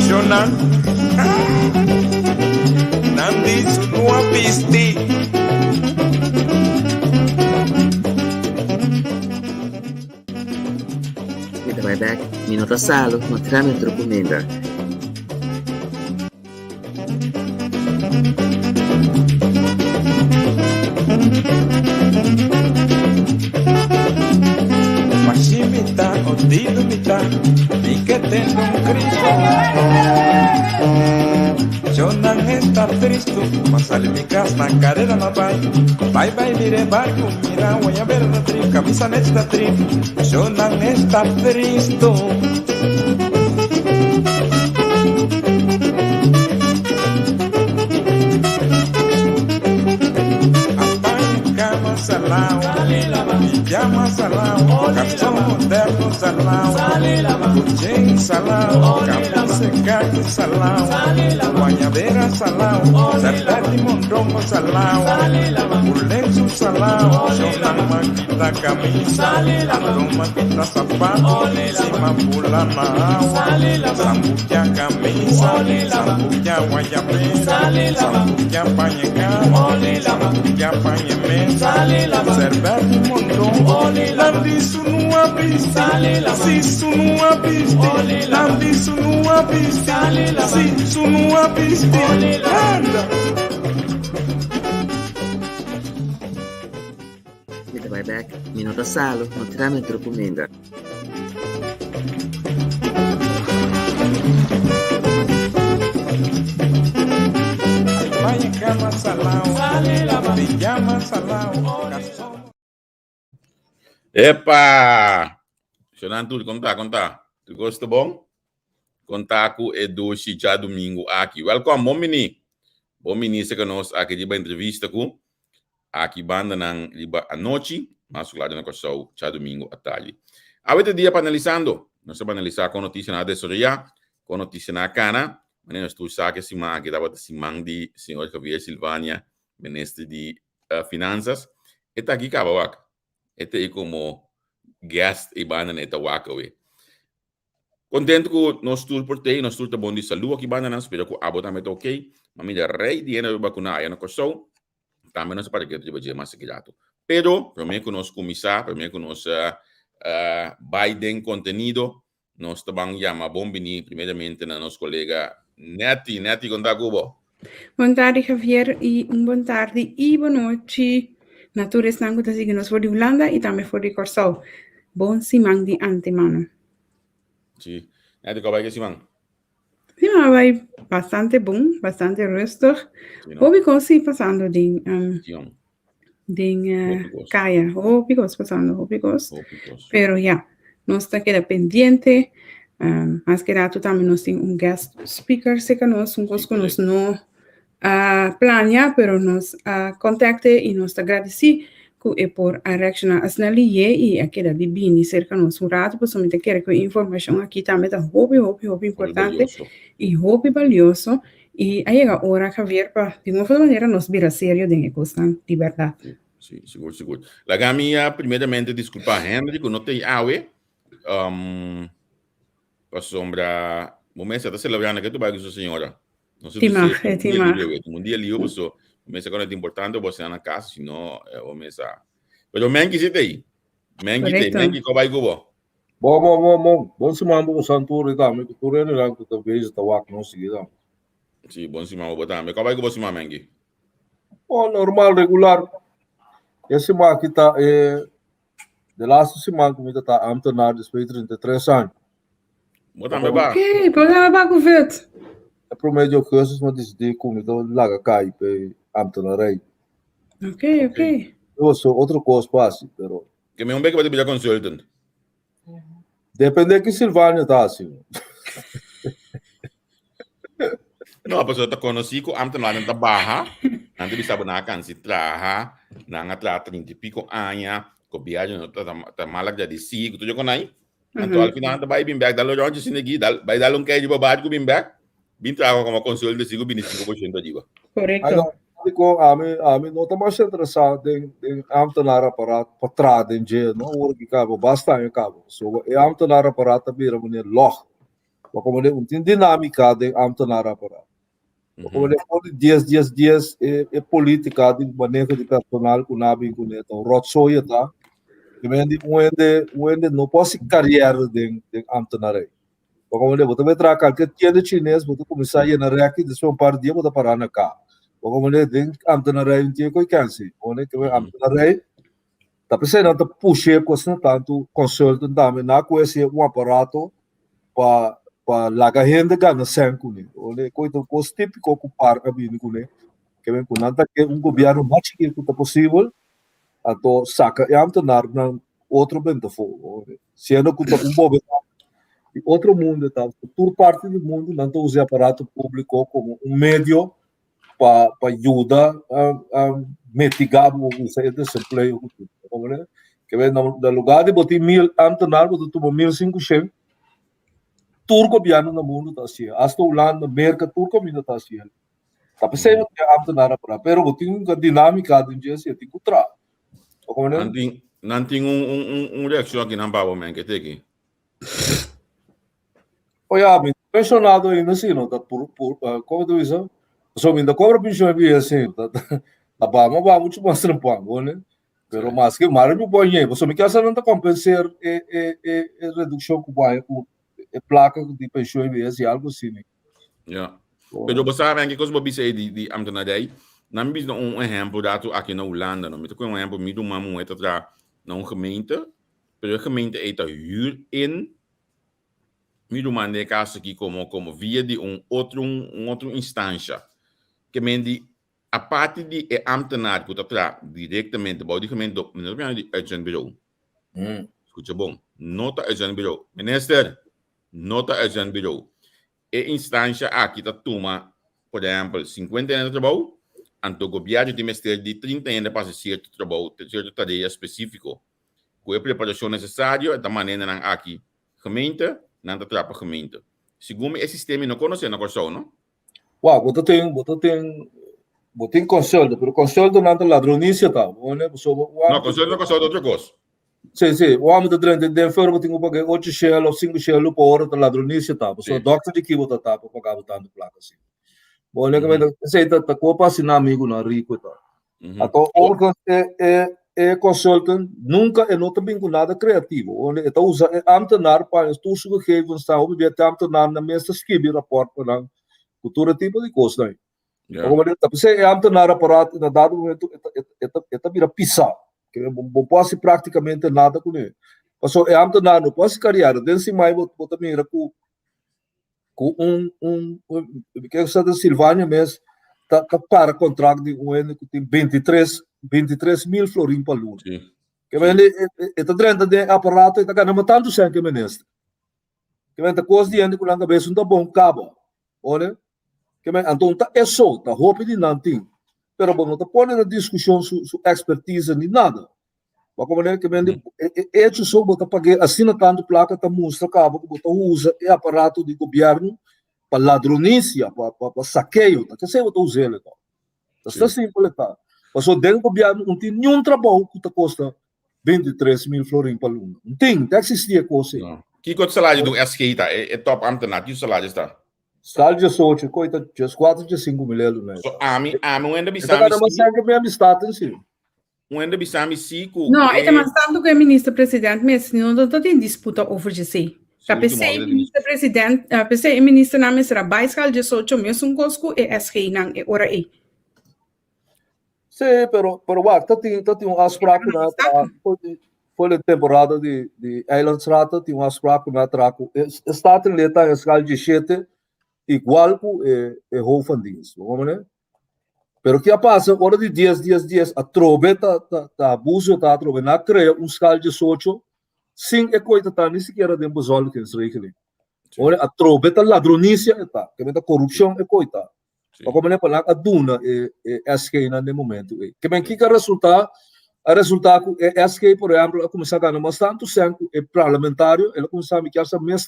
Jonan, Nandi sunua pisti. Mitä vai back? Minuta salo, no trámetro comenda. Machimita, odido mita, piquete num Cristo. Jonan está triste, mas ali me na cadeira na vai. Vai, vai, vire barco, mira, olha ver da tri, camisa nesta tri. Jonan está triste. Salão, pijama salão, cartão moderno salão, pudim salão, café secado salão, banhadeira salão, serpete mondongo salão, pulenço salão, Jonan maquita camisa, Jonan maquita sapato, cima pula na água, sambuca camisa, sambuca guaiabeira, sambuca panhecão, sambuca panhemesa. Servete mondongo, Nandi sunua pisti, si sunua pisti, Nandi sunua pisti, si sunua pisti, anda. Mitä vai back? Minuta salo, no trámetro comenda. Cama salão, pijama salão, Epa! Jonan, tudo, conta. Tu gosta bom? Contar com Edu já domingo aqui. Welcome, bom menino, você que nós aqui de entrevista com aqui banda na a noite, mas lá na coisa já domingo à tarde. A outro dia analisando, nós vamos analisar com notícia na Desoria, com notícia na Cana. Mas nós tu sabe que semana que estava semana de senhor Javier Silvânia, ministro de Finanças, está aqui cabawak. Está aí como guest e banda neta wakawe. Contente com nós tudo por ter, nós tudo bom de saúde aqui banda não espero que a bota meta ok. Mas me dá rei de ano vacuna aí na coisa. Também nós para que tu vai mais seguido. Pero primeiro que nós começar, primeiro que nós Biden contenido, nós também chama bom bini primeiramente na nosso colega Neti, conta Cubo. Boa tarde, Javier, e boa tarde e boa noite. Naturas não que nos for de Holanda e também for de Corsol. Bom simang de antemano. Sim. Neti, como vai que simang? Simang vai bastante bom, bastante rustiger. Hoop ik aussi passando de caia. Hoop ik aussi passando. Pero ya, nós está queda pendiente. Mas que rato também nós temos guest speaker, sei que nós nós não planeja, pero nós contacte e nós agradece por a reação asnali e aquela de bini cerca nós rato, por somente quer que informação aqui também tá hobby importante e hobby valioso e aí a hora Javier para de uma maneira nós vira sério de questão de verdade. Sim, seguro. La gamia primeiramente desculpa Henry, que não tem awe. Para sombra, momento está celebrando que tu vai com sua senhora. Não sei se um dia livre, so momento quando é importante você na casa, senão o mês Pero mengi se aí. Mengi ko vai go. Bom semana bom santo e também que tu rene lá que tu vês tá wak não seguida. Sim, bom semana botar. Me ko vai go semana mengi. Normal regular. Esse semana que tá de last semana que me tá amtenar despeito 33 anos. Botar me ba. Ok, botar ba com vet. É promédio coisas mas desde como então lá cai pe amtenarei. Ok. Eu sou outro coisa passe, pero que me que vai te pedir consultant. Depende que Silvânia tá assim. Não, a pessoa tá conhecido com amten lá na barra, antes de saber na can se traha, na ngatra 30 e pico anya, ko viagem tá malak jadi si, tu jo konai. Então al final tá vai bem back dalo onde se negui, vai dar um que de babado com bem back. Bem trago como consultant de 5% diba. Correto. A mim não está mais interessado em ambtenaar apparaat patraat in jail, não hoor ik cabo, basta em cabo. So, ambtenaar apparaat bira meneer log. Maar como ele tem dinâmica de ambtenaar apparaat. Como ele pode dias é política de manejo de personal com nabi com então rotsoia tá. Que onde não pode carreira de ambtenaar. Como ele botar metra que tinha chinês, botar começar a ir na reaque de sua par dia botar parar na cá. Como ele tem ambtenaar em dia coi canse. Onde que ambtenaar tapi saya não puxe coisa tanto consultant também na coisa aparato para laga renda ganha sangue né olha coisa típico que par abini né que vem com nada que governo mais que é possível ato saca e ambtenaar na outro bento for se não que governo outro mundo tá toda parte do mundo não usa aparato público como meio para ajudar a mitigar o desemprego que vem no lugar de botar 1000 ambtenaar botar tu 1500 todo governo no mundo está assim hasta o Holanda América todo governo está assim tapi saya não tem ambtenaar para pero botin a dinâmica do dia se tem que tra não tem reação aqui na baba man que tem aqui olha me pensionado ainda assim não tá por como tu diz só me dá cobra pensão bem assim tá vamos muito mais tranquilo né pero mas que mara me põe aí você me quer não tá compensar redução que vai placa de pensão bem assim algo assim né yeah pero você sabe que coisa bobi sei de ambtenaar aí não me dá exemplo dado aqui na Holanda não me dá exemplo me do mamu é tra na gemeente pero a gemeente é huur in me do mande caso aqui como via de outro instância que me a parte de ambtenaar que está diretamente para o gemeente não é de uitzendbureau. Escuta bom, nota uitzendbureau. Minister, nota uitzendbureau. E instância aqui está toma, por exemplo, 50 anos de trabalho, então o governo tem mestre de 30 anos para certo trabalho, certo tarefa específico. Com a preparação necessária, da maneira aqui, gemeente, não está para gemeente. Segundo esse sistema não conhece na questão, não? Uau, você tem conselho, pero conselho não é ladronice tá, né? Não, conselho não é outra coisa. Sim, o homem de enfermo tem que pagar 8 shell ou 5 shell por hora da ladronice tá, o doctor de que você tá para pagar tanto placa assim. Bom, né, que sei tá copa assim amigo na rico tá. Então, outro consultant nunca é não também com nada criativo, onde está usa ambtenaar para os gegevens tá, ou bem ambtenaar na mesa escrever rapport para cultura tipo de coisa, né? Como ele tá, você ambtenaar aparato na dado momento é vira pisa, que não pode praticamente nada com ele. Passou ambtenaar não pode carregar, desse mais botar mira com que é da Silvânia mesmo tá para contrato de ano que tem 23 mil florim para lunes. Que vem está dentro de aparato está ganhando tanto sem que ministro. Que vem tá coisa de ano com a cabeça não bom cabo, olha. Que vem então tá é só tá roupa de nanting. Pero bom não tá pondo na discussão su expertise nem nada. Mas como é que vem é só botar pagar assina tanto placa tá mostra cabo que botar usa é aparato de governo para ladronícia, para saqueio, tá que sei botar usa ele tá. Está simples tá. Mas o dentro do governo não tem nenhum trabalho que custa 23 mil florim para aluno. Não tem, não existia coisa. Que quanto salário do SK tá? É top ambtenaar, que salário está? Salário de sorte, coisa de 4 de 5 mil euros. So ainda bisami. Então, mas é que minha amistade em si. Ainda bisami si ku. Não, é mais tanto que o ministro-presidente mesmo não tem disputa over de si. A PC ministro-presidente, a PC ministro na mesa baixal de sorte mesmo cosco é SK não é ora aí. Sim, pero tem um aspecto na foi a temporada de Islands Rata tem um aspecto na traco está em letra escala de 7 igual que Hofandins, vamos né? Pero que passa hora de dias a trove tá abuso tá trove na cria escala de 8 sem coisa tá nem sequer de bozol que se requer. Olha a trove tá ladronícia tá, que tá corrupção coisa. Como é para a duna SK no momento. Que bem que resultado SK por exemplo a começar a ganhar mais tanto sangue parlamentário, ela começar a me querer mais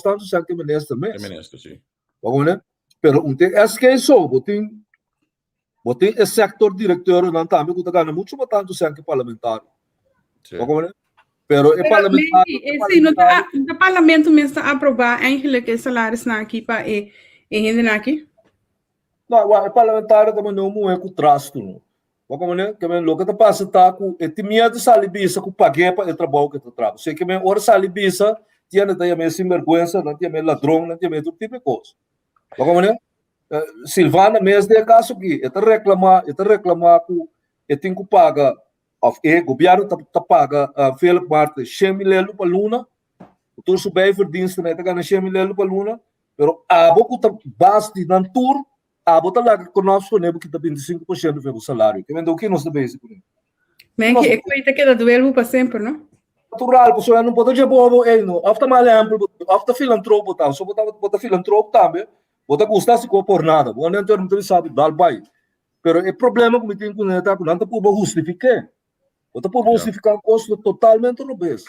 tanto sangue ministro mesmo. Ministro sim. Vamos né? Pero SK só tem Botem esse sector diretor não também que está ganhando muito tanto sangue parlamentar. Pero o parlamentar, o parlamento mesmo está aprovar eigenlijk que salários na aqui para e ainda aqui. Não, o parlamentar também não é com trasto, não. Que men logo tá passa tá com etimia de salibisa com paguei para o trabalho que tu trabalha. Sei que men hora salibisa tinha até men sinvergüenza, não tinha men ladrão, não tinha men todo tipo de coisa. Silvana mesmo de caso aqui, eta reclamar com tem que pagar of governo tá paga veel parte 100 mil para luna. O tour subir verdienste né tá ganhando 100 mil para luna, pero a boca tá basti nan tour a botar lá conosco né porque tá 25% do salário. Que vendo o que nós devemos por. Men que equita que da duelo para sempre, não? Natural, pessoal não pode já bobo não. After mal amplo, after filantropo tá, só botar filantropo também. Botar gostasse com por nada. Bom, não tem muito sabe dar bai. Pero o problema que me tem com neta, não tá por justificar. Botar por justificar custo totalmente obês.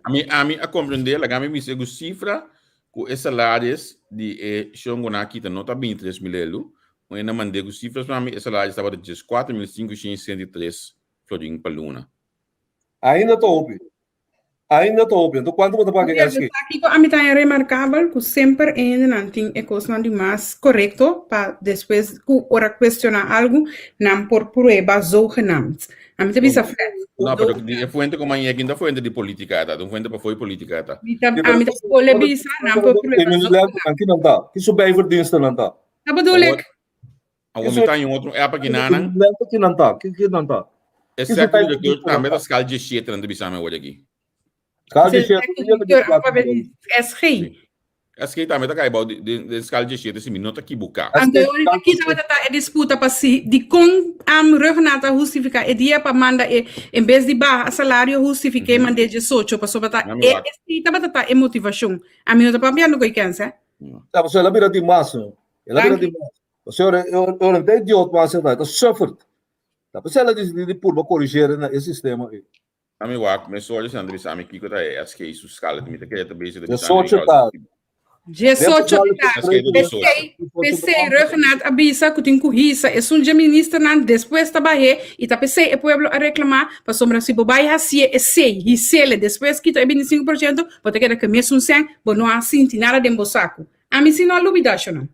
A mim a compreender, a mim me chega cifra com os salários de Xongona aqui tá nota 23 mil euros. Eu ainda mandei as cifras para mim, o salário estava de 4.503 florinhos por luna. Ainda estou ouvindo. Então, quanto você paga aqui? A mim tá remarcável que sempre ainda não tem a coisa de mais correto para depois que ora questionar algo não por prueba zogenaamd. A mim também está não, pero a fuente como aí ainda fuente de política, tá? Não fuente para foi política, tá? A mim tá pole bisa não por prueba. Aqui não tá. Que subir verdienste não tá. Tá bedoelik. Algum tá em outro é para que nana. Que não tá. Que não tá. Esse sector de que também das cal de shit não bisa me hoje aqui. Cal de shit. SG. SG também tá caibo de cal de shit esse minuto aqui bucar. Então, aqui tá a disputa para si de com am revenata justificar e dia para manda em vez de bar salário justifique mande de socio para sobrata e tá a motivação. A mim tá papiando com cansa. Tá, você ela vira de massa. Ela vira de massa. Você eu não tem idiota mas tá sofre. Tá, você ela diz de por corrigir esse sistema aí. A mim wak, mas só já andei sabe que tá é SG isso escala de me tá querendo bem de socio tá. Je socio PC revenat abisa que tem corrisa é um ministro nan depois trabalhar e tá PC o pueblo a reclamar para sombra se bobai assim é sei e sele depois que tá 25% pode querer que mesmo sem bo não assim nada de embosaco. A mim se não lubidacho não.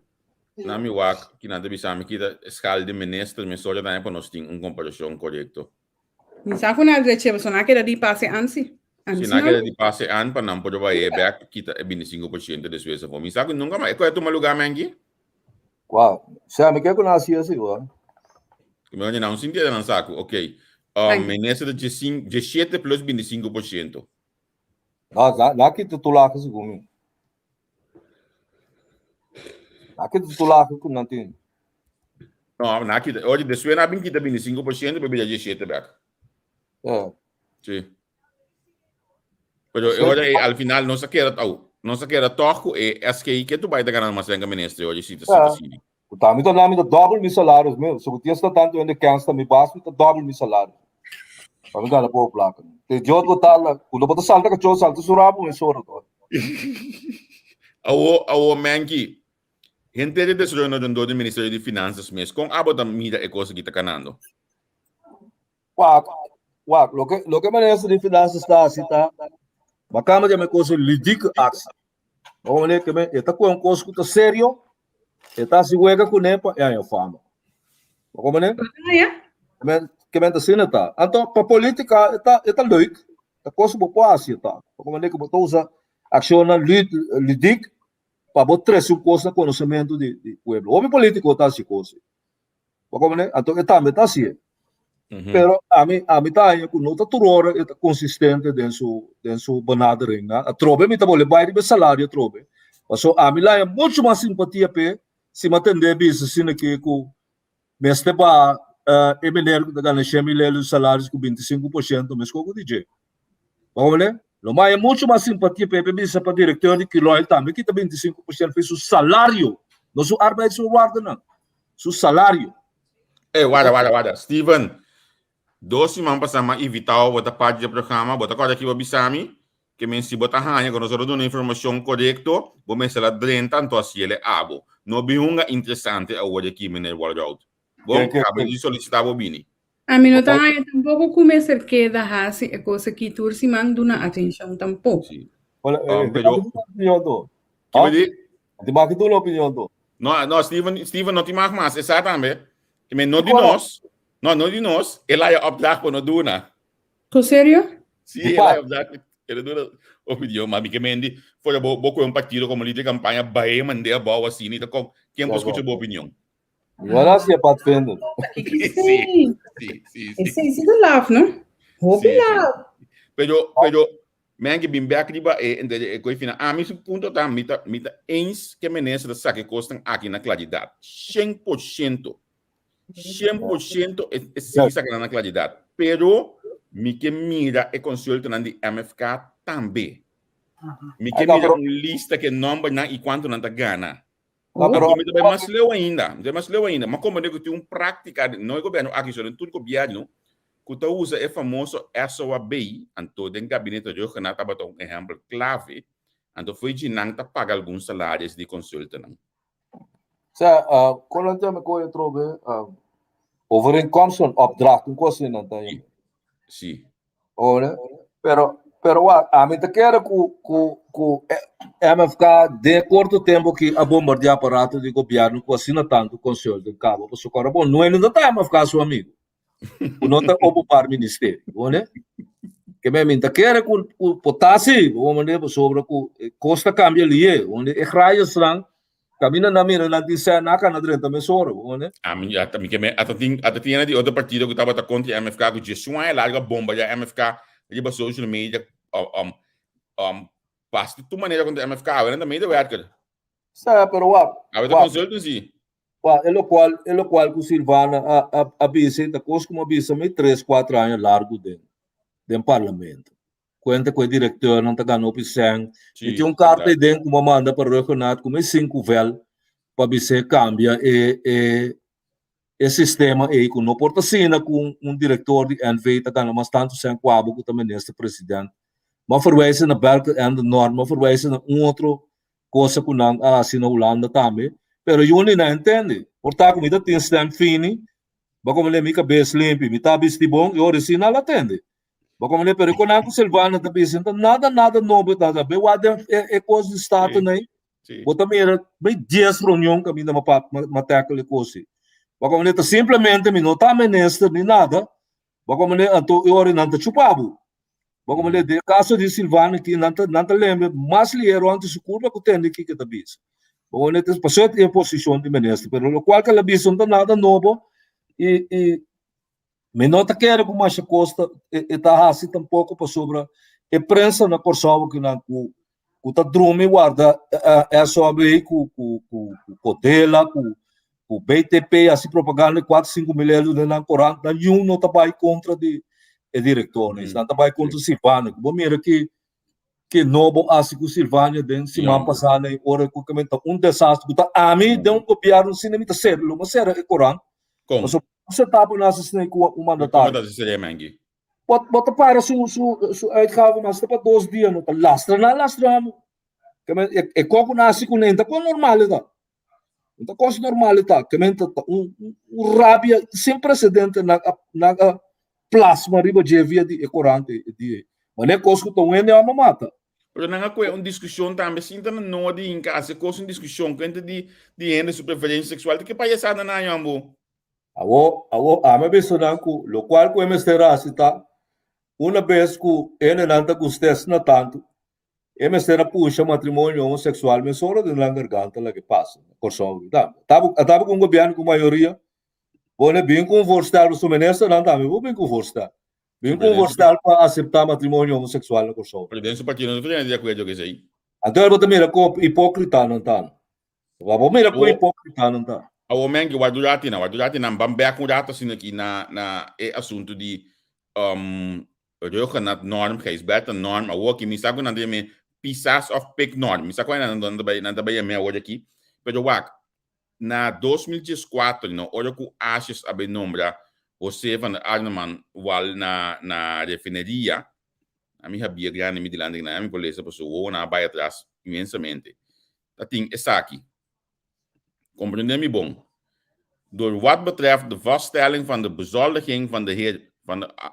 Na mi wak que nada bisa me que escala de ministro me só já dá para nós tem comparação correto. Mi sa kuna de che persona que de passe ansi. Se na que de passe an para não pode vai back que tá 25% de suas for. Mi sa que nunca mais é tu malugar mangi. Uau, sabe que nasci assim, uau. Que me não sentia não saco. OK. Ministro de 7 plus 25%. Lá que tu lá que segundo. Aqui tu lá que não tem. Não, na que hoje de sua na bem que tá 25% para bilhar de 7 back. Sí. Pero ahora al final no se queda toco es que tu vai dar ganhando mais que ministro hoje se assim. O tá me dando double meu salário meu, se você está tanto onde cansa me basta me double meu salário. Para me ganhar por placa. Te jogo tá lá, quando botar salta que eu salto surabo me soro todo. Ao manki gente de desarrollo do Ministério de Finanças mesmo com a bota mídia e coisa que tá ganhando. Lo que maneira de finanças está assim tá. Bacana de uma coisa ridícula axa. Vamos ver que está com um coisa que sério. Está se juega com nepa é a fama. Vamos ver? Que mente assim tá. Então para política está leuk. A coisa boa assim tá. Vamos ver que botou usa ação ridícula para botar trazer um coisa conhecimento de pueblo. O político está assim coisa. Vamos ver? Então está assim. Pero a mim tá aí com nota turora é consistente dentro benadering, né? A trobe me tá boleh bayar de salário trobe. So a mim lá é muito mais simpatia pe se matender business sino que com mestre ba emener da ganha 100 mil salários com 25% mesmo com o DJ. Vamos ver? Lo mais é muito mais simpatia pe bisa para diretor de Kiloil também que tá 25% fez o salário, não o arbeidsvoorwaarden não. Su salário. Wada. Steven, 12 man passama evitar bota parte do programa, bota coisa aqui bisami, que men se bota hanya quando nós damos informação correto, vou me sala dren tanto assim ele abo. No biunga interessante a hoje aqui men Walrout. Bom, acaba de solicitar bobini. A mim não tá tampouco começa a queda assim, é coisa que tu se manda na atenção tampouco. Sim. Olha, Pero opinião do. que me di? De marca do opinião do. No, Steven não te marca mais, exatamente. Que me não de nós, não de nós, ele é optar por não duna. Com sério? Sim, ele é optar, ele duna opinião, mas que me di, foi um partido como líder de campanha, vai mandar a bola assim, então quem pode escutar a boa opinião? Agora sim é para defender. Sim. Esse é do love, não? Hope love. Pero men bim back di ba e coi fina a mi su punto tá mita eens que menesa da saque costam aqui na claridade 100% é sim saca na claridade pero mi que mira e consulta na di MFK também mi que mira lista que number na e quanto na gana pero me mais leu ainda mas como nego tem prática não é governo aqui só tudo governo que usa é famoso SOAB, então tem gabinete de que nada bota exemplo clave, então foi de não pagar alguns salários de consulta não. Quando eu me conheço trouxe overeenkomsten opdracht, coisa não tem. Sim. Olha, pero a mim te quero que MFK de curto tempo que a bombardear aparato de governo com assina tanto consulta de cabo, porque o cara bom não é não tá MFK seu amigo. Não está ocupar ministério, né? Que me minta quer que o potássio, vamos dizer sobre o custo cambia ali, onde é raio strang, caminha na minha na dizer na cana dentro também soro, né? A mim já também que me até tinha de outro partido que estava contra a MFK que gestão é larga bomba já MFK de ba social media passa de maneira contra a MFK, agora também deu errado. Sabe, pero agora tá consulta sim. É o qual que o Silvana a vice da coisa como a vice me 3-4 anos largo dentro parlamento. Conta com o diretor não tá ganhando opção. E tinha carta dentro como manda para o regional como 5 vel para vice cambia e sistema e com não porta sina com diretor de NV tá ganhando mais tanto sem quabo que também neste presidente. Mas verwijzen na België en de norma verwijzen na outro coisa que não assina Holanda também. Pero yun na entende. Portanto, me tem stamp fini, ba como le mi cabeça limpi, mi tabis tibong, eu resina la tende. Ba como le pero quando a Silvana tabis, então nada novo nada. Be wada é coisa de status né. Bota mira, bem 10 reunião que ainda matacle coisa. Ba como le simplesmente me não tá ministro nem nada. Ba como le anto eu não tá chupado. Ba como le de caso de Silvana que não lembra, mas lhe era antes de curva que tende que tabis. Onde passou em posição de ministro, pero o qual que ela disse não nada novo e me nota que era como a costa e tá assim tampouco para sobre a prensa na Corsova que não o tá drume guarda é só bem com Codela com BTP assim propaganda 4-5 milhões de na Corão da nenhum não tá vai contra de diretores não tá vai contra Silvana bom mira que novo assim que Silvânia den semana passada hora que comenta desastre que a mim de governo cinema sério mas era Corão como você tá por nós assim com o mandatário como seria mangi bota para su uitgave mas para 2 dias não tá lastra que é como nasce com nem tá com normalidade então coisa normalidade que menta rábia sem precedente na plasma riba de via de corante de mas é coisa que estão indo a mata. Pero não é uma discussão também, assim, não é de em casa, é coisa de discussão, que de gênero, sua preferência sexual, que palhaçada não é, amor. Me penso não que, lo qual que me será assim, tá? Uma vez que ele não está gostando na tanto, ele será puxa matrimônio homossexual, mas só de na garganta lá que passa, corção, tá? Tava com o governo com maioria, bom, bem conversar, o ministro não tá, bem conversar. Bem conversar para aceitar matrimônio homossexual na Kosovo. Presidente do partido não tem de acordo com isso aí. Então eu vou mira com hipócrita não tá. Vou mira com hipócrita não tá. O homem que o adulto não bambea com data assim aqui na assunto de na norm, que é better norm, o que me sabe não tem pieces of pig norm. Me sabe não também me hoje aqui. Pero na 2014 no hora que achas a bem nombrar você van Arneman wal na refineria a minha bia grande me dilande na minha polícia passou na baia atrás imensamente tá tem essa aqui compreender-me bom door wat betreft de vaststelling van de bezoldiging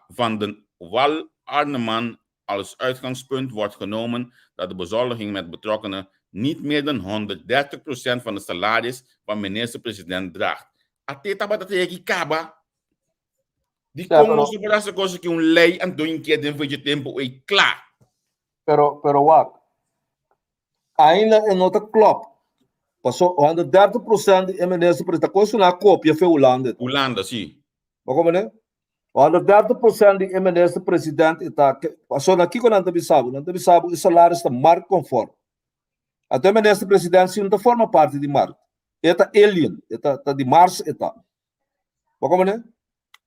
van de Wal Arneman als uitgangspunt wordt genomen dat de bezoldiging met betrokkenen niet meer dan 130% van de salaris van minister-president draagt. Ateta ba dat je kaba? Die komen zo voor dat ze een lei en doen een keer den voor je tempo klaar. Pero wat? Ainda é nota klopt. Passou 130% de minister-president. Kost na kopje voor Holanda. Holanda, sim. Maar como né? 130% de minister-president passou na Kiko na Tabisabu. Na Tabisabu o salário está marktconform. Até o minister-president não forma parte de markt. Eta alien, eta de Mars eta. Maar como né?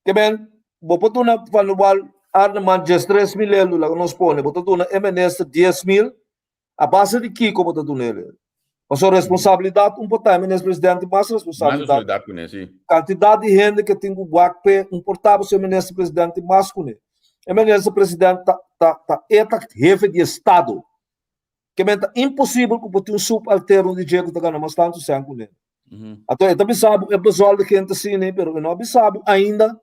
Que bem, botou na Vanual Arneman just 3 mil euros lá nos põe. Botou na minister 10 mil. A base de Kiko botou nele. Passou responsabilidade time, ministro-presidente, mais responsabilidade. Quantidade de gente que tem o WACP, portável ser ministro-presidente, mais com ele. O ministro-presidente é chefe de Estado. Que é impossível que você subalterno de jeito que está mas tanto sem com ele. Então, eu também sabe, é pessoal de gente assim, mas eu não sabe ainda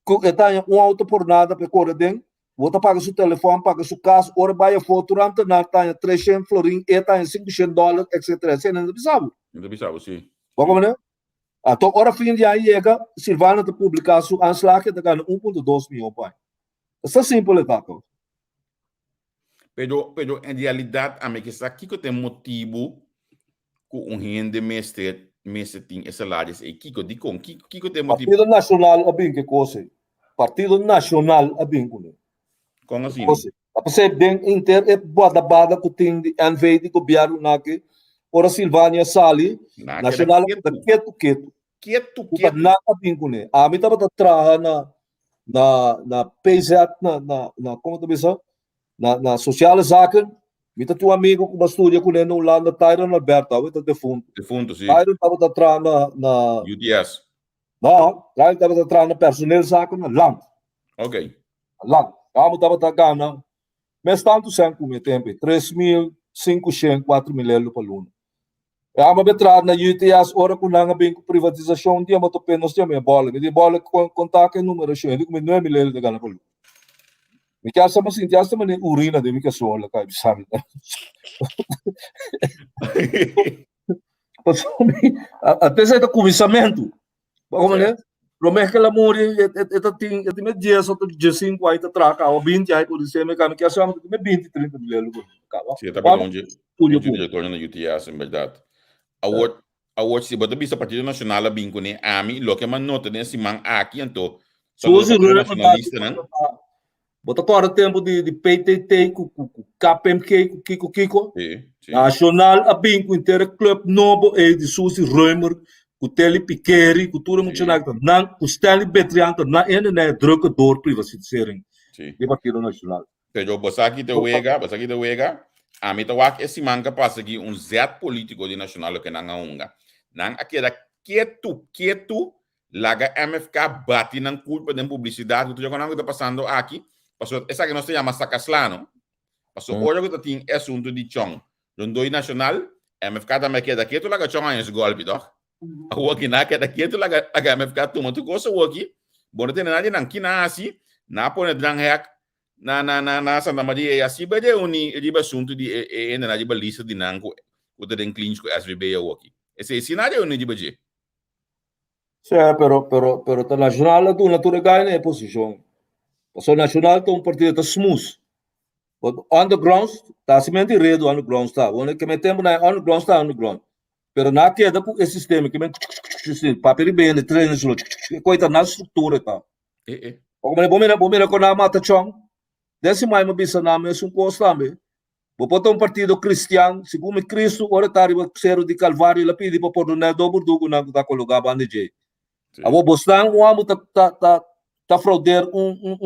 que tem um auto por nada para correr dentro. Você paga seu telefone, paga sua casa, ora vai a foto, durante a noite tem 300 florins, e tem $500, etc. Você não sabe? Não sabe, sim. Como né? Então, ora fim de aí, Silvana te publicar sua anslag, que ganha 1,2 milhões. Isso é simples, tá? Pero em realidade, a minha questão aqui que tem motivo que gente mestre tem salários e que tem motivo. Partido Nacional, a bem que coisa. Partido Nacional, a bem que como assim? A pessoa bem inteira é bada que tem de NV de governo naque. Ora Silvânia Sali, nacional quieto. Nada bem com ele. A mim tava trabalhando na PZ na como tu bisa? Na social zaken. Mita tu amigo que estudia com ele lá na Tyron Alberta, o defunto. Defunto, sim. Tyron tava trabalhando na UTS. Não, Tyron tava trabalhando na personal zaken na Land. Ok. Land. Kamu tava ganhando, mas tanto sem comer tempo, 3.500, 4 mil euros por ano. E a minha na UTS, ora com a bem privatização, dia mas tô nós temos bola, me bola contato número cheio, ele com 9 mil euros de ganho por ano. Me quer saber se tinha essa maneira urina de me que sou lá, cara, sabe? Até se é comissamento, como é? Romero que ela morre, tem 10 ou 15 aí traca, ou 20 aí por isso, mecânico que achamos que 20, 30 mil euros. Sim, tá bem onde o diretor na UTS, em verdade. A se bota bisa Partido Nacional bem com ele, a mim, lo que man nota nesse man aqui então. Suzy nacionalista, né? Bota agora tempo de PTT, com KPMK, com Kiko. Nacional, a bem com inteiro clube novo é de Suzy Römer. O Tele Piqueri, o Tura Munchanac, o Stanley Betrianto, na ene drukke door privatisering. De Partido Nacional. Pero basaki de wega, a mim tawak esse manga passa aqui zet político de nacional que não unga. Não aquela quieto, laga MFK bate na culpa de publicidade, que tu já conhece que está passando aqui. Passou essa que nós chamamos Sacaslano. Passou hoje que tem assunto de chong. Rondoi nacional, MFK também queda quieto, laga chong aí esse golpe, doch. A waki na kaya quieto laga MFK tuma tu kosa waki bono tena naje nang kinasi na pone drang hek na Santa Maria assim bade uni riba sunto di na naje balisa di nango o den clinch ko SVB ya waki esse sinaje uni di baje pero ta nacional tu natura ganha é posição o nacional tu partido ta smooth underground ta semente redo underground ta onde que metemos na underground pero na queda com esse sistema que papel bem treino só coisa na estrutura tá como é bom com a mata chong desse mais uma bisa na mesmo costa me vou botar partido cristiano segundo Cristo ora tá riba cero de Calvário lá pedi para pôr no dobro do na da colocar bande je a vou buscar amo tá frauder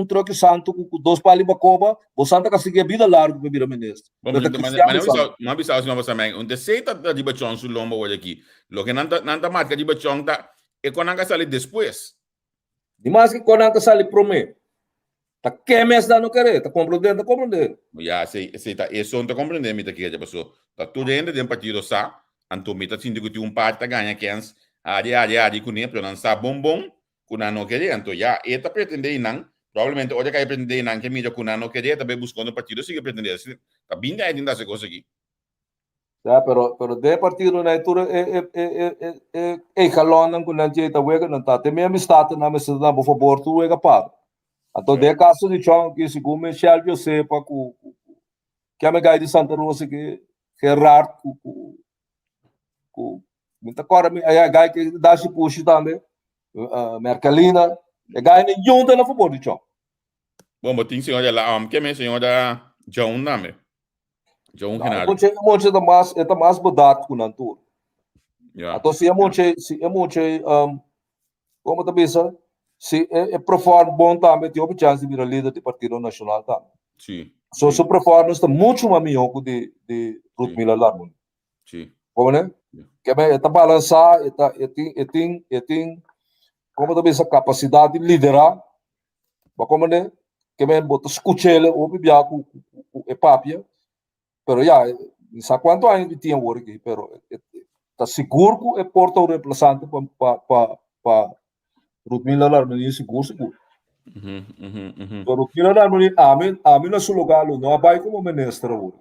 troque santo com 2 pali bacoba o santa conseguir vida largo para virar ministro mas bisa assim você também onde seita de bachong su lomba hoje aqui lo que nanta marca de bachong tá e quando anga sale depois demais que quando anga sale prome tá que mês da não querer tá compreendendo já sei tá isso tá compreendendo me tá que já passou tá tudo ainda de partido sa anto me tá sinto que um parte ganha quens Adi kunin pero nan sa bombong kunano quería então ya eta pretende inang probablemente hoje cai pretende inang que mídia kunano quería também buscando partido sigue pretender tá binda aí ainda se coisa aqui. Ya, pero de partido na altura calon com não jeita wega não tá tem mesmo estado na mesa da por favor tu wega para então de caso de chão que se come shall eu sepa que a mega de Santa Rosa que é raro muita cora aí gai que dá se puxa também Mercalina é gai nem junta na favor de chão. Bom, mas tem senhora lá que me senhora John nome John Renato. Monte é mais bodado com nantur. Então se é monte como tá bisa se é perform bom também tem a chance de virar líder do Partido Nacional também. Sim. So su performance está muito mais melhor que de Ruth Miller Larmon. Sim. Como né? Que é tá balançar, tem como tá bisa capacidade de liderar. Como né? Que é bota escutar o bibia com papia. Pero ya, não sei quanto ainda tinha agora aqui, pero está seguro que é porta o reemplaçante para Ruth Miller Larmon, seguro. Ruth Miller Larmon, amin na seu lugar, não vai como ministro agora.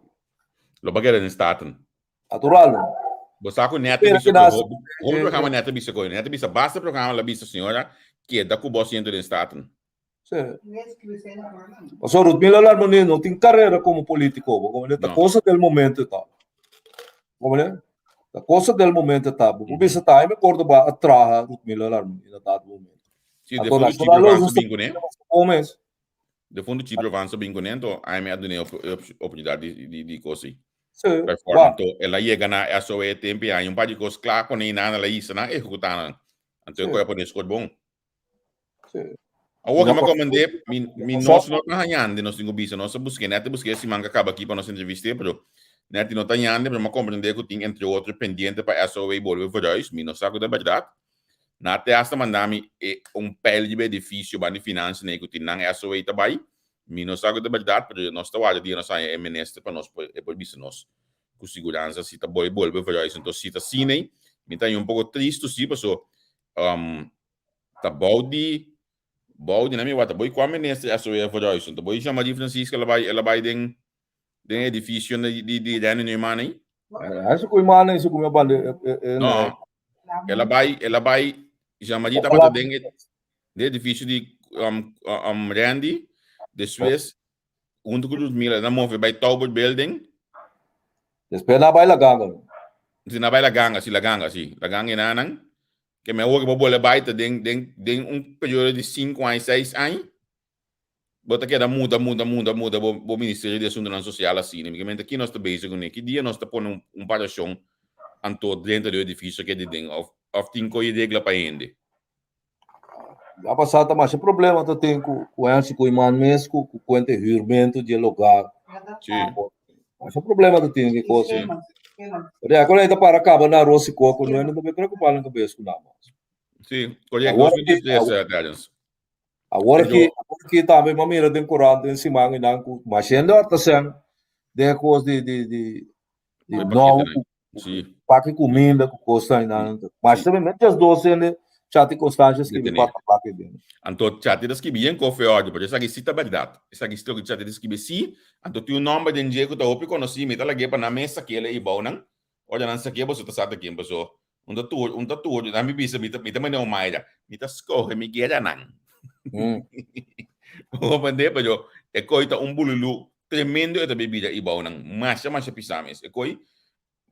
Lo bagay na staten. Natural. Basta ko neto bisa ko. O programa neto bisa ko. Neto bisa basta programa la bisa senhora que da ku boss dentro do staten. Mas o Ruth Miller Larmon não tem carreira como político, como ele tá coisa del momento tá. Como ele? A coisa del momento tá. O bisa tá, me acordo ba atraha Ruth Miller Larmon na dado momento. Sim, de fundo tipo avanço bingo, né? De fundo tipo avanço bingo, né? Então, aí me adunei oportunidade de coisa. Então, ela ia ganhar essa o tempo e aí par de coisas claro quando ina ela isso na executar. Então, eu pode escolher bom. Agora que eu comandei, nós não ganhando, nós temos bisa, nós busquei se manga acaba aqui para nós entrevistar, pero net não tá ganhando, para compreender que tem entre outros pendente para essa o volver por dois, nós sabe da verdade. Na testa mandami pele de benefício para finanças né que tem não é só aí também nós sabe da verdade porque nós está olhando nós é ministro para nós é por isso nós com segurança se tá boi volver para isso então se tá assim né me tá pouco triste sim passou tá balde na minha wata boi com a ministra é só é por isso então boi chama de Francisca ela vai den edifício de Dani Neumann acho que o Neumann isso como bande não ela vai chama de tapa den de edifício de Randy depois junto com os mil na move by Taubert Building depois na baila ganga se na baila ganga se la ganga nanang que me hoje vou bolar baita den período de 5 a 6 anos bota que da muda o Ministério de Assuntos Sociais assim né porque aqui nós está basic né que dia nós está pondo paração anto dentro do edifício que é de den of tem coisa regla para ainda a passada mas o problema que tem com o irmão mesmo com o enterramento de lugar sim mas o problema que tem que coisa agora ainda para acabar na roça coco não é não me preocupar com cabeça com nada sim colher nós não diz essa guidance agora que também maneira de corante em cima e não mas ainda está sendo de coisa de não sim para que comida com coisa ainda mas também as doces né chat constâncias que para que bem anto chat das que bem coffee order porque essa cita verdade essa questão que chat das que sim anto tem nome de gente que tá opi conheci me tá lá para na mesa que ele e bom não olha não sei que você tá sabe aqui pessoal um tatu na me bisa me também não mais me tá escorre me quer não o bande pero é coisa bululu tremendo essa bebida e bom não mas pisames é coisa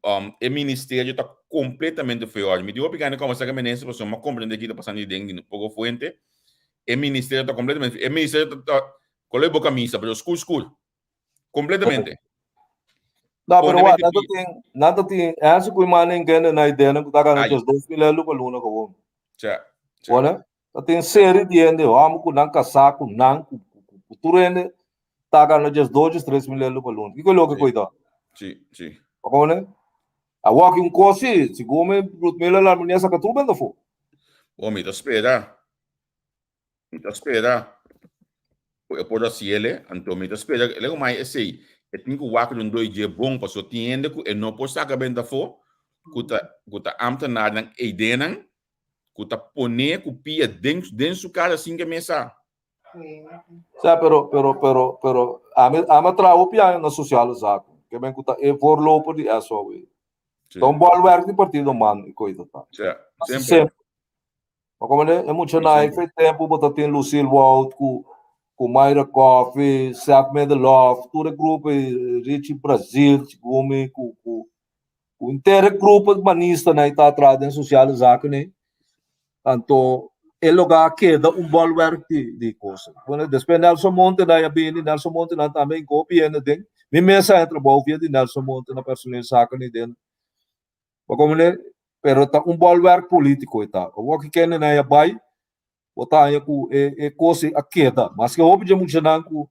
o ministério está completamente fora. Me deu pequena como essa ministra, porque eu compreendo que está passando de dengue pouco fuente. O ministério está completamente, o ministério está com a boca missa, mas school, completamente. Não, pero nada tem, essa que o irmão ninguém na ideia não está ganhando os 2 mil euros para luna com olha, tem série de gente, vamos com não casaco, não com tudo ainda está ganhando os 2 3 mil euros para luna. Que coisa que cuida? Sim. Olha. A walking course, se come Ruth Miller Larmon essa que tu bem for. O me espera. Eu posso assim ele, então me espera. Ele como mais esse, eu tenho que walk um 2 dias bom para só entender que eu não posso sacar bem da for. Kuta amtenaar nang idenan, Kuta pone copia dentro su cara assim que mesa. Sa pero ama trago pia na social zaco. Que bem kuta e voorloper die SOW. Então bolwerk die partido man e coisa tá. Sempre. Mas como é muito na fez tempo botar tem Lucille Walt com Mayra Coffee, Sap Medelov, todo o grupo Richie Brasil, com o inteiro grupo de manista na está atrás da social zaco né. Tanto el lugar queda bolwerk de coisa. Quando depois Nelson Monte daí bem Nelson Monte não também copia né den. Me mesa entra bolvia de Nelson Monte na personagem saca né den. Mas como né, pero tá bolwerk político tá. O que quer né na bai, botar aí com coisa a queda, mas que houve de muito não com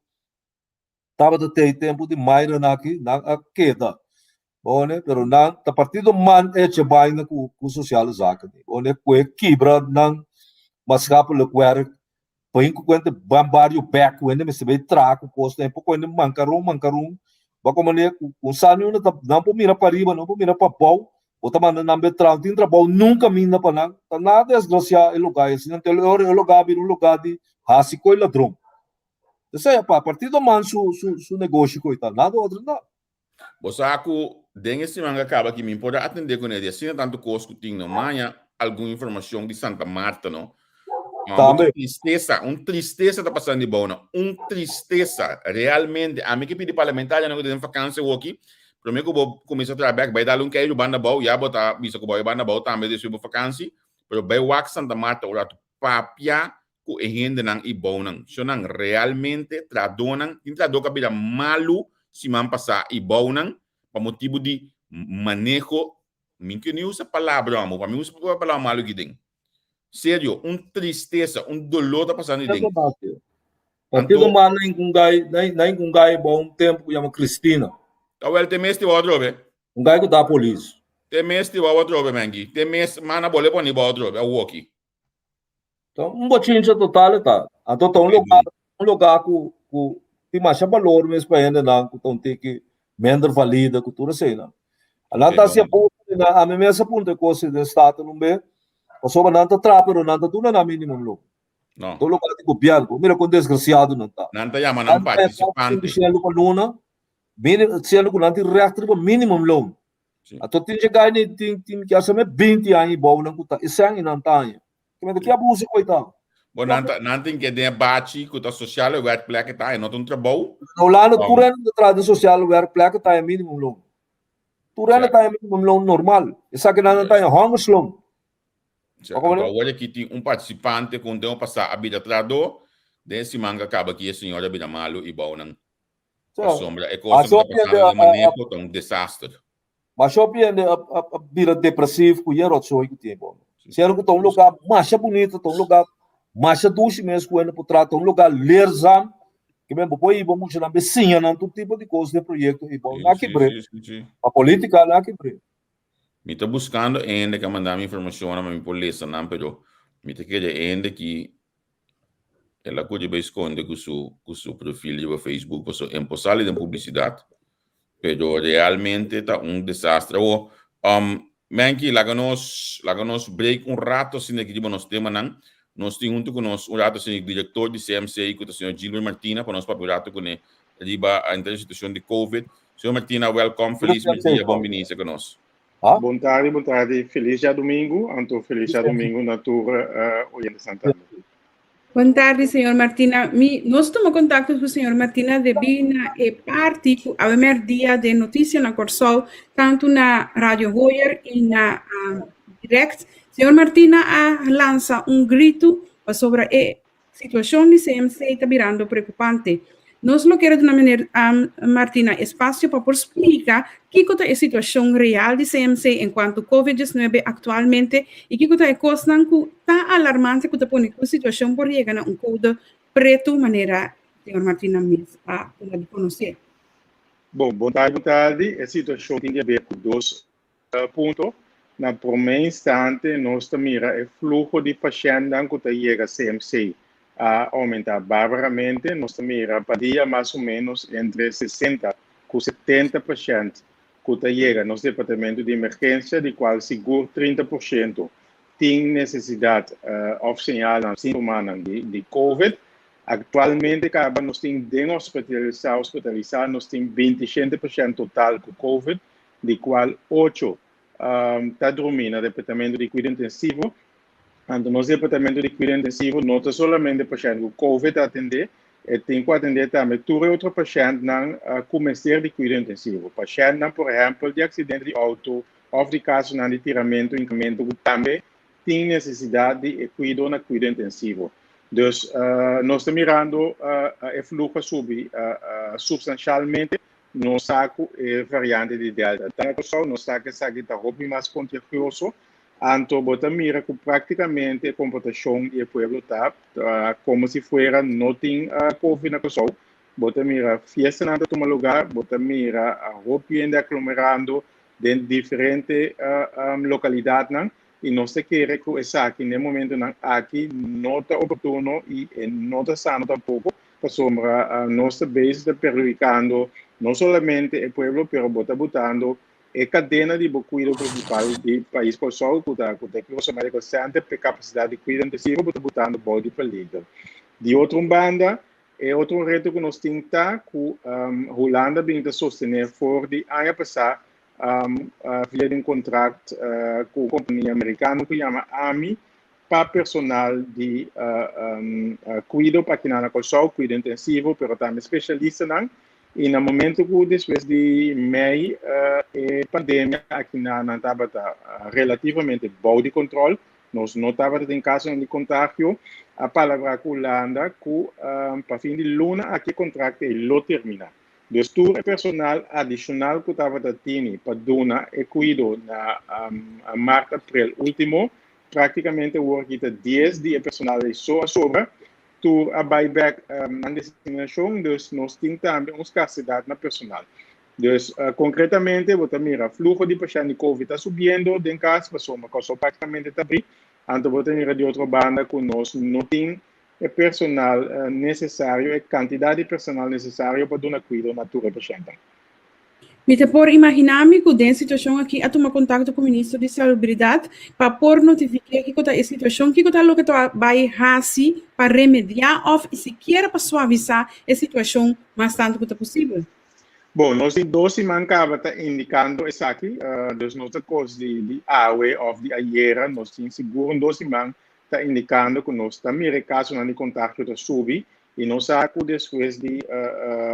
tava de ter tempo de mais na a queda. Bom né, pero não a partir do man é bai na com social zaca. Bom né, com quebra não mas capa lo werk põe com quanto bambario back when me se vai traco posto tempo quando mancarum ba como né o sanio não por mira para riba não por mira para pau o tamanho não be trau tin trabalho nunca minda para nada tá nada desgraciado o lugar assim então o lugar bir um lugar de hasi coi ladrão isso é para partir do man su negócio coita nada outro não Bosaku den esse manga acaba que me pode atender com ele assim tanto costo tinha não manha alguma informação de Santa Marta não. Tristeza está passando de boa, tristeza, realmente. A minha equipe de parlamentar não tem vacância aqui. Primeiro que eu vou começar a trabalhar, vai dar um queijo banda boa, já botar, bisa que vai banda boa também de sua vacância, pero vai o Santa Marta, o rato papia, que é gente não e bom não. So não realmente tradonam, tradou que vida malu se man passar e bom não, para motivo de manejo. Minha que não usa palavra, amor, para mim usa palavra malu que tem. Sério, tristeza, dolor está passando dentro. Partido mal nem com gai bom tempo que chama Cristina. Então ele tem mês de wardrobe. Gai que dá polícia. Tem mês de wardrobe, mangi. Tem mês mana bole poni wardrobe, é o walkie. Então botinho total tá. Então um lugar com tem mais valor mesmo para ainda não, então tem que menos valida com tudo assim não. Lá tá se a mesma ponta coisa do estado não bem. Passou não tá trapero não tá tudo na mínimo lo. Não. Todo lugar de governo, mira com desgraciado não tá. Não tá chamando não participante. Se ele com luna, se ele com não tem reator mínimo lo. Então tem chegar nem tem que assumir 20 anos bom não tá. Esse ano não tá. Como é que abuso coitado. Bom, não tem que ter bate com a social work plaque tá, não tem trabalho. Não lá no turno de trás social work plaque tá mínimo lo. Turno tá mínimo lo normal. Essa que não tá hangos lo. Agora que tem participante com tem passar a vida trado, desse manga acaba que a senhora vida malo e bom não. A sombra é coisa que está passando no manejo é desastre. Mas só piende a vida depressivo com o outro que tem bom. Se é um lugar mais bonito, um lugar mais doce mesmo quando por tratar um lugar lerzam, que mesmo depois vamos chamar vizinha não todo tipo de coisa de projeto e bom. Aqui bre. A política lá que bre. Me está buscando ainda que mandar informação a minha polícia, não, pero me está querendo ainda que ela pode esconder com seu perfil de Facebook, para empossar de publicidade, pero realmente está desastre. Manki, lá que nós break rato assim que nós temos não, nós temos com rato assim diretor de CMC com o senhor Gilbert Martina para nós para rato com ele riba a instituição de COVID. Senhor Martina, welcome, feliz dia, bom início conosco. Boa tarde. Feliz dia domingo. Anto feliz dia domingo na tour Oriente Santana. Boa tarde, senhor Martina. Nós tomamos contato com o senhor Martina devido a parte do primeiro dia de notícia na Corsol, tanto na Rádio Goier e na Direct. Senhor Martina lança grito sobre a situação de CMC está virando preocupante. Nós não queremos de uma maneira, Martina, espaço para explicar que é a situação real de CMC enquanto COVID-19 atualmente e que é a coisa que está alarmante que está põe a situação por chegar a código preto, maneira, senhor Martina, a conhecer. Bom, boa tarde. A situação tem a ver com dois pontos. Na primeiro instante, nós mira o fluxo de pacientes que chega a CMC. Aumentar barbaramente, nós mira para dia mais ou menos entre 60% e 70% que chega no departamento de emergência, de qual seguro 30% tem necessidade of sinal ng sintoma de COVID. Atualmente, nós temos 10 hospitalizados, nós temos 27% total com COVID, de qual 8 está dormindo no departamento de cuidado intensivo. Então, nosso departamento de cuidado intensivo não está somente paciente com COVID a atender, tem que atender também todo outro paciente não começar de cuidado intensivo. Paciente, por exemplo, de acidente de auto, ou de caso de tiramento, incremento, também tem necessidade de cuidado na cuidado intensivo. Então, nós estamos mirando o fluxo subir substancialmente no saco variante de Delta. Então, no saco está mais contagioso. Então, bota mira que praticamente a computação e o povo está como se fosse não tem Covid na pessoa. Bota mira fiesta na toma lugar, bota mira a roupa ainda aglomerando em diferentes localidades. E nós queremos que essa aqui, no momento aqui, não está oportuno e não está sano tampouco, para sombra nossa base está prejudicando não somente o povo, mas está botando a cadena de cuidado principal do país por só, que está médico sempre para capacidade de cuidado intensivo, está botando body peligro. De outra banda, é outro reto que nós temos que a Holanda vem a sostener for de ano passado, via um contrato com a companhia americana que chama AMI para personal de cuidado para que não só cuidado intensivo, mas também especialista não. E no momento que depois de meio a pandemia aqui não estava relativamente bom de controle, nós não estávamos em caso de contágio, a palavra que Holanda que para fim de luna aqui contrato ele termina. Dus todo personal adicional que estava tendo para dar e cuidado na março, abril último, praticamente o que 10 dias personal é só sobra, tu a buyback na destinação, dus nós temos também uma escassidade na personal. Dus concretamente, você mira, o fluxo de pacientes de COVID está subindo, em casa, mas praticamente está bem. Então, você mira de outra banda que nós não temos o personal necessário, a quantidade de personal necessário para dar cuidado na tua paciente. Me te por imaginar-me que dentro situação aqui a tomar contato com o ministro de Salubridade para por notificar que está a situação que está lo que vai fazer para remediar ou sequer para suavizar a situação mais tanto que possível. Bom, nós em 2 semanas está indicando isso aqui, dus nossa coisa de AWE ou de ayer, nós temos seguro em 2 semanas está indicando que nós também caso de contágio está subir e nós saco depois de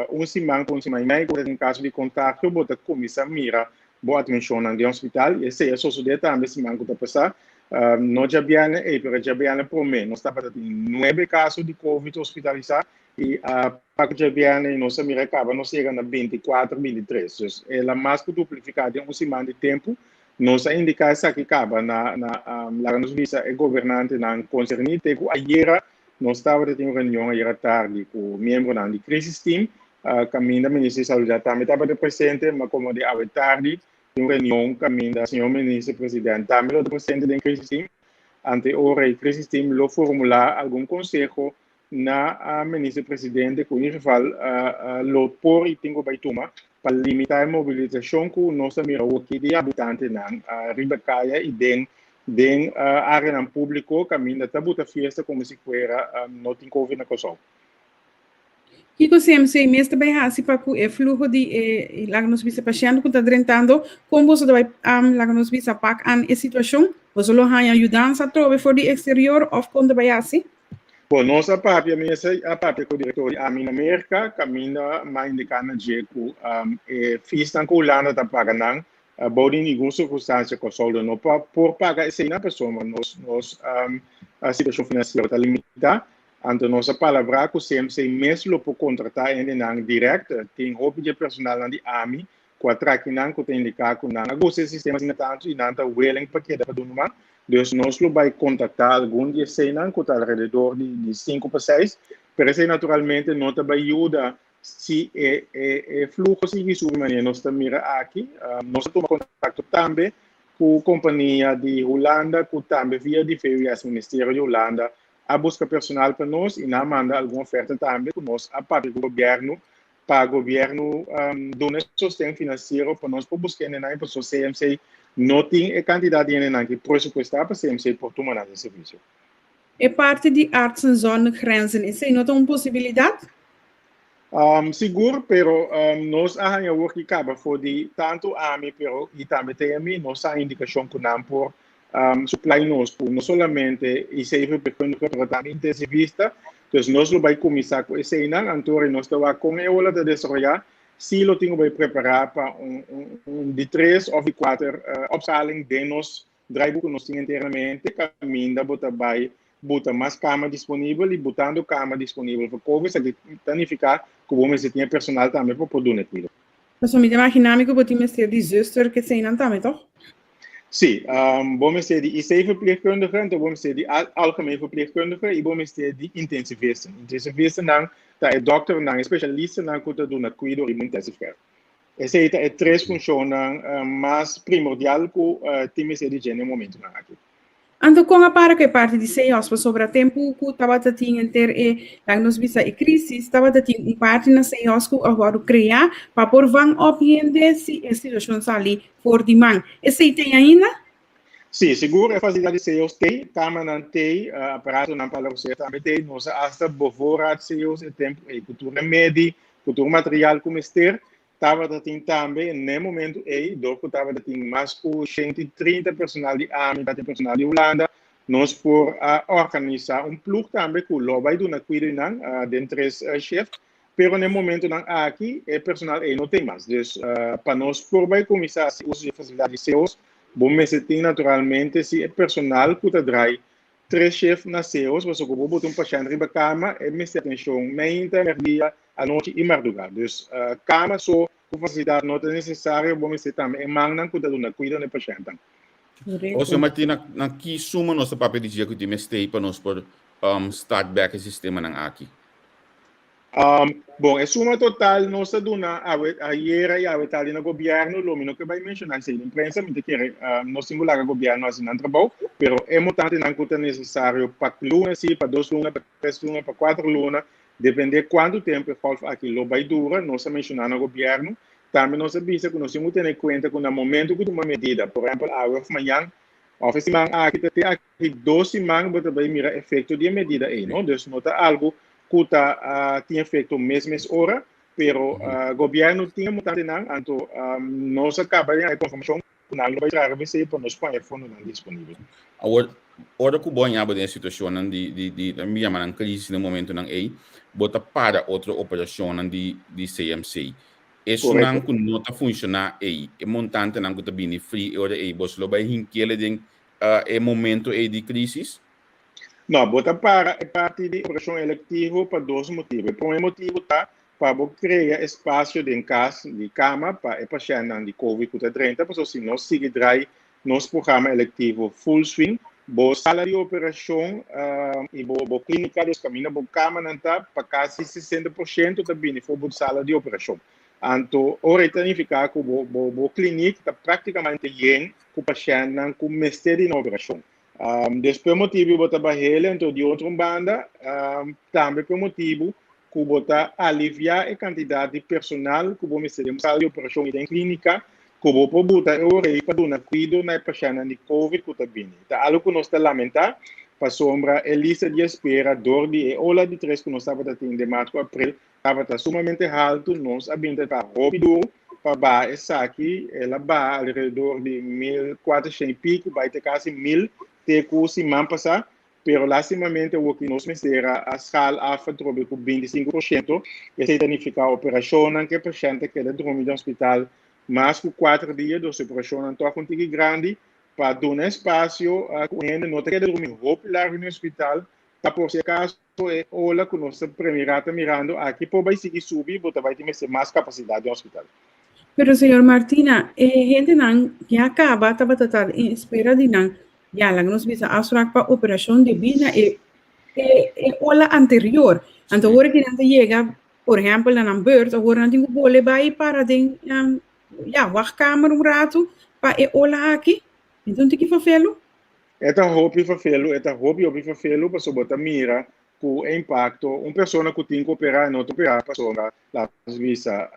uma semana e meia, em caso de contágio, bota começa a mirar boa atenção no hospital e esse é só o dia também semana que está passando. Nós já viemos por mês, nós estamos em 9 casos de Covid hospitalizados e para que já viemos nós mira acaba nós chegamos a 24, 23, ela mais que duplicada em uma semana de tempo. Nós indicamos que acaba na nos visa o governante na concernite que ayer nós estávamos em reunião ayer tarde com o membro da crisis team, caminho da ministra de Saúde também estava presente, mas como de ayer tarde em reunião caminho da senhor ministro presidente também estava presente da crisis team, ante hora a crisis team lo formular algum conselho na ministra presidente que em geval lo por e tenho vai tomar para limitar a mobilização que nós miramos aqui de habitantes na Ribacaia e den área no público, caminho da buta fiesta como se fosse não tem Covid na Kosovo. E que CMC mesmo também assim para o fluxo de lá nos visa paciente que está tratando, como você vai lá nos visa pack an a situação, você lo há ajudança trove for de exterior ou quando vai assim? Bom, nossa parte, a parte que o diretor a minha América, caminha mais indicando que fiz na Holanda está pagando, bom em algumas circunstâncias que o soldo não por pagar essa na pessoa, mas a situação financeira está limitada. Então, nossa palavra que o CMC mesmo por contratar ainda não direto, tem roupa de personal na AMI, que a traquinã que tem indicado que não alguns sistemas ainda tanto e não está willing para que para do Dus nós vamos contactar algum dia cena que está ao redor de 5 para 6, mas naturalmente não está ajuda se o fluxo sigue sua maneira. Nós estamos aqui, nós tomamos contato também com a companhia de Holanda, que também via de férias Ministério de Holanda, a busca personal para nós e não manda alguma oferta também para nós, a parte do governo, para o governo dar sustento financeiro para nós, para buscar para o CMC não tem a quantidade de dinheiro que pressupostar para CMC por tomar esse serviço. É parte de artsen zonder grenzen. Is er não uma possibilidade? Seguro, pero nós arranha work que acaba for de tanto AMI, pero e também TMI, nós a indicação que não por supply nós, por não somente e serve para também intensivista, então nós vai começar com esse ainda, então nós estamos com a aula de desenvolver, se lo tenho vai preparar para de 3 ou de 4 opsaling de nós drive que nós temos internamente, caminho bota vai botar mais cama disponível e botando cama disponível para COVID, se significa que vamos ter personal também para poder aquilo. Mas me imaginar que você tem ser de zuster que se não também, toch? Sim, vamos ter de IC-verpleegkundige, então vamos ter de algemeen verpleegkundige e vamos ter de intensivista. Intensivista não, tá é doctor não, especialista não que do na cuido e intensive care. Essa é 3 funções mais primordial que temos de no momento não aqui. Então, com a parte de CEOs, sobre o tempo que estava tendo ter nos visa e crise, estava tendo parte na CEOs que agora criar para por van opende se a situação ali for de man. Esse tem ainda? Sim, seguro a facilidade de CEOs tem, cama não tem, aparato não para você também tem, nós hasta bevoorraad CEOs o tempo e cultura média, cultura material como ester. Estava tendo também, no momento, estava tendo mais de 130 personal de AMI, personal de Holanda, nós por organizar plug também que o vai do na cuida de 3 chefes, pero no momento aqui, o personal não tem mais. Então, para nós por vai começar a usar a facilidade de CEOs, vamos ter naturalmente se o personal que traz 3 chefes na CEOs, você pode botar paciente na cama, e me atenção, meia dia, à noite e madrugada. Então, cama só com facilidade não é necessário, vamos ter também mangnan que na cuida do paciente. Ou seja, Martina, na que suma nossa papel de dia que temos stay para nós por start back o sistema ng aqui? Bom, a suma total nossa duna a era e a vetali no governo, lo mino que vai mencionar se imprensa, me que no singular governo assim não trabalho, pero é importante não que é necessário para luna, sim, para 2 lunas, para 3 lunas, para 4 lunas, depende quanto tempo aquilo vai durar, nós mencionar no governo, também nós avisa que nós temos que ter em conta que no momento que uma medida, por exemplo, a hora de manhã, ou se manhã aqui 2 semanas, você vai mirar efeito de medida aí, não? Então, não está algo que tinha feito mesmo hora, pero governo tinha mudado então nós acabamos a informação que não vai trazer você para nós põe fundo não disponível. Ora que bom aba de situação de minha maneira crise no momento não é, bota para outra operação de CMC. Isso não que não está funcionar aí, é montante não que está bem free ora aí, você lo vai hinquele de momento aí de crise. Não, bota para a parte de operação eletiva para 2 motivos. O primeiro motivo está para criar espaço de casa, de cama para o paciente de COVID-19, porque se nós seguirmos nosso programa eletivo full swing, a sala de operação e a clínica de caminho, a cama não está para quase 60% também for a sala de operação. Então, ora significa que a clínica está praticamente cheia com o paciente com mestre de operação. Depois motivo bota barreira então de outra banda também por motivo que bota aliviar a quantidade de personal que vamos ter sala de operação em clínica que vou botar eu para dar cuidado na paciente de COVID que está bem. Tá algo que nós está lamentar para sombra a lista de espera dor de ola de 3 que nós estava tendo de março a abril estava sumamente alto nós abinda para rápido para essa aqui ela vai ao redor de 1.400 e pico vai ter quase 1.000 te cursi man passar, pero lastimamente o que nós mesera a escala AFA trobe com 25%, e se significa a operação que o paciente queda dormir no hospital mais que 4 dias, a operação não está contigo grande, para dar um espaço, a gente não queda dormir popular no hospital, tá por se acaso, é olha que nós primeiro mirando aqui, por vai seguir subir, porque vai ter mais capacidade no hospital. Pero, senhor Martina, gente não, que acaba, estava tratando em espera de não, já lá nos bisa afspraak para operação de bina e ola anterior. Então, agora que não chega, por exemplo, na beurt, agora não tem que boleh vai para den wachtkamer rato para ola aqui. Então, tem que fazer. Eta hobby fafelo, para botar mira com impacto, uma pessoa que tem que operar, não operar a pessoa, lá visa,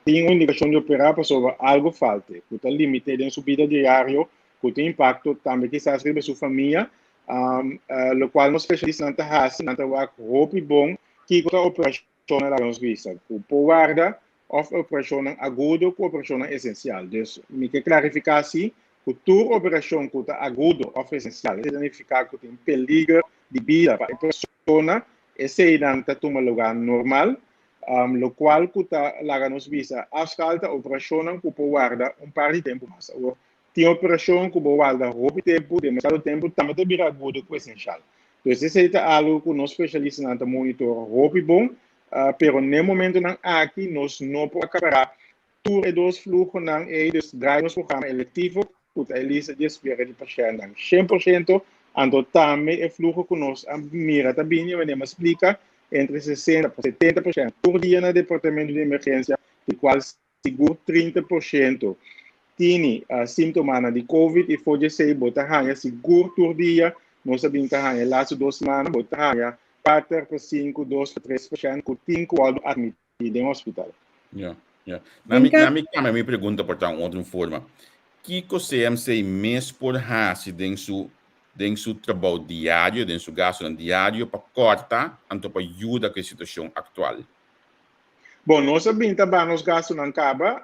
tem uma indicação de operar a pessoa, algo falta, que tem limite de subida diário, que tem impacto também que está sobre sua família, o qual nós especialistas não hasi, não roupa bom, que a operação na visa, que por guarda, of operação agudo, com operação essencial. Então, me quer clarificar assim, que toda operação que está agudo ou essencial, significa que tem peligro de vida para a pessoa, esse não está tomando lugar normal, o qual que está lá nos visa, asfalta a operação que pode guardar par de tempo mais. Tem operação que pode guardar roupa tempo, demasiado tempo, também tem vir agudo com essencial. Então, esse é algo que nós especialistas não monitor roupa bom, pero no momento não aqui nós não podemos acabar todos os fluxos não é dos drive programa eletivo que a Elisa desespera de paciente 100%, ando também é fluxo que nós mira também e me explica entre 60% e 70% por dia no departamento de emergência, de qual seguro 30% tem sintomas de COVID e pode ser botar seguro por dia, nós sabemos que as últimas 2 semanas botar 4 para 5, 2 para 3% que tem que ser admitido em hospital. Na minha pergunta, portanto, outra forma. Que o CMC mês por hasi dentro seu trabalho diário, dentro seu gasto diário, para cortar, então para ajudar com a situação atual? Bom, nós sabemos também nos gastos não acaba.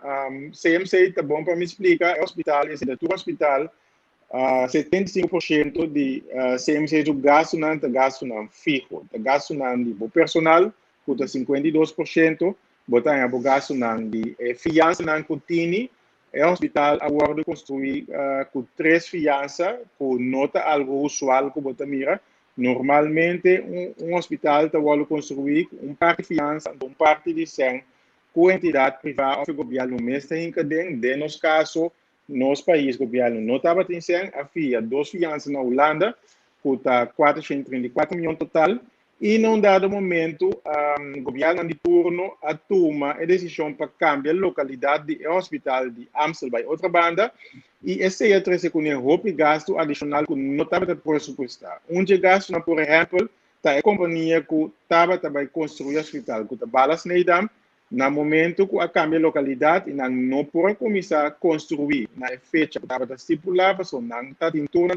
CMC está bom para me explicar. O hospital, esse do hospital, 75% de CMC do gasto não fijo. O gasto não de personal, custa 52%. Botar o gasto não de fiança não continue. O hospital agora construir com 3 fianças, com nota algo usual que você mira. Normalmente, hospital está construir parte de fiança, parte de 100, com entidade privada ou governo mesmo de nos casos, nos países governo não estava tendo 100, havia 2 fianças na Holanda, custa 434 milhões total, e num dado momento, o governo de turno toma a decisão para cambiar a localidade do hospital de Amsterdã para outra banda, e esse é o com o gasto adicional que não estava pressupostar. Gasto, por exemplo, a companhia que estava construir o hospital, que está Balas Neidam, no momento que a cambia a localidade, não pode começar a construir na fecha que estava estipulada, não está em turno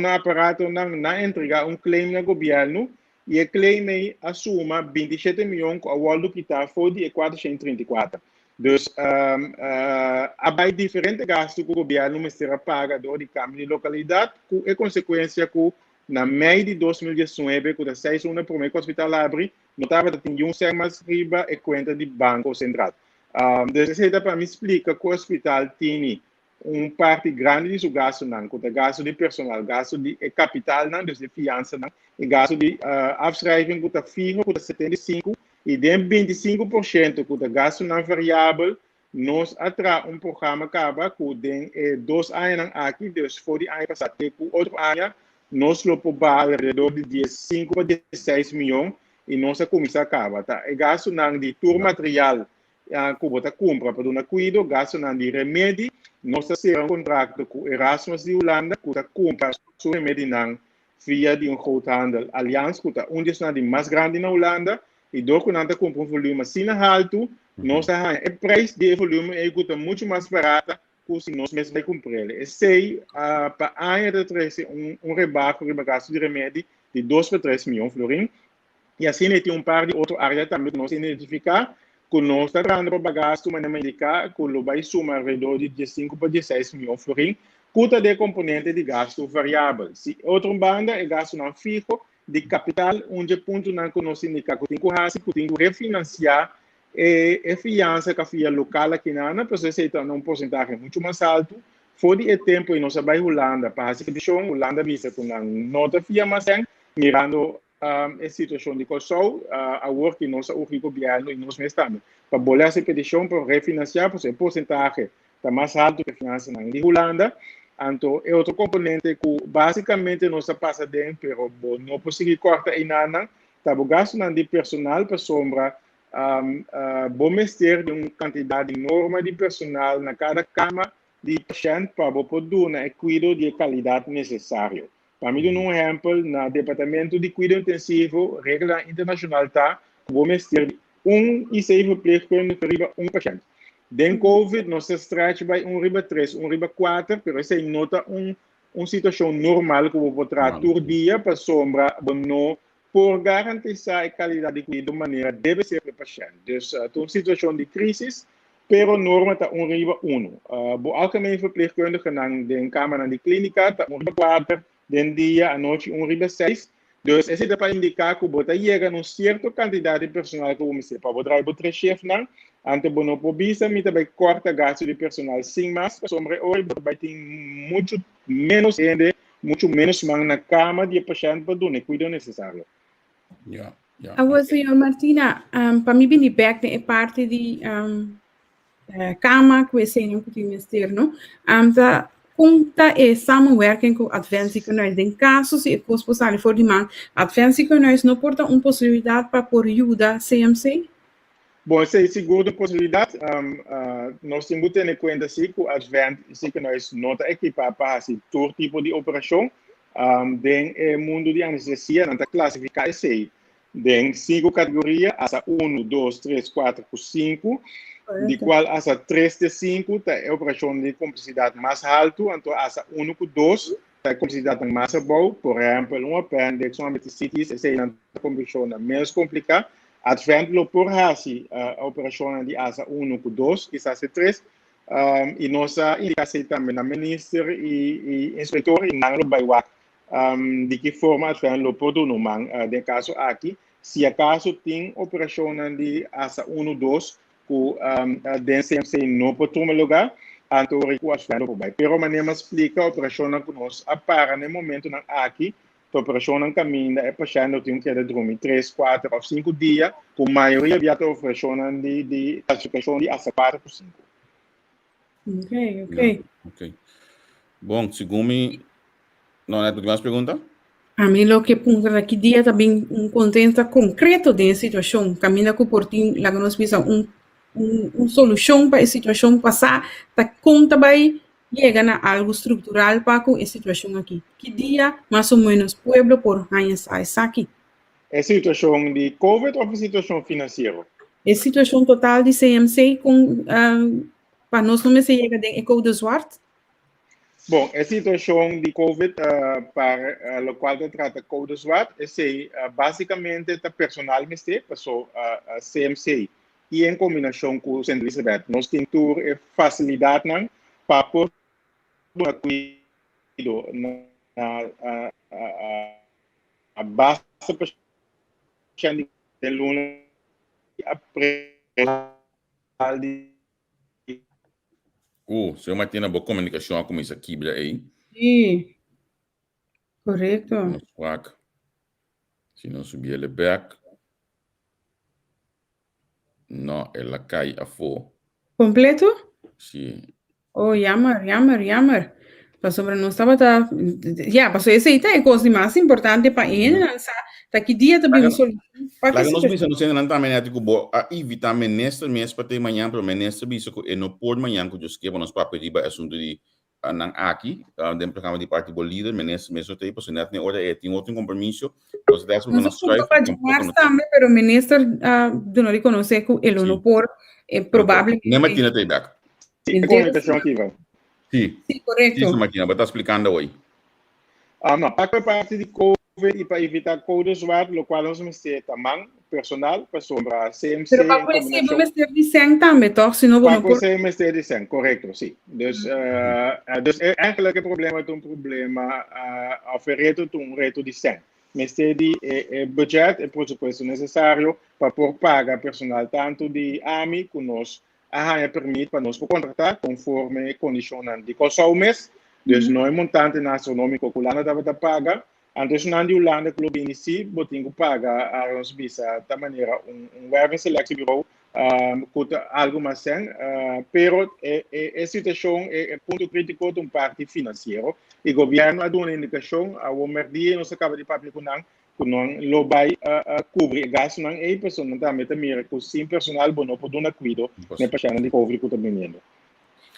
aparato, não entregar claim ao governo, e o claim assuma 27 milhões a volta que está fora de 434. Então, há diferentes gastos que o governo será paga de câmbio de localidade, com a consequência que, na meio de 2019, quando a 6 por mês que o hospital abre, não estava tendo um mais riba e conta de Banco Central. Então, para me explicar que o hospital tem parte grande de seu gasto, o gasto de personal, gasto de capital, de fiança, e gasto de afschrijving, que está fijo, que está 75%, e de 25% que o gasto não variável, nós atra programa acaba com 2 anos aqui, depois foi ano passado, com outro ano, nós lo podemos redor de 15 para 16 milhões, e nossa comissão acaba. Tá? E gasto não de tour material, que você compra para dar cuidado, gasto não de remédio, nós temos contrato com Erasmus de Holanda, que você compra o remédio via de groothandel Allianz, que é dos mais grandes na Holanda, e do que nós compramos volume assim alto, nós temos o preço de volume é muito mais barato que se nós mesmos vai comprar. E sei, para a área de 13, rebaixo de remédio de 2 para 3 milhões de florins, e assim tem par de outras áreas também que nós identificar, que nós estamos trazendo para gasto, mas não indicar que o vai somar ao redor de 5 para 16 milhões de florins, custa de componente de gasto variável. Se outra banda é gasto não fixo, de capital, onde ponto não conhece indicar que tem que refinanciar a fiança que a FIA local aqui na processo está num porcentagem muito mais alto. Foi de tempo e nós vai Holanda para a situação, Holanda visa com a nota FIA mais mirando a situação de Kosovo, a work que nós o governo e nós estamos para bolar essa petição para refinanciar, porque o porcentagem está mais alto que a fiança na Holanda. Então, é outro componente que basicamente não se passa dentro, mas não conseguir cortar em nada, tá o gasto de personal para sombra, bom mestre de uma quantidade enorme de personal na cada cama de paciente para poder dar o cuidado de qualidade necessário. Para mim, um exemplo, no Departamento de Cuidado Intensivo, regra internacional está, vamos ter ICI verpleegkundige per paciënt. Den COVID, nós estamos bij riba 3, riba 4, pero essa é nota situação normal que vou botar todo dia para sombra, não por garantizar a qualidade de cuidado de maneira deve ser para o paciente. Então, situação de crise, pero norma está riba 1. O algemeen verpleegkundige na den câmara de clínica está riba 4, den dia, à noite, riba 6. Então, esse é para indicar que você chega a certa quantidade de personal que você para botar o 3 chefes, ante bono pobisa, me também corta gasto de personal sem máscara, sobre hoje vai ter muito menos gente, muito menos mão na cama de paciente para dar o cuidado necessário. Agora, senhor Martina, para mim, bem back é parte de cama que você não pode ter, não? Conta é samenwerking com Advance Ziekenhuis. Em caso se é possível for die man, Advance Ziekenhuis não porta uma possibilidade para por ajuda CMC? Bom, essa é a segunda possibilidade. Nós temos que ter em conta que o Advance Ziekenhuis não está equipado para fazer todo tipo de operação. Dentro do mundo de anestesia, não está classificado assim. Dentro 5 categorias, essa 1, 2, 3, 4, 5. De qual essa 3 de 5 é a operação de complexidade mais alta, então essa 1 com 2 é a complexidade mais baixa, por exemplo, uma appendix, uma meticitis, essa é a operação menos complicada. Advento por raci a operação de asa 1 com 2, que asa 3, e nossa indicação também na ministra e inspetor e não vai lá de que forma Advento por do nome de caso aqui, se acaso tem operação de asa 1 2 com DCMC não pode tomar lugar, então o Advento vai. Pero maneira explica a operação que nós apara no momento aqui. A operação não caminha, é paciente tem que dormir 3, 4 ou 5 dias, com a maioria da operação de classificação de asa 4 por 5. Ok. Bom, segundo não é tudo mais pergunta? A mim, o que punta aqui dia também contenta concreto da situação, caminha com o portinho, lá que nós precisamos solução para a situação passar, tá conta vai chega a algo estrutural para com a situação aqui. Que dia, mais ou menos, pueblo por anos aqui? É situação de COVID ou situação financeira? É situação total de CMC com para nós não se chega de Eco de Zwart? Bom, a situação de COVID para o qual trata Code Zwart, é basicamente o personal que passou a CMC e em combinação com o Centro Elizabeth, nós temos facilidade para pôr cuidado a base para de luna senhor Martina, boa comunicação com isso aqui, aí. Sim, correto. Se não subir ele back, não, ela cai a fora. Completo? Sim. Oh, jammer. Passou para nós estava passou esse aí é a coisa mais importante para ele, daqui dia também solução. Lá que nós pensamos não também é tipo a evitar ministro mês para ter manhã para ministro bicho que não pode manhã que eu escrevo nos papéis de assunto de aqui dentro do programa de parte do líder ministro mesmo tem para sonar tem hora tem outro compromisso nós dessa uma strive também pero ministro do não reconhecer que ele não pode é provável nem Martina tem back sim comunicação aqui vai sim correto sim Martina vai estar explicando hoje não para parte de COVID e para evitar Code Zwart, o qual nós temos tamanho personal para sombra CMC. Pero para conhecer, vamos ter de 100 também, então, se não vamos por... Para conhecer, de 100, correto, sim. Então, é que problema é um problema oferecido um reto de 100. Mas tem budget e presupuesto necessário para por pagar personal tanto de AMI que nós permite para nós contratar conforme condicionante de consumos. Então, não é montante astronômico que o Lana deve pagar. Antes não de Holanda que o BNC botinho paga a nós bisa da maneira web select bureau custa algo mais sem pero a situação é ponto crítico de um parte financeiro e o governo a dá uma indicação ao merdia não se acaba de papel com não lo vai cobrir gasto não é pessoa não também também com sim personal bom não pode dar cuidado na paciente de COVID que está vindo.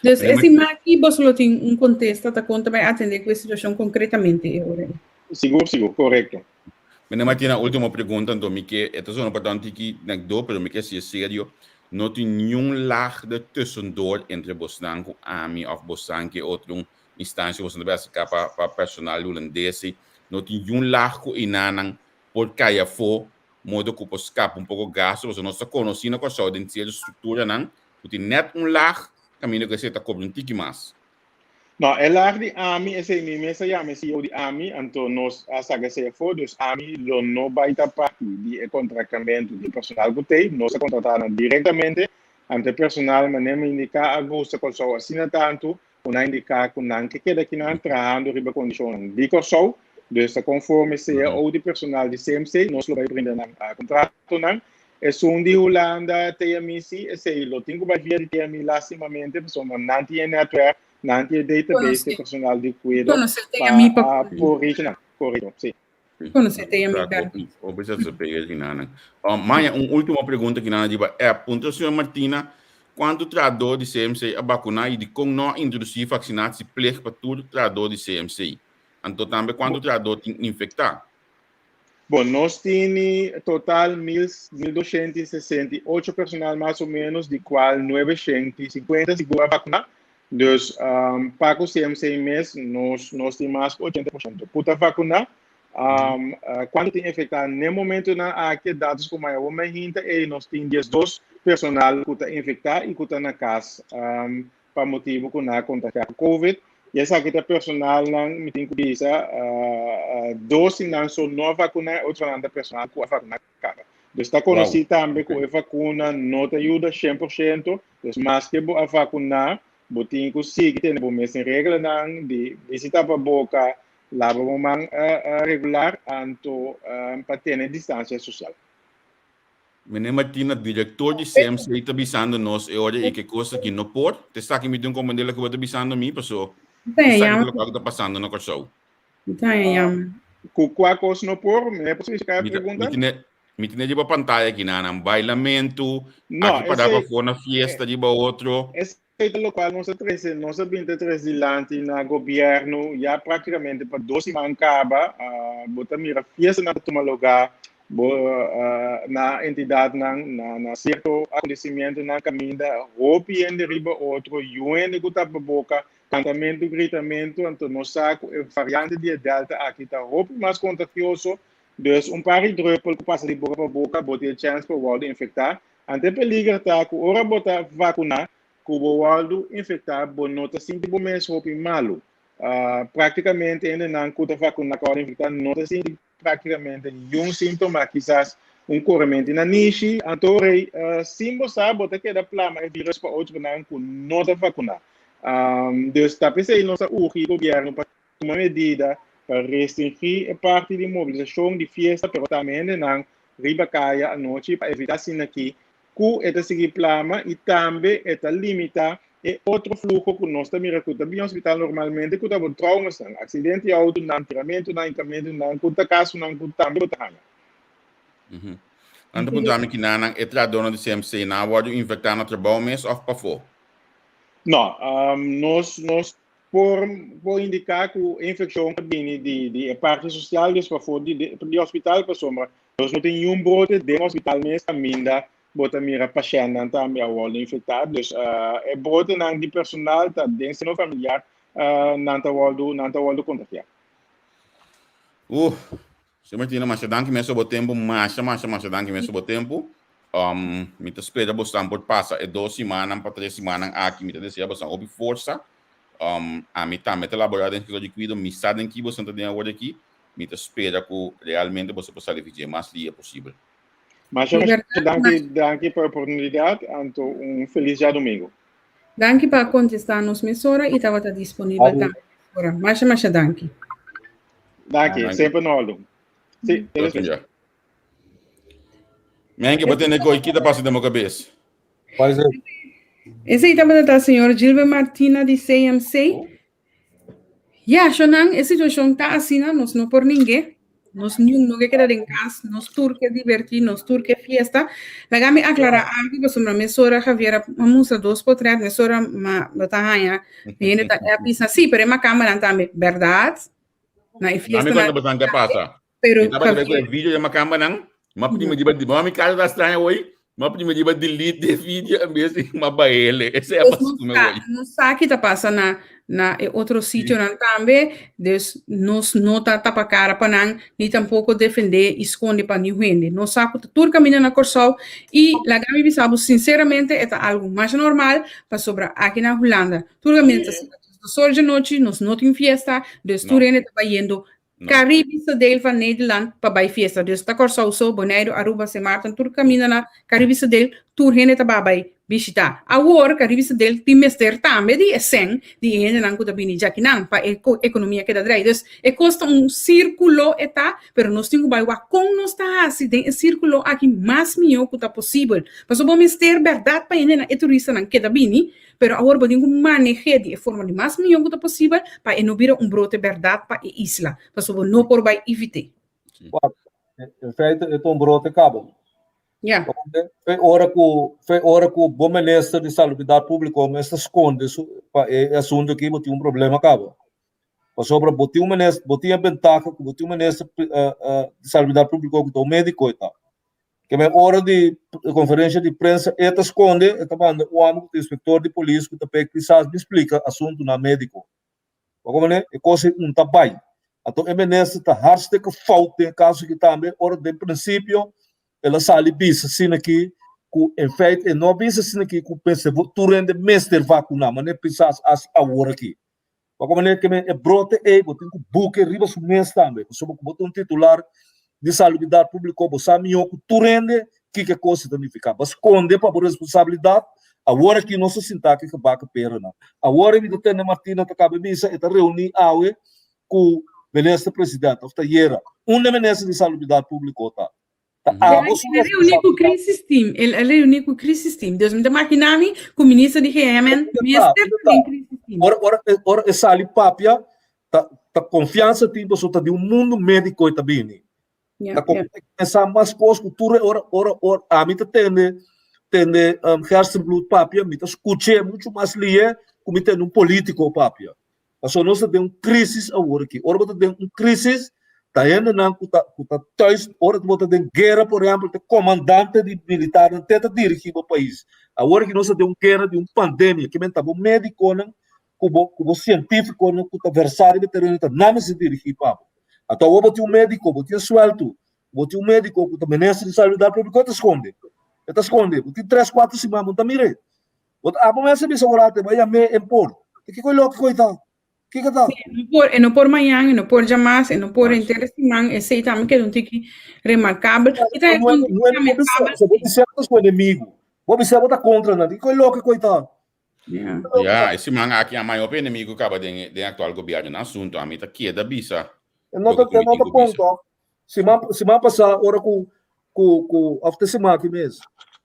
Então, esse aqui você tem contexto da conta vai atender com a situação concretamente agora. Seguro, correcto. Mas Martina, última pergunta, então, Mike, het is importante que na do, pero Mike, se sério, não tem nenhum lag de tussendoor entre Bosnanco, AMI of Bosanque, outra instância, você não vai ficar para personal holandês, não tem nenhum lag com inanang por caia fo, modo que você escapa pouco gasto, você não está conhecendo com a sua estrutura, não, tem net lag, caminho que você está cobrando um tique mais. No, el lag de AMI ese mismo se llama CEO de AMI, então nós hasta que se for dos AMI lo no vai estar parte de contratamento de personal que tem, nós contrataram diretamente ante personal, mas nem indicar a gosto com sua assina tanto, ou indicar com não que queda aqui na trando riba condição de corso, dus conforme CEO de personal de CMC, nós lo vai brindar a contrato não. É de Holanda, TMC, esse lo tenho que via de TMI lastimamente, pessoal não tem network, não tem database de personal de cuidado para original, correto, sim. Quando você tem a minha Maia, uma última pergunta que nós diba é, a senhora Martina, quando trador de CMC a vacinar e de como não introduzir vacinação pleeg para todo trador de CMC, então também quando trador tem infectar. Bom, nós temos total 1.268 personal mais ou menos, de qual 950 segura vacinar. Dus para o CMC mês, nós temos mais 80%. Puta vacinar, quando tem infectado, no momento aqui dados como eu me hinta, nós temos 2 personal que está infectado e que está na casa, para motivo que não contagiar com COVID. E essa aqui é personal não tem que dizer 12 não são não vacinar, outra não personal que a vacina cara. Está conhecido também que a vacina não te ajuda 100%, mas que a vacinar, tem que seguir tendo mesmo regra de visitar a boca, lavar a mão regular, para ter distância social. Meneer Martina, diretor de CMC, está bisando nós, e olha que coisa que não pode, te está aqui me dando como dele que vai bisando mim, pessoal. Sabe o que está passando no corso? Qual coisa não pode? Me posso explicar a pergunta? Me tinha de pantalla aqui na bailamento, aqui para dar para na fiesta de outro. Esse é o local nós 23 de lante na governo, já praticamente para 12 semanas acaba, botar mira fiesta na toma lugar, na entidade na certo acontecimento na caminho da roupa e de riba outro, UN de guta boca, cantamento, gritamento, então nós saco variante de delta aqui está roupa mais contagioso, dus par de druppel que passa de boca para boca, botar a chance para o waldo infectar, ante peligra tá com ora botar vacinar, que o waldo infectar, bom nota sinto bom mês roupa malo, praticamente ainda não cuta vacinar com infectar, nota sinto praticamente sintoma, quizás corrimento na niche, então simbo sabe botar que da plama é vírus para outro não com nota vacinar. Dus está pensando nossa o governo para tomar medida para restringir a parte de mobilização de festa, pero também não riba caia à noite para evitar assim aqui que é seguir plama e também é limitar e outro fluxo que nós também recruta bem hospital normalmente que estava traumas, acidente auto, não tiramento, não encaminhamento, não conta caso, não conta também conta hanha. Anda punta que não é tradona de CMC na hora de infectar no trabalho mês ou para fora. Não, nós por indicar que a infecção vem de parte social, para fora de hospital para sombra, nós não temos nenhum brote de hospital mesmo, ainda bota mira paciente também a wall infectado, dus é brote não de personal, tá dentro do familiar, não tá wall do contagiar. Se Martina, mas danke mesmo o tempo, mas danke mesmo o tempo. Me espera bastante por passar 2 semanas para 3 semanas aqui, me deseja bastante ob força. A mim também elaborar dentro de cuidado, me sabem que você tem agora aqui, me espera que realmente você possa viver mais dia possível. Mas danke pela oportunidade, então feliz dia domingo. Danke para contestar nos emissora e estava disponível também. Mas danke. Danke, sempre no olho. Sim, Mas que bater na coisa que passa da minha cabeça. Pois é. Esse aí estava da senhora Gilber Martina de CMC. Shonang, a situação está assim, nós não por ninguém. Nós não queda em casa, nós turque divertir, nós turque fiesta. Pegame aclarar algo que sobre a mesora Javier, vamos a 2 por 3, mesora ma batahaya, viene a pisa, sí, pero é uma câmera também, verdade? na Mami fiesta conta na bastante que passa. pero Kita pada ver vídeo yang macam nang, mapni me diba mami cara da estranha hoje, mapni me diba delete de vídeo mesmo, mabaele. Esse é a passo do meu hoje. não sabe que tá passando na outro sítio também, Deus nos não tá tapa cara para não nem tampouco defender esconde para ninguém. Não sabe que tudo caminha na Corsol e lá Gabi Bissau sinceramente é algo mais normal para sobrar aqui na Holanda. Tudo caminha sol de noite, nós não tem fiesta, Deus tudo ainda tá indo Caribische deel van Nederland bij fiesta. Dus dat Corsol zo, Bonaire, Aruba, Sint Maarten, tudo caminha na Caribische deel, tudo hene tá bij visitar. Agora, Caribische deel, tem mester também de essência, de hene não kuda bini já que não, para economia que dá drei. Dus, custa círculo eta, pero nós temos que vai com nós tá assim, tem círculo aqui mais melhor que tá possível. Mas o bom mester verdade para hene na turista não que dá bini, pero agora podemos manejar de forma de mais melhor que possível para não virar brote verdade para a isla, para não por vai evitar. Em feite, é um brote cabo. Ja. Foi hora que o bom ministro de saúde pública começa a esconder é assunto que tem problema cabo. Para sobre botar a ventaja que botar ministro de saúde pública que o médico e tal. Que é hora de conferência de imprensa, ele esconde, ele manda o amigo do inspector de polícia que também quizás me explica assunto na médico. Como é coisa trabalho. Então, o ministro está hartstikke fout em caso que também, hora de princípio, ela sai bisa assim aqui, que em feite, não bisa assim aqui, que pensa, vou turende mestre vacunar, mas não pensa assim agora aqui. Como é que é brote, vou ter que buque, riba o mês também, sobre botar titular de saúde pública, você sabe que turende, que coisa significa. Mas esconde para a responsabilidade, agora que não se sinta que vai a perna. Agora que tem a Martina, que acaba de dizer, está reunir com o ministro presidente, uma ministra de saúde pública, Ele reuniu com o crisis team. Ele reuniu com o crisis team. Deus me dá maquinami com o ministro de Yemen, ministro também crisis team. Ora essa ali papia, tá confiança tem pessoa de mundo médico e também. Essa mais coisa cultura ora a mim tende hersenbloed papia, me escute muito mais lie como tem político papia. Mas nós temos crise agora aqui. Ora tem crise. Tá ainda não tá dois horas de volta de guerra, por exemplo, de comandante de militar não tenta dirigir o país. Agora que nós temos guerra de uma pandemia, que tá bom médico não, como científico não, que tá versário veterano não se dirigir para. Então eu botei médico, botei suelto, botei médico que tá ministro de saúde pública tá esconde, botei 3-4 semanas não tá mire. A bom essa me segurate, vai a me impor. Que coisa não por manhã, não por jamais, não por interessante, esse também que é que remarcável. E tá não é seu inimigo. Vou ser botar contra, não. Que louco coitado. Esse manga aqui a maior inimigo acaba de atual governo no assunto, a mim tá aqui da bisa. Não tá ponto. Semana passada, hora com after semana aqui mesmo.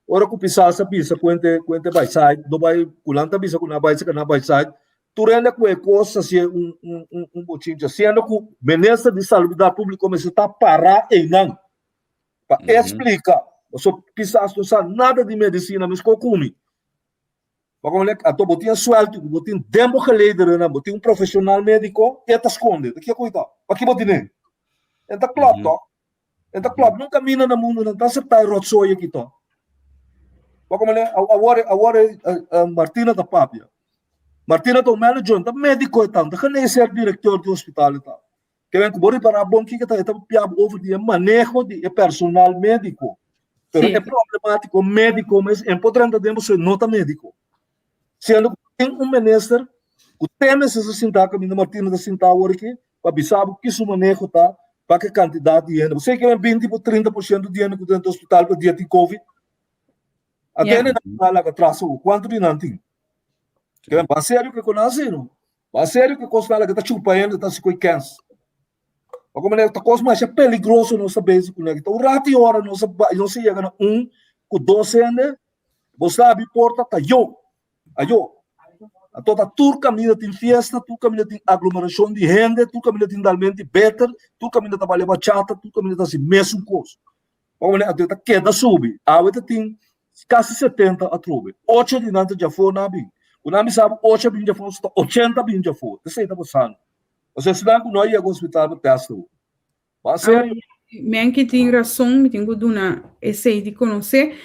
Hora com pisar essa bisa, quente by side, do vai culanta bisa com na by side. Turenda com coisa assim botinho sendo que o ministro de saúde pública começou a parar e não para explicar só pisas não sabe nada de medicina mas come como é que a botinha suelto botinha tempo que líder não botinha profissional médico e tá esconde que coisa para que botinha então claro não caminha no mundo não tá acertar rotsoia aqui to como é agora Martina da Papia Martina to manager ta médico então ta kan ser diretor de hospital então que vem com para bom que tá piab over de manejo de personal médico pero é problemático médico mas é importante temos nota médico sendo tem ministro que tem essa sinta que Martina da sinta agora aqui para bisabo que su manejo tá para que quantidade de dinheiro você que é 20 por 30% do dinheiro que dentro do hospital para dia de covid até na lá que traço quanto de não tem que é mais sério que conhece, não? Mais sério que coisa que está chupando, está se cuidando. Como é que a coisa mais perigosa não sabe se conecta. O rato hora não se chega na com 12 anos, você abre porta tá eu. A toda tur caminho tem festa, tu caminho tem aglomeração de gente, tu caminho tem realmente better, tu caminho tá valendo bachata, tu caminho tá se mesmo coisa. Como é que a queda sube, a outra tem quase 70 a trube. 8 de nada já foi na bem. O nome sabe 8 bin já foi, 80 bin já foi. Isso aí tá passando. Ou seja, se não ia ao hospital para testar. Mas Men que tem razão, me tenho duna esse de conhecer.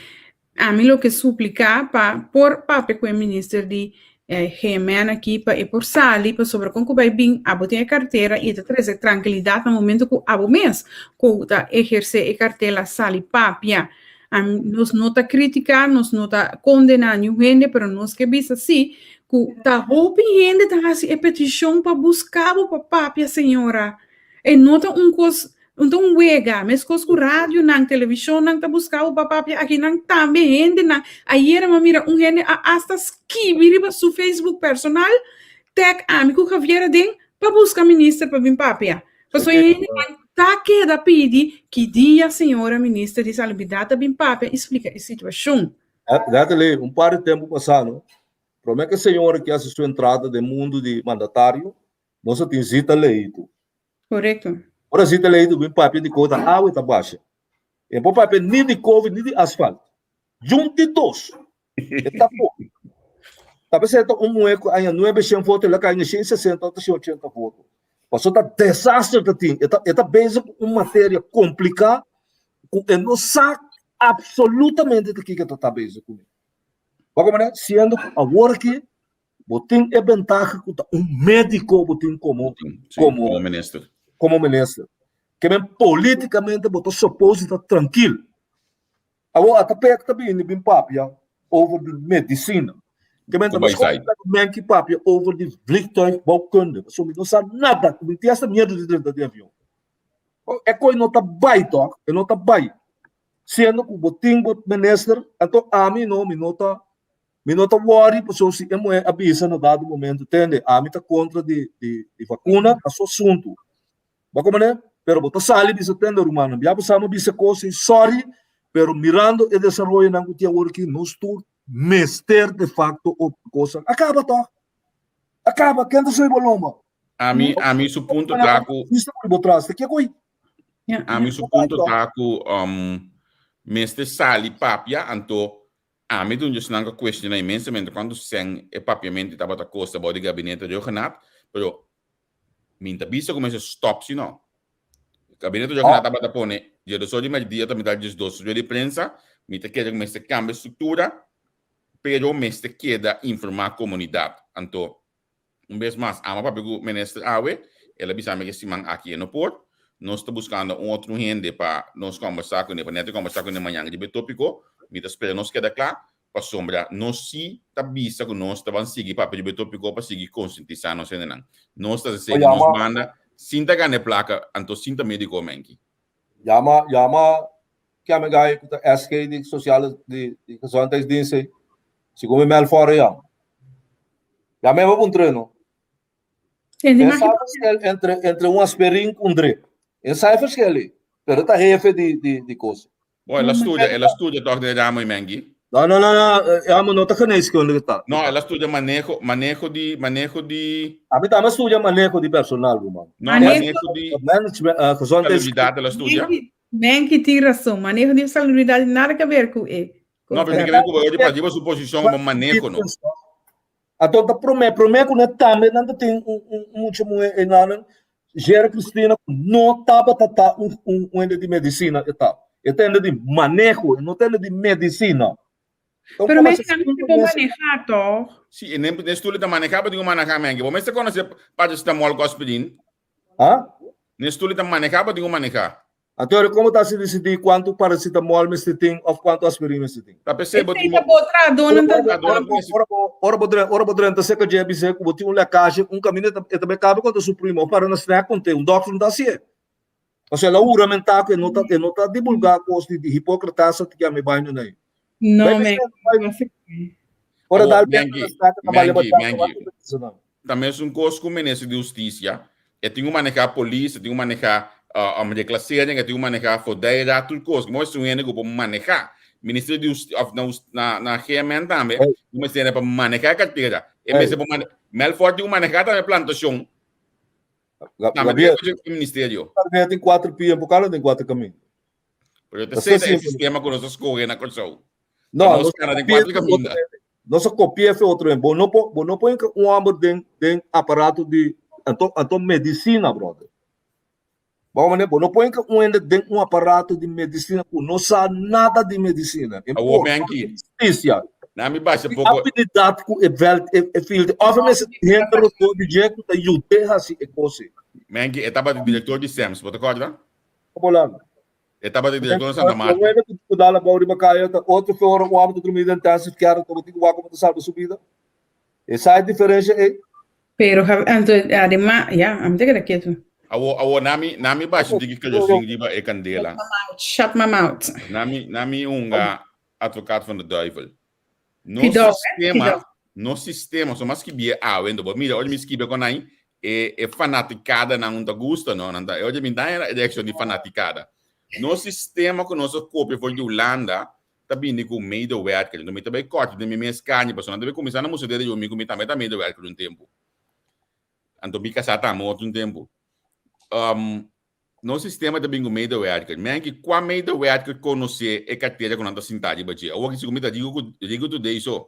A mim o que suplicar para por papo com o ministro de Gemen aqui para e por sali para sobre como vai bem a botar a carteira e trazer tranquilidade no momento que a mês que tá exercer a carteira sali papia. Nos nota criticar, nos nota condenar nenhum gente, pero nós que visa assim que tá roupa gente tá assim a petição para buscar o papia senhora. E nota coisa então, wega, mas coisas com rádio, na televisão, não tá buscando o papapia aqui, não também, gente, não. Ayer, mira, gente, hasta escrever su Facebook personal, tag amigo que viera den, para buscar ministro para vir papia. Porque gente, tá queda pedi, que dia, senhora ministra de salubridade, vir papia, explica a situação. Dá-lhe par de tempo passado, promete que a senhora que assistiu a entrada do mundo de mandatário, não se tem zita leito. Correto. Ora zita leito, bem papel de cota, água está baixa. E por papel nem de Covid, nem de asfalto. Juntitos. Está pouco. Tapi saya tahu eco ainda 900 fotos lá cai 160 ou 180 fotos. Passou tá desastre da ting. Eta basic matéria complicada, que não sabe absolutamente do que tá basic com. Bagaimana sendo agora que botem é vantagem que médico botem como ministro. Como ministro. Que bem politicamente botou suposto estar tranquilo. Agora até pega também bem papia over de medicina. Que bem também que papia over de vliegtuigbouwkunde. So não sabe nada, não tem essa medo de avião. É coisa não tá bem, toch? É não tá bem. Sendo que botem ministro, então a mim não me nota worry, porque se é avisa no dado momento, entende? A mim tá contra de vacuna, a sua assunto. Bagaimana? Pero botar sali bisa tender humano. Biar bersama bisa coisa, sorry, pero mirando o desenvolvimento não que agora que nós tu mester de facto o coisa. Acaba toh. Acaba, quem soy boloma. A mim su ponto tá com isso por trás, que coi. A mim su ponto tá com mester sali papia anto a mim tu just nanga questiona imensamente quando sem e papiamento tava da costa body gabinete de Renato, pero minta bisa começa stop se não. O gabinete de Renato tava da pone, dia do sol mais dia também dá dos dois de prensa, minta queda começa cambia estrutura, pero meste queda informar a comunidade. Anto vez mais, ama para o ministro Awe, ela bisa me que se man aqui no port, nós está buscando outro gente para nós conversar com ele, para neto conversar com ele amanhã de tópico, minta espera nós queda claro. Para sombra, nós sim tá vista que nós estamos seguir papel de tópico para seguir conscientizar nós ainda não. Nós está seguindo nós manda sinta ganha placa, anto sinta médico menki. Yama que a megai que a SK de social de gezondheidsdiensten, se como mel fora ya. Já me vou treino. Entre um aspirin com drip. Essa é verschil. Pero tá jefe de coisa. Bom, ela estuda toch de dama e mengi. Não, ela não tá canês que onde tá. Não, ela estuda manejo de. A mim também estuda manejo de personal, irmão. Não, manejo de management, salubridade ela estuda. Nem que tem razão, manejo de salubridade nada a ver com ele. Não, porque tem que ver com o para a suposição como manejo, não. Então, prometo que também não tem último enano. Gera Cristina não estava ende de medicina e tal. Ende de manejo, não tem de medicina. Então, pero mas não se pode manejar, toch? Sim, nem estudo de manejar, mas digo manejar mengi. Mas você conhece paracetamol com aspirin? Ah? Nem estudo de manejar, mas digo manejar. Então, como está se decidir quanto paracetamol você tem ou quanto aspirina você tem? Tá percebendo? Ora, podremos ser que já dizer que botou lecagem, caminho e também cabe quando suprimo para não snack conter doctor não dá se. Ou seja, o uramentar que não tá divulgar coisa de hipocritas que a me banho não. Não, men. Ora, dá bem também é coisa com o ministro de Justiça. E tem manejar polícia, tem manejar de classe, tem manejar fodeira, tudo coisa. Mas se o grupo manejar, ministro de Justiça na GMN também, mas tem para manejar a carteira. E mesmo para Melfort tem manejar também plantação. Também tem o ministério. Tem 4 pias, por causa tem 4 caminhos. Porque eu sei esse sistema que nós escolhemos na corção. Não, nossa copia foi outro. Não põe um homem de aparato de anto medicina, brother. Vamos né, não põe que um aparato de medicina, não sabe nada de medicina. A homem aqui. Justiça. Na me baixa pouco. Habilidade que é filho. Obviamente, dentro do jeito da judeia assim é coisa. Mengi, etapa de diretor de SEMS, você concorda? Vamos Etapa de diretor de Santa Marta. Não é que tu dá lá para o Bacaia, outro fora o hábito de dormir intensivo, que era como tu vai como tu sabe subida. Essa é a diferença é. Pero además, ya, I'm taking quieto. Awo nami baixo de que eu singo de candela. Shut my mouth. Nami unga advogado van de duivel. No sistema, so mas que bia wendo, bo mira, olha me skibe con aí é fanaticada na unda gusta, não, nanda. Olha me dá a direction de fanaticada. No sistema que nós copia foi de Holanda, também com meio do werk, não me também corte de minha escane, mas não deve começar na música dele, eu me também tá meio do werk por tempo. Então me casar tá morto tempo. No sistema também com meio do werk, mas que qual meio do werk conhecer é carteira com anda sentado de batia. Ou que se comida digo tu dei só.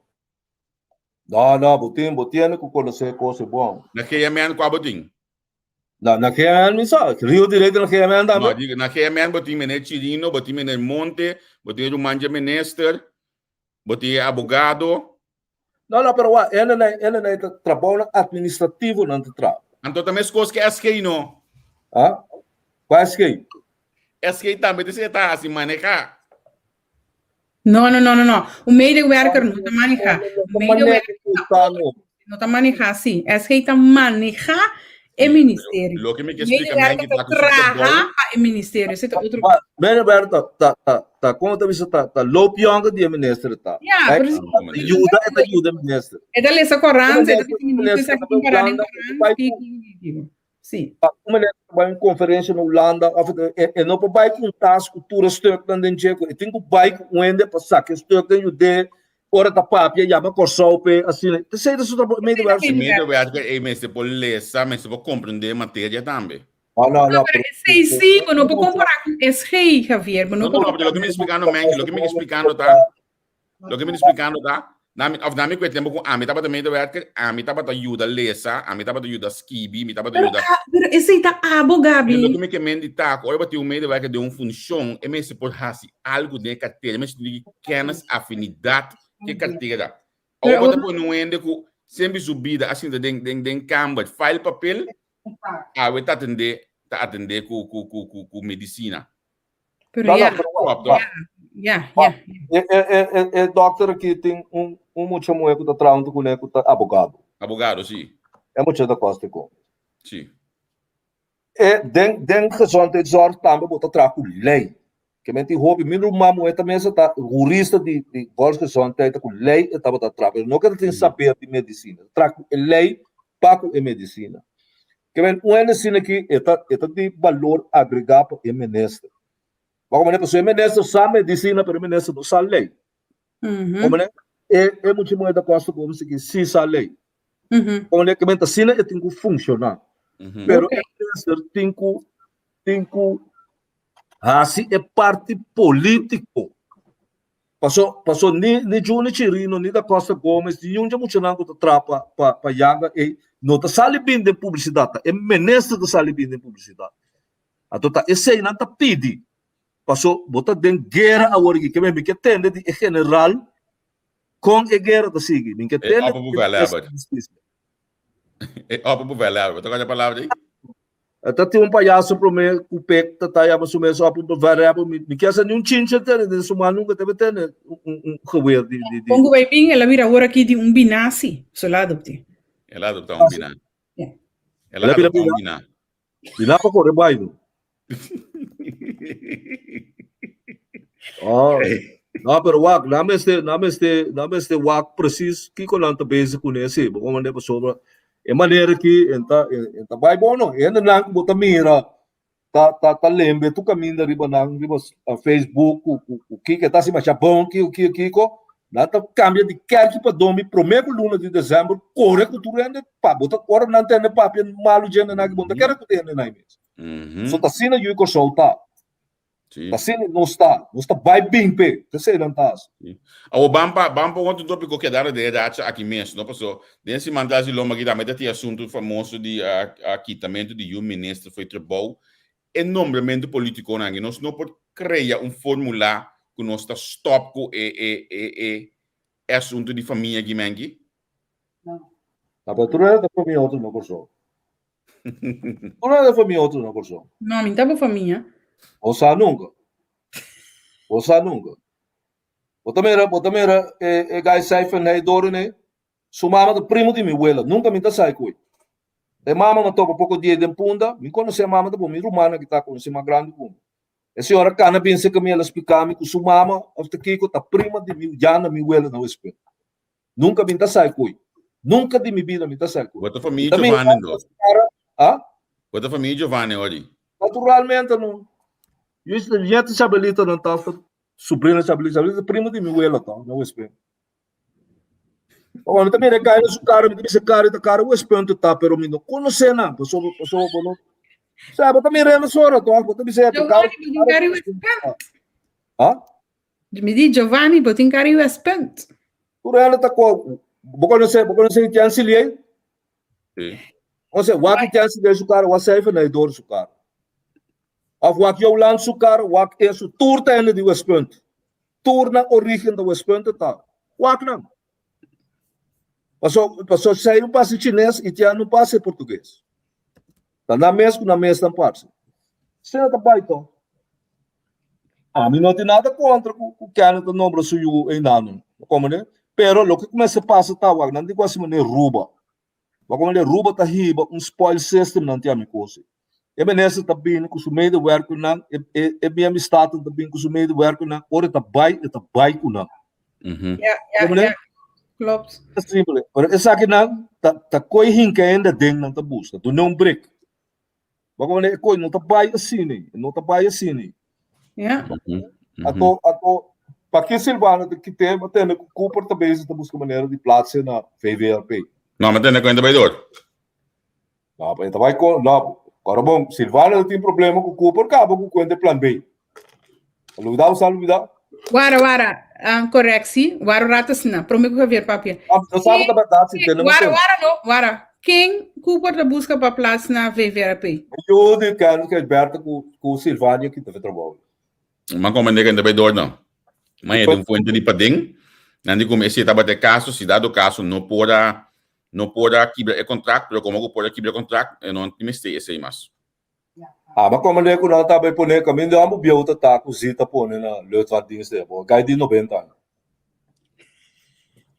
Não, botinho que conhecer coisa bom. Naquele man qual botinho? Naquele ano, Rio Direito naquele ano também. Não, digo, naquele man botinho mené Chirino, botinho mené Monte, botinho do manja minister, botinho abogado. Não, pero ele trabalho administrativo não trabalha. Então também as coisas que é SK não. Ah? Qual é SK? SK também você tá assim manejar. No. O meio worker não está manejar. O meio worker não está manejar, sim. É que está manejar o ministério. Lo que me explica bem que trabalha o ministério. Isso é outro. Bem, tá como você tá lopiando de ministério tá. Ajuda ministério. É da lesa corrente, é da ministério que comparando sim. Uma vai em conferência na Holanda, não vai com task cultura stuk dan den jeco. Tem que vai com ende passar que stuk den jude, ora da papia, já vai corsope assim. Te sei isso meio de meio é mesmo por lesa, mas vou compreender matéria também. Não. Sei sim, não vou comparar com esse Javier, não. Lo que me explicando men, lo que me explicando tá. Na me tempo com a mitad também do werker, a mitad da ajuda lesa, a mitad da ajuda skibi, mitad da ajuda. Pero esse tá abogabi. Lo que me quemendi tá, olha bateu meio do werker de função, é mesmo por hasi algo de carteira, mas de pequenas afinidade que carteira. Ou bota por no ende com sempre subida assim den camba, file papel. Vai tá atender com medicina. Pero é doctor aqui tem muito moeco da trabalhando com ele tá abogado sim é muito da costa com sim é den gezondheidszorg também botar trabalho com lei que mente hobby minro mamo é também tá jurista de volksgezondheid com lei é tá botar trabalho não quero ter saber de medicina trabalho lei pago e medicina que mente uma medicina aqui é de valor agregado e ministro. Como né, pessoa ministro sabe medicina, pero ministro não sabe lei. Como né, é muito mais da costa como se que se sabe lei. Como né, que medicina tem que funcionar. Pero é ministro tem que assim é parte político. Passou nem Júnior Chirino, nem da Costa Gomes, de onde muito não que trapa para Yanga e não tá sale bem de publicidade. É ministro que sale bem de publicidade. Então tá esse aí não tá pedi. Passou botar den guerra a origem que me que tende de general com a guerra da sigue me que tende Opa velho tu quer palavra aí até tem palhaço pro me o pec tá aí mas o mesmo a ponto variável me que essa nenhum chincha tende de sumar nunca deve ter um cover de Pongo bem ela vira agora aqui de binasi só adopte ela adopta binasi ela adopta binasi binasi para correr bairro. Não, pero wag, name este wag preciso que quando anta base com esse, como anda pessoa, é maneira que enta vai bom não, ainda não bota mira, tá lembre tu caminho riba nang riba Facebook, o que tá se marcha bom que ko, nada cambia de quer que para dormir primeiro luna de dezembro, corre que tu rende, pá, bota hora não tem papo malu gente na que bota quer que tem na mesmo. Só tá sina eu que soltar. Sim. Assim não está vai bem pe, você não está. O bampa outro tópico que dá de dacha aqui mesmo, não passou. Nesse mandato loma aqui também tem assunto famoso de aquitamento de um ministro foi trabalho e nomeamento político nangue. Nós não pode criar formulário que nós está stop com assunto de família aqui mangue. A patrulha da família outro não corso. Patrulha da família outro não corso. Não, me tá pra família. Osa nunca. Botamera guy sai fan doro né. Sumama do primo de mi abuela, nunca me tá sai coi. E mama me topa pouco dia de punda, me conhece a mama da bom, mi rumana que tá com uma grande bom. E senhora cana pensa que me ela explicar me que sumama, after que tá prima de mi jana mi abuela não espera. Nunca me tá sai coi. Nunca de mi vida me tá sai coi. Bota família Giovanni não. Ah? Bota família Giovanni hoje. Naturalmente não. Isso a gente sabelita não tá sobrinha sabelita prima de mi abuela tá, não espera. Quando também é cara su cara, me dice cara o espero tá, pero me não conhece não, passou bolo. Sabe, também rena sora, tô, também sei cara. Ah? Me diz Giovanni, botin cari o espent. Tu rena tá com, bocone sei que ansiliei. Sim. Você, wak que ansiliei su cara, wa sai na dor su cara. Of wak jou land su cara, wak é su turta ene de espent. Tur na origem do espent tá. Wak não. Passou sair não passa chinês e já não passa português. Tá na mesa não passa. Você não tá baito. A mim não tem nada contra o que ela tá nombra suyo em nano, como né? Pero lo que começa a passar tá, não digo assim mané rouba. Como ele rouba tá riba spoil system não tem a me coisa. E benesse tá bem com o meio de work não, e bem amistade tá bem com o meio de work não, ora tá bai com não. Yeah. Klopt. É simples. Essa aqui não, tá coi hinca ainda dentro não tá busca, tu não break. Como ele coi não tá bai assim, não tá bai assim. Yeah. Ato para que Silvana que tem, mas tem que Cooper também está buscando maneira de placer na VVRP. Não, mas tem que ainda vai dor. Não, mas vai com, não. Agora bom, Silvana tem problema com Cooper, acaba com o plan B. Aluvida. Wara, correksi, wara ratas na, prometo que ver papel. Não sabe da verdade se tem. Wara. Quem Cooper da busca para placer na VVRP? Eu digo que é Berta com Silvana que teve trabalho. Mas como ainda vai dor não. Mas é um fonte de pading. Não digo como se estava de caso, se dado caso não pode quebrar o contrato, mas como pode quebrar o contrato, eu não me sei esse mais. Mas como ele não tá bem poner caminho, eu amo biota tá cozita poner na leutradins de boa, gai de 90 anos.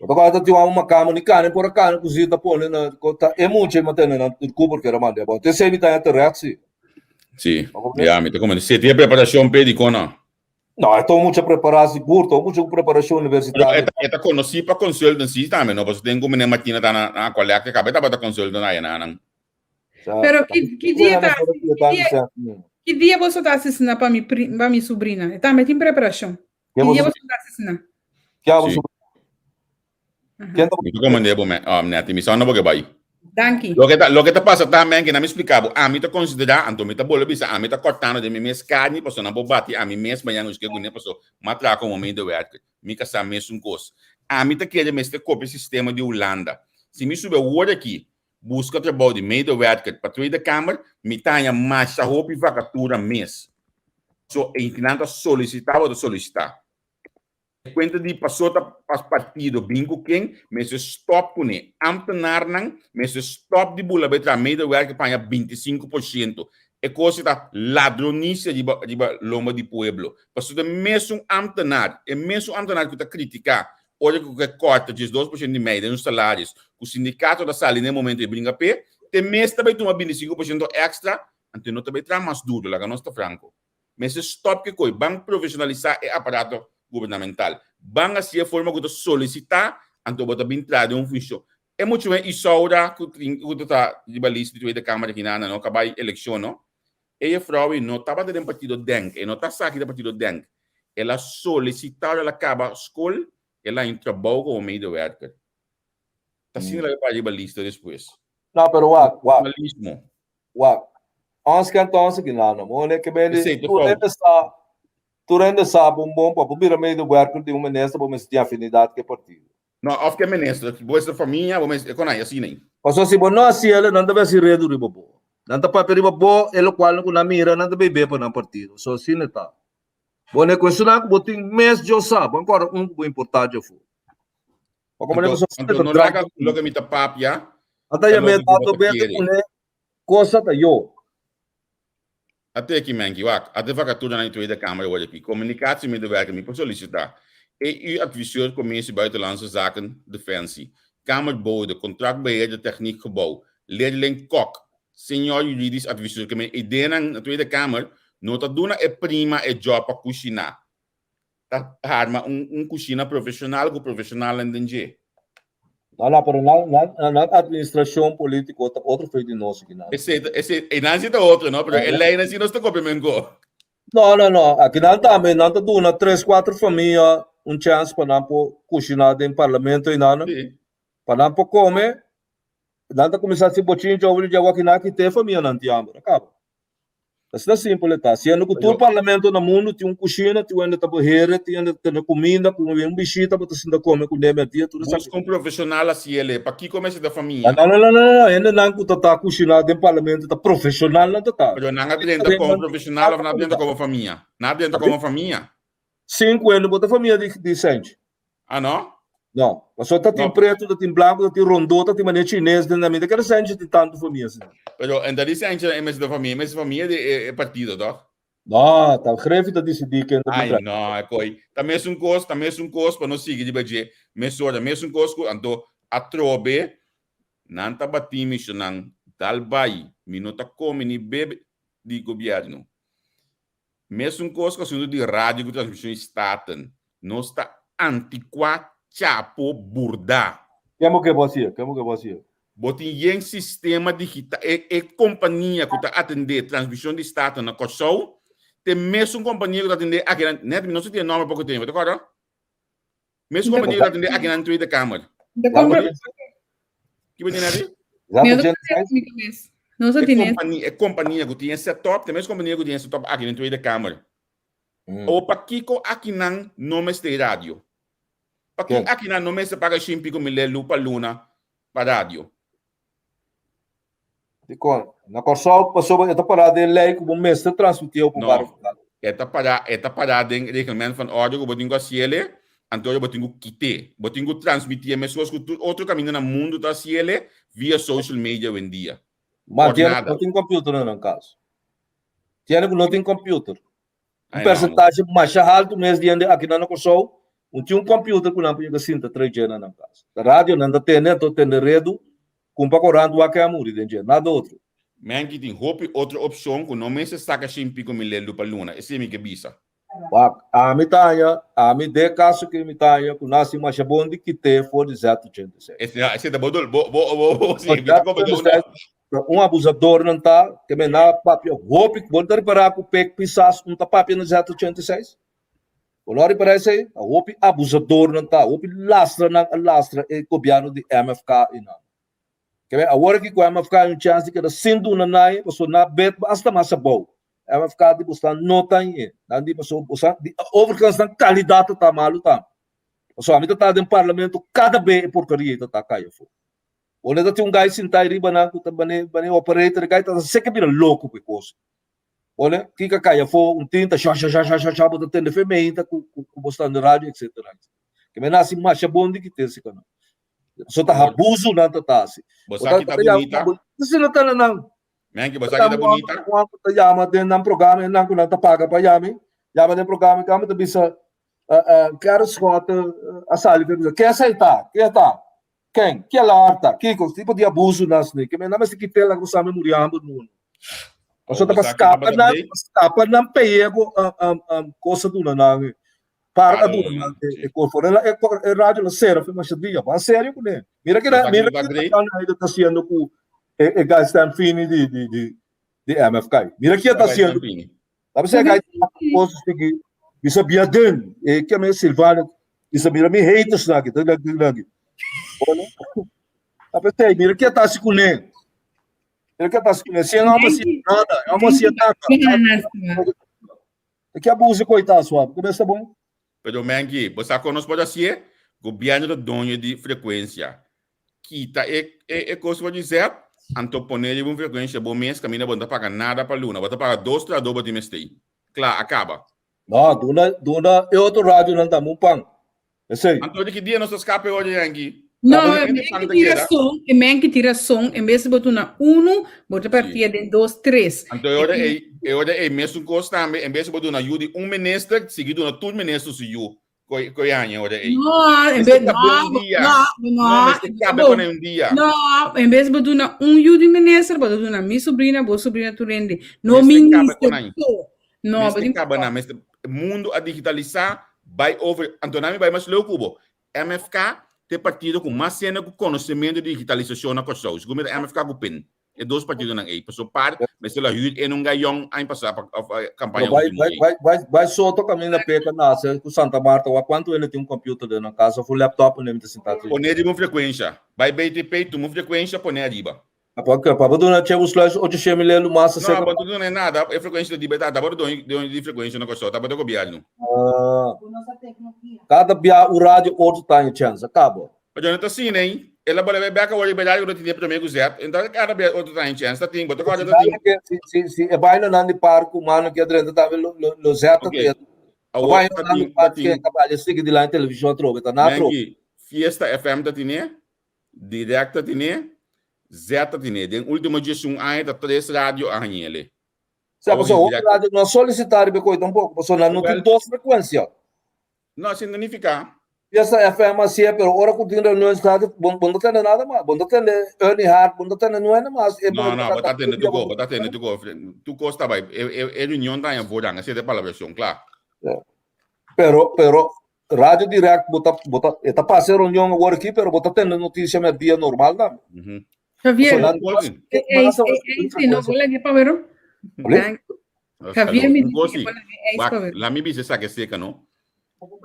Agora tá uma cama ni carne por carne cozita poner na tá é muito mas tem na Cooper que era mande bom. Tem sempre tá reação. Sim. Já, me como se tem preparação pedicona. Não, é tão muita preparação curta, muita preparação universitária. É tá conhecido para consultancy também, não? Você tem como na matina tá na colega que acaba tá consultando aí não. Pero que dia você está assistindo para minha sobrinha? Está metendo preparação. Que dia você está assistindo? Que a você Muito como nebo me, minha missão não vai vai. Danke. Lo que tá passa também que não me explicava, a mim tá considerar, então me tá bola bisa, a mim tá cortando de mim mesmo carne, passou na bobate, a mim mesmo banhar os que eu nem passou, matra com o momento de work, me casa mesmo coisa. A mim tá querendo mesmo copia sistema de Holanda. Se me subir o word aqui, busca trabalho de meio de work, para trás da câmara, me tá mais roupa e vacatura mesmo. So, inclinando a solicitar. Quando de passou para partido bingo quem, mas stop com ele. Ambtenaar não, mas stop de bula betra meio de werk para 25%. É coisa da ladronice de loma de pueblo. Passou de mesmo ambtenaar, que está criticar, olha que corta 12% de média nos salários, o sindicato da sala no momento de brinca pé, tem mesmo também toma 25% extra, então não também traz mais duro, lá que nós está franco. Mas stop que coi, banco profissionalizar é aparato governamental. Van assim a forma que solicitar, então bota bem entrada em função. É muito bem isso agora que tá de balista de câmara aqui na não acabar eleição, não? E a frau não estava dentro do partido DENC, não está aqui do partido DENC. Ela solicitar ela acaba escola, ela entra bom como meio de worker. Tá sim ela vai de balista depois. Não, pero wak. Jornalismo. Ons kan tons que não é que bem tu ainda sabe bom para mira meio do barco de uma nesta, vamos ter afinidade que partido. Não, of que ministro, boa essa família, vamos economia assim nem. Passou se bom não assim ela não deve se redo riba bo. Não tá para riba bo, ele qual não na mira, não deve beber para não partido. Só assim não tá. Bom é questionar que botin mês de sabe, agora importante eu for. Como não não laga logo me tapap ya. Até já me dado bem com coisa da eu. Até aqui mangi wak, até vacatura na Tweede Kamer hoje aqui. Communicatie met de werken voor sollicitaar. EU-adviseur Commissie Buitenlandse Zaken Defensie. Kamerbouw, de contractbeheer, de techniekgebouw. Leerling Kok, senior juridisch adviseur. Que mijn idee na de Tweede Kamer, nota duna é prima é job para cozinhar. Tá arma cozinha profissional com profissional em dentro. Não, pero na administração política outro foi de nós aqui não. Esse e não é outro, não, pero ele ainda assim não está copiando. Não, aqui não também não tá duna 3, 4 famílias chance para não cozinhar dentro do parlamento e não. Para não comer, não tá começar a se botinho de ouro de água que tem família não tem amor, acaba. Assim é simples, tá? Se no todo parlamento no mundo tem cozinha, tem ainda tabuheira, tem ainda comida, com bichita, para você ainda comer com dema dia, tudo isso. Mas com profissional assim ele, para que começa da família? Não, ainda não que tá cozinhar dentro do parlamento, tá profissional não tá. Mas não dentro como profissional, ou não dentro como família? Não dentro como família? 5 anos bota família de gente. Ah não? Não, só tá tem preto, tá tem branco, tá tem rondô, tá tem maneira chinês, dentro da que gente tem tanto família assim. Mas ainda diz a gente é mais da família, mas família é partido, tá? Não, tá greve tá decidir que ai não, é coi. Também é um custo para não seguir de budget. Mas olha, mesmo custo, então a trobe não tá batendo isso não dalbai, minuta come ni bebe de governo. Mesmo custo assunto de rádio com transmissão estatal, não está antiquado. Chapo burda. Como que você? Botin sistema digital e companhia que está atender transmissão de estado na Kosovo, tem mesmo companhia que está atender aqui net não se tem nome pouco tempo, tá claro? Mesmo companhia que está atender aqui na Tweede Kamer. Que vai dizer? Não só tem é companhia que tem setup, tem mesmo companhia que tem setup aqui na Tweede Kamer. Ou para Kiko aqui não nome de rádio. Porque aqui não me se paga 5 mil lupa luna para rádio. Na Kosovo passou esta parada de lei como mestre transmitiu para o barco. Esta parada de regulamento van orde que botingo a ciele, então eu botingo quite, botingo transmitir pessoas que outro caminho no mundo da ciele via social media hoje em dia. Mas não tem computer no caso. Não tem computer. Percentagem mais alto mês de aqui na Kosovo. Tinha computer que não podia sentar 3 anos na casa. A rádio não tem redo, com para correndo aqui a muri dentro, nada outro. Mas que tem outra opção que não me se saca 5 mil para luna, esse é que bisa. A me de caso que me tanha, que nasce mais bom de que te for de 086. Esse é bodol, abusador não tá, que me na papel, roupa que voltar para o pec pisas um papel no 086. Olha para isso aí, a OP abusador não está, a OP lastra é governo de MFK e não. Quer ver? Agora que o MFK tem uma chance de que sendo na naia, pessoa na bet basta mais bom. MFK de buscar nota aí, não de pessoa buscar de overconstant qualidade tá malu tá. Pessoa a mim tá dentro do parlamento cada vez porcaria tá caia fo. Olha tem um gajo sentar aí riba que tá bane operator gajo tá se que vira louco com coisa. Olha, que caia foi tinta, já, bota tendo fermenta, com bastante rádio, etc. Que me nasce mais bom do que tem esse canal. Só tá abuso na tatase. Você aqui tá bonita? Você não tá não. Men que você aqui tá bonita? Quando tá chama dentro do programa, não tá paga para chama dentro do programa, que tá bisa quero escuta a sala que quer aceitar, quer tá. Quem? Que alerta, que tipo de abuso nas que me não mas que tela que você me muriando no Você tá escapa não pego coisa do nanang para do e corfora é rádio na sério foi mais dia mas sério com ele mira que ainda tá sendo com é gastar fini de MFK mira que tá sendo sabe se gasta coisas que isso biaden e que me Silvana isso mira me haters na que tá lagi olha sabe mira que tá se com ele ele que tá se conhecendo, é uma ciência nada. Que abuso coitado suave. Começa bom. Pero mengi, você conosco pode ser governo dono de frequência. Kita coisa pode dizer, antoponer de uma frequência bom mês, caminha bom, não paga nada para luna, bota paga 2 tradobas de mestei. Claro, acaba. Não, dona, eu outro rádio não tá mumpang. Eu sei. Antônio, que dia nós escape hoje, Yankee? Não, é que tira som, em vez de botar na 1, bota partida em 2, 3. Então, eu é mesmo coisa também, em vez de botar na Yudi ministro, seguido na tudo ministro se you, coianha, olha aí. Não, em vez de botar na 1 Yudi ministro, botar na minha sobrinha, boa sobrinha turende. Não ministro. Não, mas mundo a digitalizar, vai over, Antônio vai mais louco, MFK tem partido com mais cena com conhecimento de digitalização na Kosovo. Como é MFK com PIN. É 2 partidos na aí. Passou par, mas ela ajuda e não ganhou em passar para a campanha. Vai só tocar caminho na peca nasce com Santa Marta. Ou quanto ele tem computador na casa, foi laptop nem me sentado. Poner de uma frequência. Vai BTP, tu uma frequência, poner arriba. Porque para botar na chave os lados, hoje chama ele no massa. Não, para não é nada. É frequência de liberdade. Tá botando de frequência na Kosovo. Tá botando governo. Cada dia o rádio outro tá em chance. Acaba. Mas eu não tô assim, né? Ela pode ver que a liberdade eu tinha primeiro Zé. Então cada dia outro tá em chance. Tá tem, botou coisa tá tem. Se é baina na de parco, mano que adrendo tá vendo no Zé tá tem. Vai na de parco que acaba de seguir de lá em televisão troca, tá na troca. Fiesta FM tá tem, Direct tá tem, Zé tá tem. Den última gestão aí tá 3 rádio a ele. Sabe só, o rádio nós solicitar be coisa um pouco, pessoal não tem 2 frequências. Não, sem danificar. Essa FM assim é, pero ora que tem no estado, bom não tem nada mais, bom não tem Ernie Hart, bom não tem não é mais. Não, bota tendo tu go, tu costa vai, é reunião da voda, assim de palabração, claro. Pero rádio direct bota está passando reunião agora aqui, pero bota tendo notícia mais dia normal não. Javier, não vou ler para ver. Javier me disse, lá me disse essa que seca, não?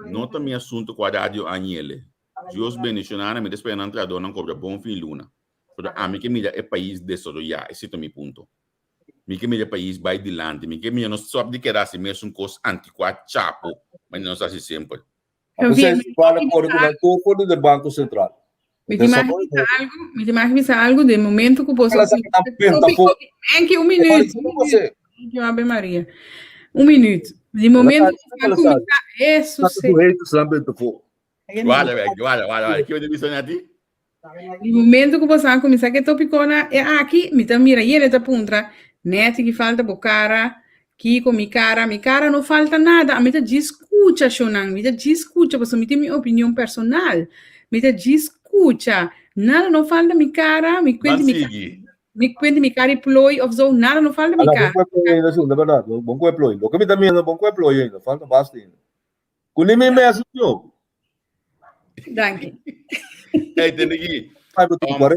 Nota mi assunto com a rádio Aniele. Deus bendicionar me despedendo entrador não cobra bom fim luna. Porque a mim que me é país desarrollado, esse é o meu ponto. Me que me é país vai dilante, me que me não sabe de que era assim mesmo coisa antiquado, chapo, mas não sabe sempre. Você fala por o do Banco Central. Me imagina algo de momento que posso em que 1 minuto. Que Ave Maria. 1 minuto. De momento que vai começar isso. Olha, que eu disse a ti? De momento que você começar que topicona é aqui, me tá mira e ele tá puntra, net que falta bo cara, que com mi cara não falta nada, a me tá discuta chonan, me tá discuta, você me tem minha opinião personal, me tá discuta, nada não falta mi cara, me cuente mi cara e ploi of zo, nada não falta mi cara. É verdade, bom que é ploi, o que me também bom que é ploi ainda, falta bastante. Com nem mesmo jogo. Danke. Entende aqui?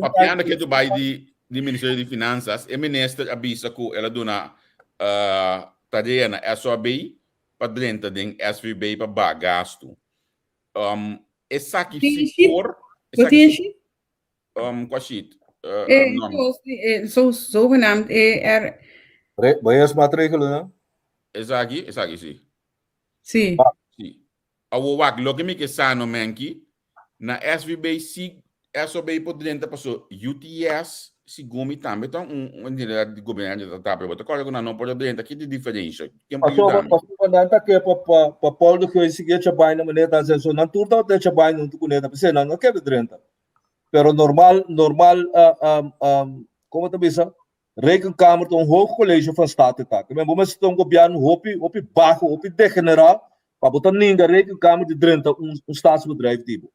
Papiana que tu vai de Ministério de Finanças, o ministro avisa que ela dona tarefa na SOB para dentro do SVB para bagasto. Essa aqui se for... Quashit. Zogenaamd Vai as matrículas, né? Essa aqui, sim. Sim. Sim. O wak, lo que me que sano menki, na SVB si SOB por dentro passou UTS se gumi também então unidade de governo da tabela bota coisa que não pode dentro aqui de diferença quem pode ajudar passou tá que para Paulo que esse que trabalha na maneira da sessão não tudo tá trabalhando no cuneta você não quer dentro pero normal como tá bisa rekenkamer um hoog college van state tá que mesmo mas estão governo hopi baixo hopi degenerar para botar ninguém rekenkamer de dentro staatsbedrijf tipo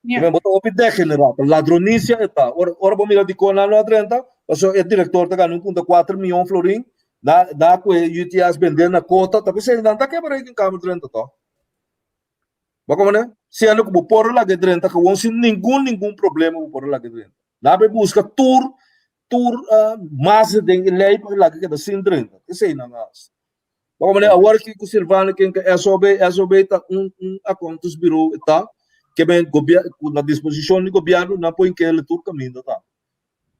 Vem botar o pide general, ladronícia está. Ora vamos mirar de cona no adrenta, passou o diretor tá ganhando 1,4 milhões florim, dá com o UTS vendendo na conta, tá pensando não tá quebrando aqui em câmera adrenta tá. Mas como né? Se ano como por lá de adrenta, que não sem nenhum problema por lá de adrenta. Dá para buscar tour massa de lei para lá que da sem adrenta. Isso aí não é. Como né? Agora que o Silvano que SOB tá acontos bureau tá que bem na disposição do governo não põe que ele tudo caminho tá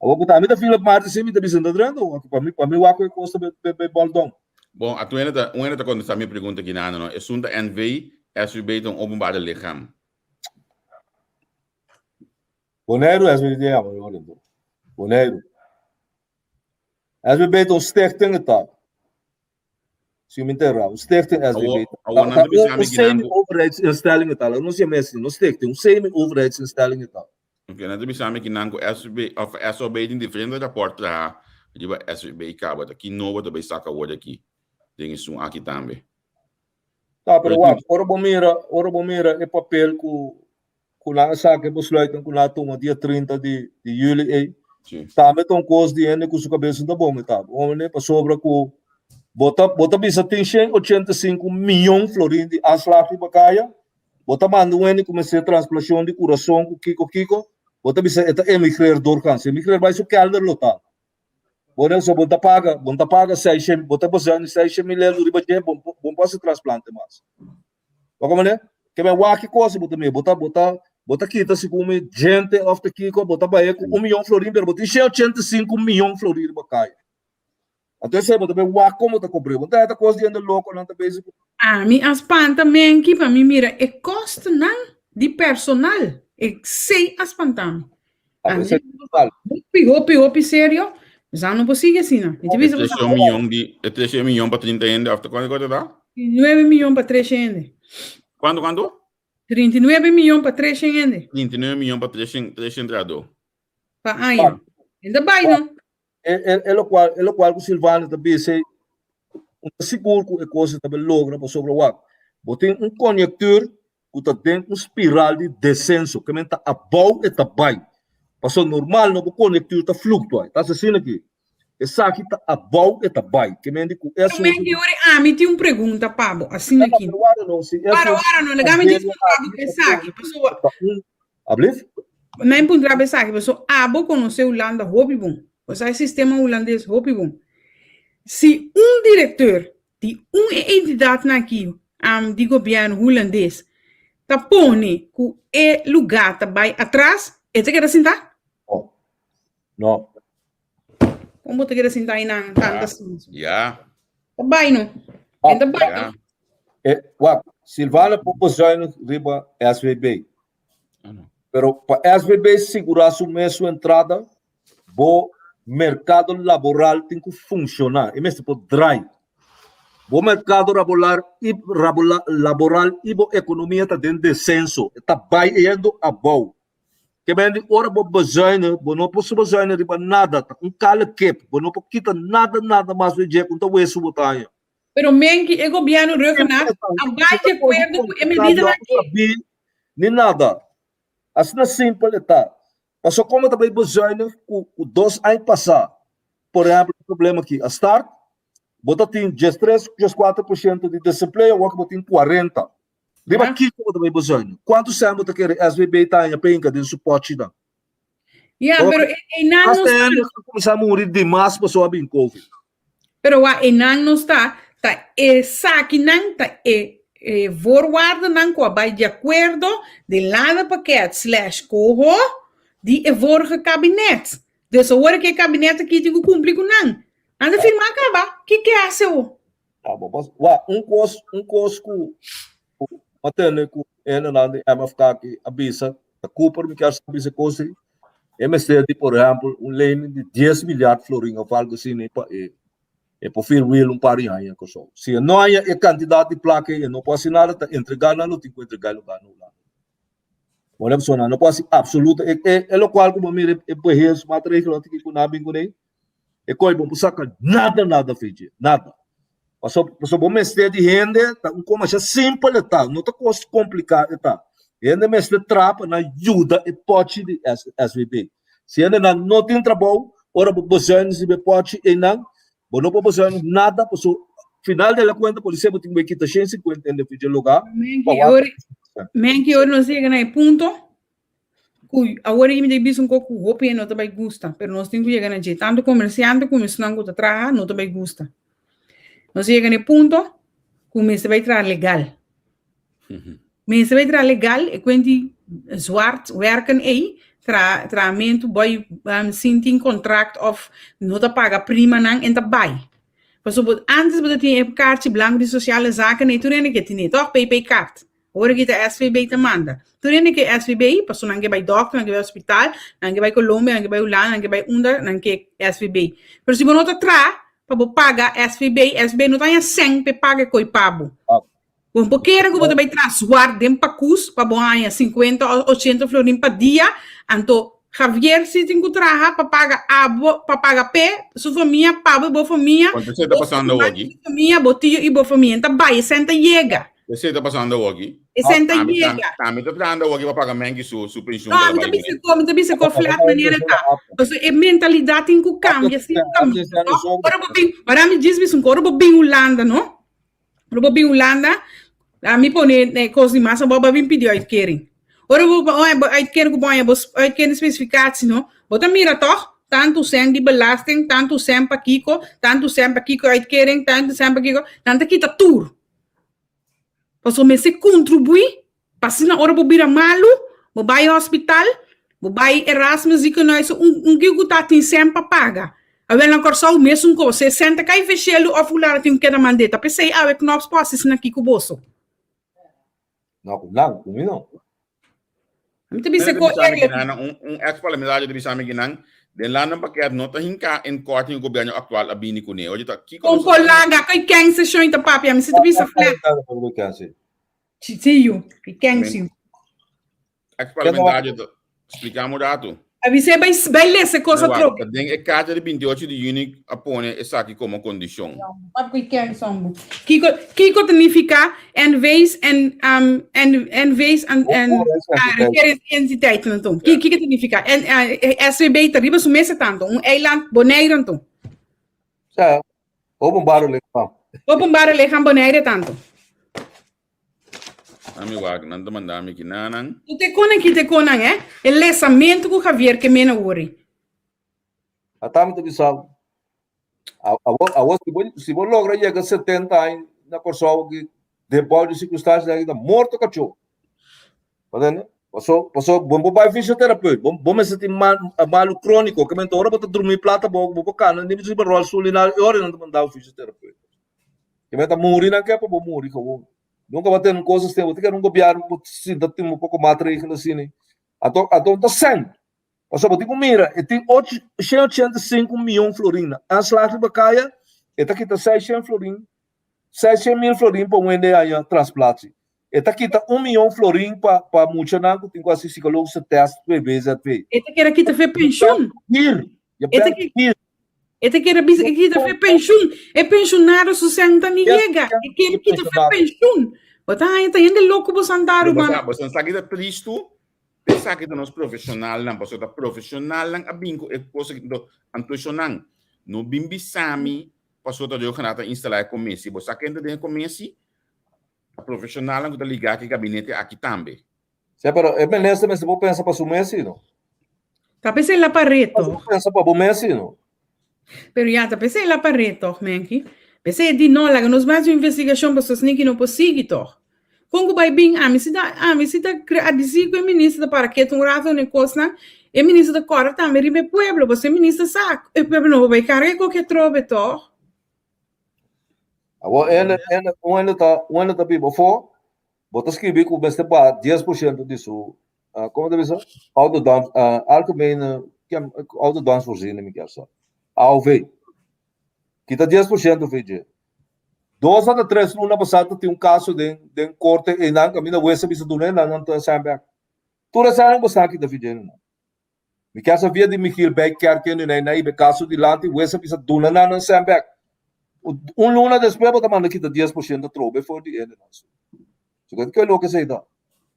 agora tá me da fila parte sim me da bisanda drando para mim o aco custa bem baldão Bom, a tua ainda quando está me pergunta aqui na não, é sunda NV, SVB dan openbare lichaam. Boneiro SVB ja, maar hoor het. Boneiro. SVB dan stichting het. Zie je een stichting SVB. Een overheidsinstellingen talen. Não sei mesmo, não stichting, overheidsinstellingen talen. Oké, dan hebben we kinango SVB of SOB in diferente rapporten ha. Je ba SVB ka wat aqui no wat bij saka word aqui. Dingen são aqui também. Tá, pero wat, ora bomira é papel com na saque besluiten com na toma dia 30 de julho aí. Tá, met um custo de ene com sua cabeça da bom, tá. Homem, para sobra com bota bisa tem 85 milhões florin de aslak de bacaia. Bota manda ene comecei transplantação de coração com Kiko. Bota bisa eta emigrar dorkan, emigrar vai su calder lotar. Bora só bota paga 600, bota bozando 600 mil euros riba de bom posso transplante mais. Como né? Que me waki coisa bota quita se como gente of the Kiko bota baie com 1 milhão florin, pero bota 85 milhões florin riba cai. Até se bota bem waki como tá cobrindo, bota essa coisa de andar louco não tá basic. Mi aspanta men que para mim mira é custo não de personal. E sei aspantami. Hopi sério. Já não consigo assim, não. Het is 1 milhão para 30 ende. Quanto dá? 9 milhões para 3 ende. Quanto? 39 milhões para 3 ende. 39 milhões para 3 entrado. Para ano. Ainda vai, não? É o qual o Silvano também sei. Seguro que a coisa também logra para sobre o ar. Botem conjectura que está dentro espiral de descenso. Que está abaixo e está baixo. Passou normal, não conector está fluctuando. Está assistindo aqui. Essa aqui está abaixo e está baixo. Que me digo, essa me tem uma pergunta, Pablo, assim aqui. Para, não, legalmente isso Pablo essa aqui, pessoa. Ablif? Não é ponto essa aqui, pessoa. Abo conheceu Holanda, hobby bom. Você é sistema holandês, hobby bom. Se diretor de entidade aqui, de governo holandês, tá pone que o lugar tá vai atrás, é que era sentar? Não. Como você quer sentar aí na tanta assim? Ja. Tá bem, não? Tá bem. Silvana proposição riba SVB. Pero para SVB segurar sua entrada, o mercado laboral tem que funcionar. E mesmo por drive. O mercado laboral e a economia está dentro de descenso. Está indo abaixo. Que bem, ora, não posso fazer nada. Cala cap, não posso quitar nada mais do dia, então isso botar. Pero men que o governo reconhece, abaixo de acordo com a medida aqui. Nem nada. Assim é simples, tá? Mas como também bozando o 2 anos passados, por exemplo, o problema aqui, a start, bota tem 4% de desemprego, o que tem 40%. Riba aqui como também bozando. Quantos anos você quer SVB tá em penca de suporte não? Pero não está começar a morrer demais pessoa bem COVID. Pero não está, tá saque não tá forward não com vai de acordo de lado paquete /corro de vorige kabinet. Dus hoor que kabinet aqui tem que cumprir com não. Anda firmar acaba. Que é seu? Tá bom, curso materne ku ene na de MFK aqui avisa a Cooper me quer saber se coisa MSD por exemplo lane de 10 milhões florin ou algo assim né para por will par aí com só se não há a quantidade de placa eu não posso nada entregar não tem que entregar lugar não lá olha só não posso absoluta é o qual como me depois material que eu tenho que na bem com ele é coi bom sacar nada feito nada. Passou bom mestre de rende, tá como é simples tá, não tá coisa complicado tá. Rende mestre trapa na ajuda e pode de SVB. Se ainda não tem trabalho, ora bozando se pode e não bozando nada, passou final da conta por isso tem que quitar 150 em de lugar. Men que hoje não chega no ponto. Agora eu me dei um pouco roupa e não também gosta, pero nós temos que chegar na tanto comerciante como se não gosta trabalhar, não também gosta. Nós chegamos no ponto que você vai trabalhar legal. Você vai trabalhar legal e quando zwart werken aí, tratamento, boy, sim, contract of não te paga prima não, e tá vai. Bijvoorbeeld, antes dat je een kaartje blanco die sociale zaken, nee, toen ik het niet, toch? PP-kaart. Hoor ik het SVB te manda. Toen ik het SVB, pas toen ik bij dokter, dan bij hospitaal, dan bij Colombia, dan bij Holanda, dan bij onder, dan ik SVB. Maar si bonota tra, pabo paga SVB, SVB não tem sem pe paga coi pabo. Bom, porque era que você vai transar dem pacus, pabo ganha 50 ou 80 florin pa dia, anto Javier se tem que trabalhar para pagar abo, para pagar pé, sua família, pabo, boa família. Quanto você está passando hoje? Família, botilho e boa família, então vai, senta chega. Você está passando hoje? Senta chega. Tá, me está passando hoje para pagar mengue sua pensão. Não, me também com flat maneira tá. Porque a mentalidade tem que cambiar, assim, agora me diz isso, agora vou bem Holanda, não? Vou bem Holanda, a me pone coisa de massa, vou vir pedir aí querem. Ora, uit kennen specificatie, no? Bota mira toch? Tanto sem de belasting, tanto sem para Kiko, uitkering, tanto sem para Kiko, tanto kita tour. Pas om se contribui, pas na ora bobira malu, bobai hospital, bobai Erasmus ziekenhuis, Kiko tá tem sem para paga. Avel na corso o mesmo co, 60 kai fechelo of ular tem que da mandeta, pensei ave knops passes na Kiko bosso. Não, não. Ex-parlamentario de Bisami Ginang, den landen pakket nota hinka in korting governo actual abini kune. Hoje tá Kiko. Com colega, kai kense show então papi, me se bisa flat. Tio, que kense. Ex-parlamentario explicamos dato. Avise vai ler coisa troca. Den é carta de 28 de junho apone essa aqui como condição. Papi kense sombo. Kiko significa en wees en entiteiten então. Kiko significa en SVB arriba su mesa tanto, eiland Bonaire então. Ja, openbare lichaam. Openbare lichaam Bonaire tanto. Ami wag nando mandami kinanang. Te konan el lesamento com Javier que mena ori. Atame te bisal. Se você logra chegar a 70 anos na corso que depois de circunstâncias ainda morto cachorro. Entendeu? Passou bom vai fisioterapeuta, bom me sentir mal crônico, que mentora para dormir plata bom cana, nem precisa rol sulinar hora não mandar o fisioterapeuta. Que meta morrer não quer para morrer com nunca vai ter coisas tem, você quer um governo se dá um pouco mais três assim, né? Então tá sem. Passou por tipo mira, tem 885 milhões florina. A slag de caia, aqui tá 600 florina. 600 mil florina para vender aí transplante. Aqui tá 1 milhão florina para muita nango, tem quase psicólogo se teste bebês até. Aqui tá fe pensão. Aqui tá fe pensão. É pensionado se senta ni chega. Aqui tá fe pensão. Bota aí tá ainda louco por sandaro, mano. Você sabe que é triste. Pensar que nós profissional não, porque tá profissional não abinco é coisa que do antocionang no bimbi sami passou tá de canata instalar comece, você sabe que tem comece profissional não tá ligar que gabinete aqui também. Se pero é beleza, mas vou pensar para o mês, não. Tá pensando lá para reto. Vou pensar para o mês, não. Pero já tá pensando lá para reto, menki. Pensei de não lá que nós mais investigação para os que não possível toch. Quando vai bem a missida a dizer que o ministro para que um rato ne costa e ministro da cora também ribe pueblo você ministro saco e pueblo não vai carregar qualquer trobe to Agora tá bem before bota escrever com beste para 10% disso como deve ser autodans algemene autodans voorziening que é só AOV que tá 10% VG 2 a 3 no ano passado tem caso de corte e não caminho o esse bicho do né não tá sempre toda essa não gosta aqui da videna me quer saber de Michiel Becker que não é o caso de Lanti o esse bicho do não sempre luna depois bota manda aqui da 10% trobe for de ele não que é louco isso aí tá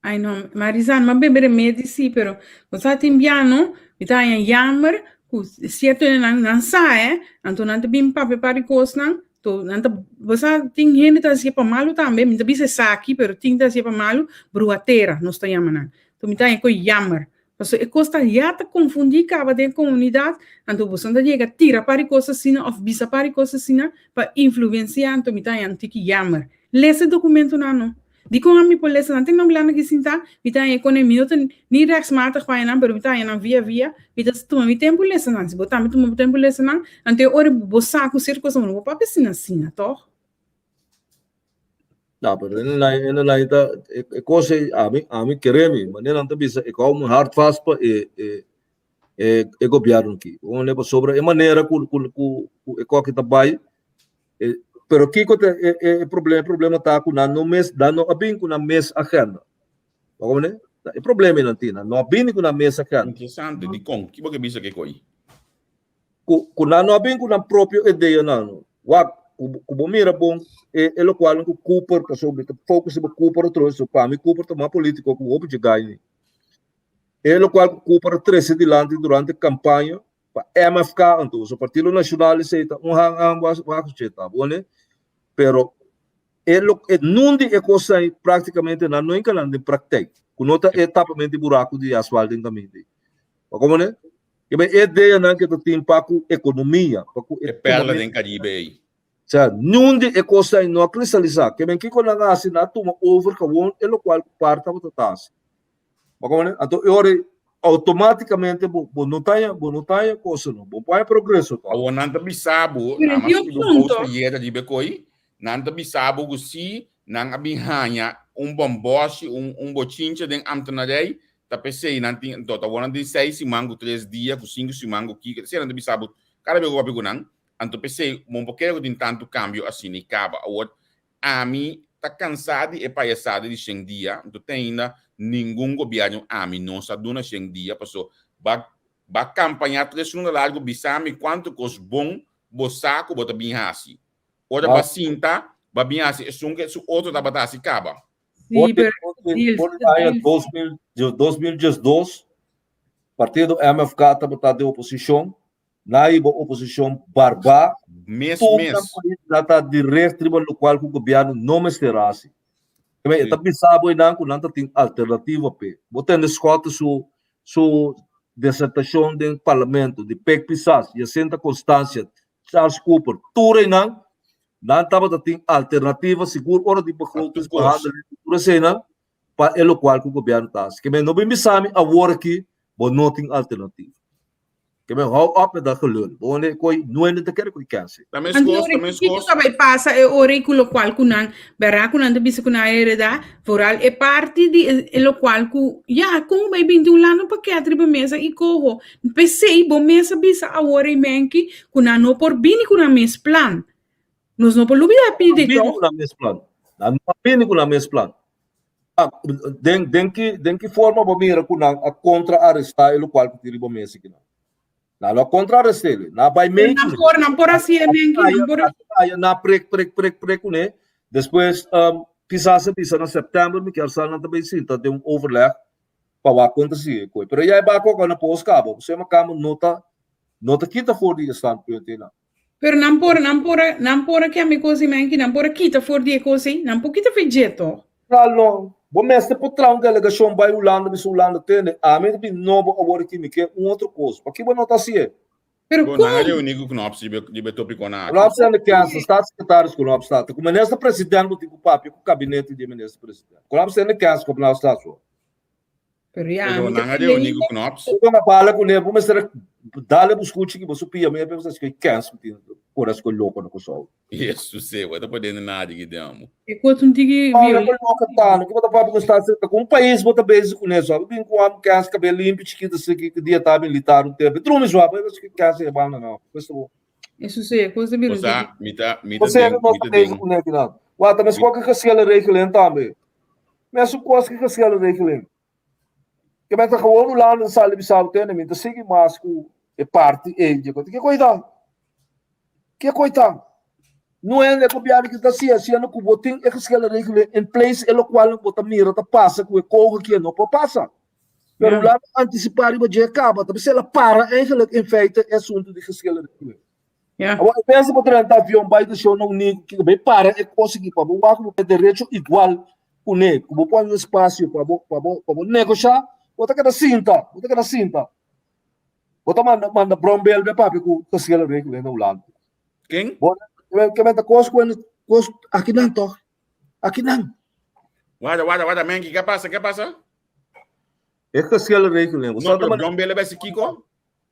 ai não Marizan mas bem medo sim pero você tem piano e tá em jammer certo não sai então não tem bem papel para coisa to nanta você tem gente tá se para malu também me bisa saki pero tinta se para malu bruateira nós tá chamando to me tá com jammer porque é costa já tá confundir cava da comunidade então você não chega tira para coisa assim ou bisa para coisa assim para influenciar então me tá antigo jammer lê esse documento não Die kon aan mi polisi nanti não blana que sinta, vita a economia ni rechtsmatig para não, pero vita a via, vita se toma mi tempo polisi não, se botar mi toma tempo polisi não, ante ore bossa com circo não vou para piscina assim, toch? Não, pero ena lá ita coisa a mim queremos, mas não também se como hard fast para governo aqui. Vamos levar sobre a maneira que o que tá vai, pero aqui o problema tá com não mês, não abin com na mês agenda. Vamos né? O problema não tem, não abin com na mês agenda. Interessante, di con, que você bisa que coi? Com não abin com na própria ideia não. Como mira bom, é o qual o Cooper para sobre foco sobre Cooper trouxe para mim Cooper tomar político com o objetivo ganhar. É o qual o Cooper trouxe dilante durante a campanha para MFK então o Partido Nacional aceita vai bom né? Pero não de coisa praticamente não encanando em prática. Com outra etapa de buraco de asfalto em caminho. Como né? E bem ideia não que tem para a economia, para é perla em Caribe aí. Não de coisa não cristalizar, que bem que quando a assinar toma over que é o qual parte da taxa. Como né? Então eu automaticamente não tá coisa não, bom para progresso. O nanta bisabo, na mas que não posso ir de becoi, nanta bisabo gusi, nang abihanya bom boche, bochincha den amtanadei, tá pensei nanti então tá one de 6 mango 3 dias, com 5 mango que se nanta bisabo, cara bego papi gunang, anto pensei, bom porque eu tanto cambio assim e acaba, a mim tá cansado e palhaçada de 100 dias, então tem ainda nenhum governo a mim não está dando 100 dias, passou ba campanha 3 anos largo bisame quanto cos bom bosaco bota bem assim. Ora ba cinta, ba bem assim, é outro da batata se acaba. Sim, pero em 2012, partido MFK estava de oposição, na oposição barba, mês já está direto tribunal local que o governo não mesterasse. Então pensava não que não tem alternativa pe. Botando escuta sua dissertação do parlamento de PEC Pisas, Jacinta Constância, Charles Cooper, tudo não estava tem alternativa seguro hora de bacotos para para o qual o governo está. Que não bem sabe agora aqui, não tem alternativa. Que bem how up da gelul, onde coi não é de querer coi canse. Também escola. Também passa é ore com o qual kunang, berá kunang de bisa kunang hereda, foral é parte de o qual ku, ya como vai bem de lá no paquete de mesa e corro. Pensei bom mesa bisa a ore menki kunang no por bini kunang mes plan. Nós não podemos pedir de kunang mes plan. Não bini kunang mes plan. Den que forma bomira kunang a contra arrestar o qual que tiri bom mesa que não. Ao contrário dele, na vai meio não por assim na prek né depois pisa na setembro me quero sair na também sim tá tem overlap para acontecer coisa pero aí vai com na pós cabo você me camo nota quinta for dia stand na pero não por que a me coisa men que não por quinta for dia coisa não por quinta fejeto não bom mestre por trás delegação vai ulando tem a mim de novo agora que me quer outra coisa porque vou notar se pero como não é o único knops de betopico na knops é que staatssecretários com knops está como ministro presidente do tipo papo com gabinete de ministro presidente knops é que como não está só pero já não é o único knops uma bala com ele vamos ser dá-lhe buscuti que você pia me pensa que cansa por as coisas loucas no console isso sei eu tô podendo nada que demo e quanto um tigre que bota papo com estado com um país bota base com isso bem com a cansa cabelo limpo que dia tá militar um tempo trume joa mas que cansa é bom não isso sei coisa bem você não tá base com ele não guarda mas qual que se ela recolhe também mas o coisa que se ela recolhe que vai estar gewoon lá no sala de sala tem me segue mais com é parte que coitado não é o governo que está assim no cubo tem é que se ela regle em place é o qual não bota mira tá passa com o corro que não pode passar pero lá antecipar e vai acaba também se ela para em feito é assunto de que se ela regle agora pensa para entrar avião vai do show não nem que vai para é conseguir para o barco é direito igual com ele como põe no espaço para negociar bota cada cinta bota manda brombel be papi ku sosial regle no land quem bota que meta coisa aqui não Guarda, Mengi, ¿qué pasa? É que se ela recunem. No, pero Brown Bale vai se Kiko?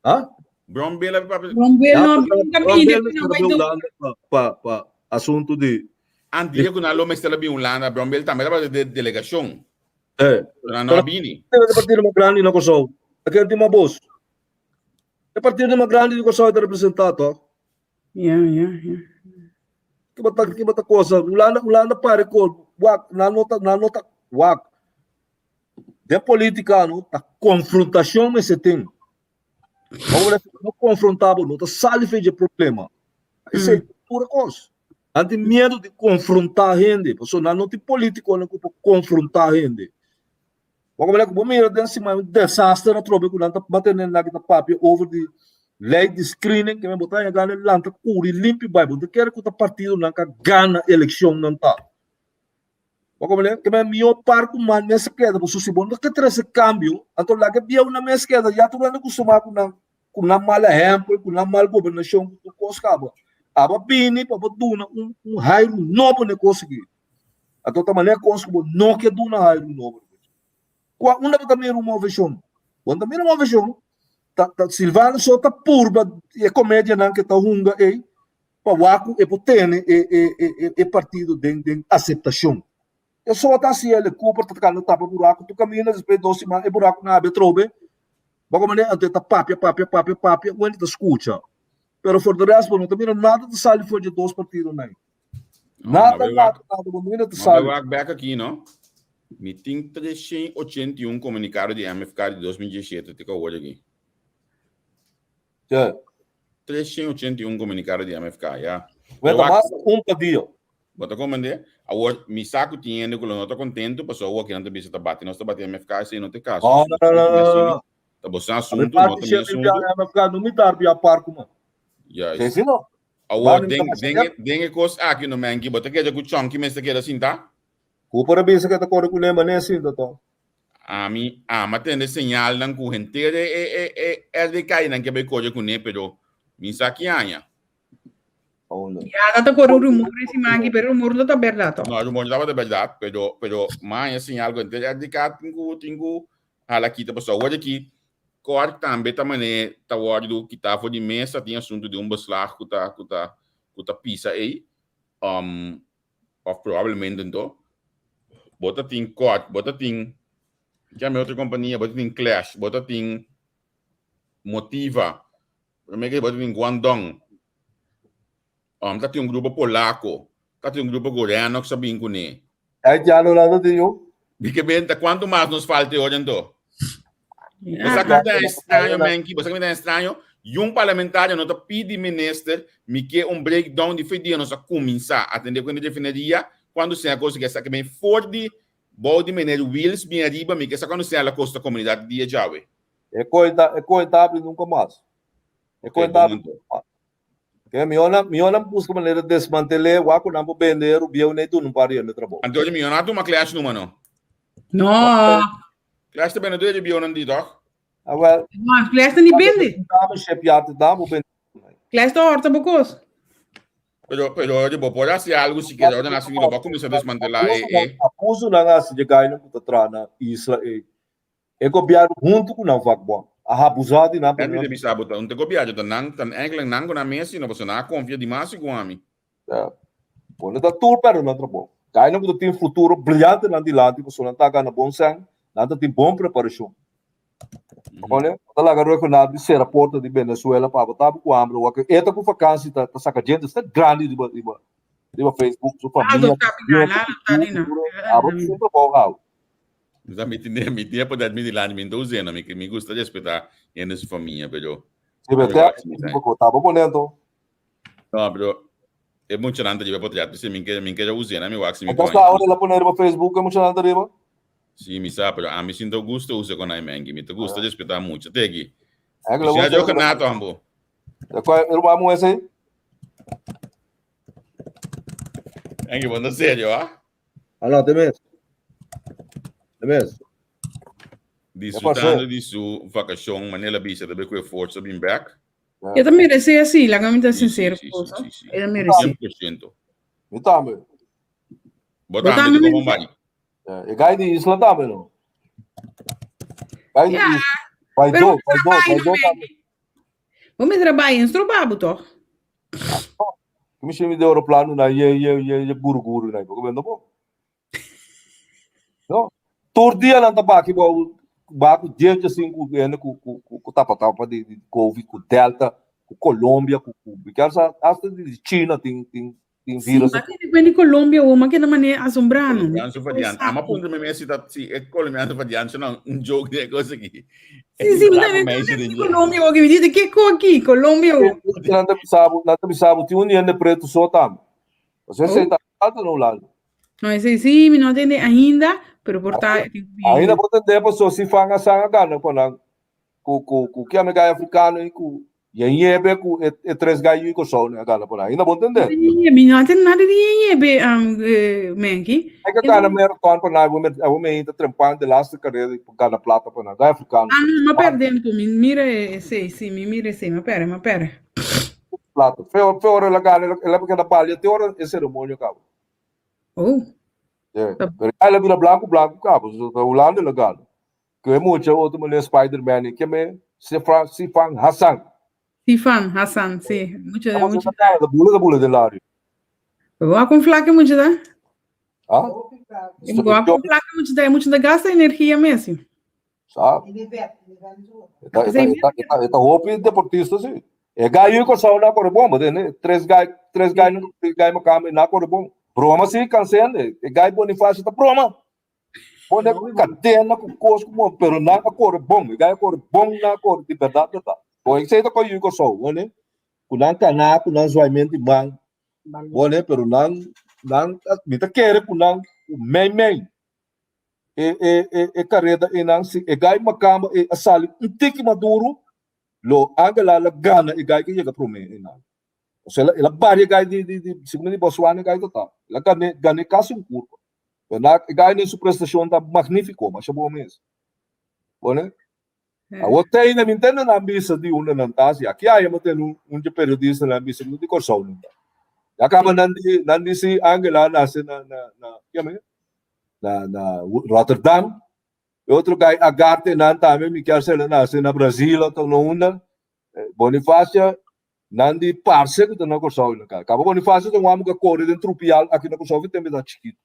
Hã? Brown Bale vai para... Rombel não abriu caminho, Brown não vai Bale do. para assunto de Antes que nós lomos estela Biolanda, Brown Bale também era de delegação. Não abini. É partido uma grande na Kosovo. Aquele tem uma bolsa. É partido uma grande na Kosovo de representado. Yeah. Que bata coisa. Ulanda pare com na nota wak. De política não tá confrontação mas você tem. Não confrontável, não tá sali fez problema. Isso é pura coisa. Ante medo de confrontar a gente, porque não tem político não para confrontar a gente. Como é que vamos ir dentro de um desastre na tropa que não está batendo na kita papel over de lei de screening que me botar em ganha lá tá curi limpo vai, porque quer que o partido não ganha eleição não tá. Como é que me mio parco man nessa queda, porque se bom que traz esse câmbio, então lá que via uma mesa queda, já tu não acostumado com na mala exemplo, com na mal governação do coscaba. Aba bini para duna raio novo ne conseguir. Então também é conseguir não que duna raio novo. Quando também uma versão, quando também uma versão, tá Silvano só tá purba e comédia não que tá hunga aí, para waku e potene e partido de aceitação. Eu só tá se ele culpa tá cano tapa buraco, tu caminha depois 2 semanas e buraco na betrobe. Como né até tá papia, quando tá escuta. Pero for the rest, não também nada de sali foi de 2 partidos não. Nada, não de sali. Vamos back aqui, não? Me tem 381 comunicados de MFK de 2017, te acabo de aqui. 381 comunicados de MFK, já. Bueno, mais para dia. Bota como é? Agora, me saco tinha que não estou contente, pessoal que não te bisa bate, não está batendo MFK, se não tem caso. Não. Tá bom, assunto, não tem assunto. MFK não me dá para parco, mano. Yes. Sim, não. Agora, tem coisa aqui no Mengi, bota que é de chunky, mas que é assim, tá? Para ver se que tá correndo com lema nesse então. Mas tem señal ng kuhente de cair nang kebay ko com ne pero minsa kianya. Ya tá com rumor esse magi, pero rumor não tá verdade. No, rumor não tá verdade, pero mas señal ko ente de cat tingu hala kita pessoa hoje aqui cor também também tá word que tá de mesa tinha assunto de beslag que tá pisa aí of provavelmente então bota tem cor bota tem que a minha outra companhia bota tem Clash bota tem Motiva primeiro bota tem Guangdong tá tem grupo polaco tá tem grupo coreano que sabem com ele aí já não lá tem eu porque bem quanto mais nos falta hoje então você acredita estranho Menki você acredita estranho parlamentário não tá pedindo minister me que breakdown de fedia nossa começar a atender quando definiria quando se a coisa que está bem forte bode menino Wills bem arriba me que essa quando se a costa comunidade dia Jawe é coitável nunca mais é coitável que miona busca maneira de desmantelar o aco não vender o bio nem tu não paria no trabalho Antônio miona tu uma classe no mano não classe também não de bio não de doc well mas classe nem vende dá chepiado dá o vender classe tá horta bocos pero de pode hacer algo se quer ordenar assim vai começar a desmantelar abuso na nasi de gaino que tá na Israel é governo junto com não vai bom a abusado na não deve saber não tem governo então não tan eigenlijk não na mesa não você não confia demais com a mim pode dar tudo para no trabalho gaino que tem futuro brilhante na dilante você não tá ganhando bom sangue nada tem bom preparação olha tá lá agora com nada de ser a porta de Venezuela para botar com hambre o que é tá com vacância tá saca gente está grande de Facebook sua família sempre bom mi tiene por admitir la mi dozena mi que me gusta respetar en esa familia pero tá bonito no pero es mucho nada de poder se me queda usando mi wax mi então ahora la poner no Facebook é muito nada arriba sí mi sabe pero a mí siento gusto usar con Mengi me gusta respetar mucho te aquí ya yo con nada ambo qual vamos esse Mengi bom sério não tem mesmo disfrutando de sua vacação maneira bisa também com força bem back eu também mereci assim lá que me sincero eu mereci 100% eu também botando como vai E gai di isla também, não? Gai di isla. Vai do. Vamos trabalhar em Strobabo, toch? Como se me deu aeroplano na guru, né? Porque não bom. Não. Todo dia lá na baki baco dia assim com tapa de Covid, com Delta, com Colômbia, com porque hasta de China tem vírus. Sim, mas tem de Colômbia, uma que é maneira assombrando. Ama punto me messi da si e colombiano fadiano não jogo de coisa aqui. Sim, mas de Colômbia, o que me diz que aqui, Colômbia. Nada me sabe, tem de preto só tam. Você senta alto no lado. Não é sim, não tem ainda, pero portar. Ainda por tempo só se fanga sanga gana com que amiga africano e com Yebe com e três gaios com sol né gana por aí. Ainda vou entender. Não tem nada de Yebe, Menki. É que gana marathon por nada, vou me ainda trampando de last carreira por gana plata por nada, africano. Não, mas perdendo, me mira sim, me mira sim, mas pera. Plata. Foi ela gana, ela porque da palha, tem hora esse cerimônia cabo. Oh. Pero ela vira branco, cabo, o lado legal. Que é muito outro mulher Spider-Man que me Sifan Hassan. Sifan Hassan, sim. Muito. Da bula de lado. Vou com flaca muito da. Ah? Vou com flaca muito da gasta energia mesmo. Sabe? Tá roupa deportista sim. É gaio com sauna por bom, né? Três gai no cama na por bom. Broma sim, cancela. É gai Bonifácio tá broma. Pode cadena com coisa como, pero na cor bom, gai cor bom na cor de verdade tá. Ou isso aí tá com o sol, né? Kunang kana, kunang zoamento bang. Boleh, pero nang bita quer kunang mei. E carreda e nang si e gai makama e asali tiki maduro lo angala la gana e gai que chega pro me e nang. Ou seja, ela varia gai de segundo de Botswana gai tá. Ela gane caso um curto. Na gai nem sua prestação tá magnífico, mas é bom mesmo. Boleh? A outra ainda me entende na missa de uma nantasi. Aqui aí eu tenho de periodista na missa de corção. Acaba nandi si Angela nasi na Rotterdam. E outro gai agarte nantame me quer ser nasi na Brasil ou no una. Bonifácio nandi parse que na corção. Acaba Bonifácio tem um amigo que corre dentro do pial aqui na corção tem da chiquito.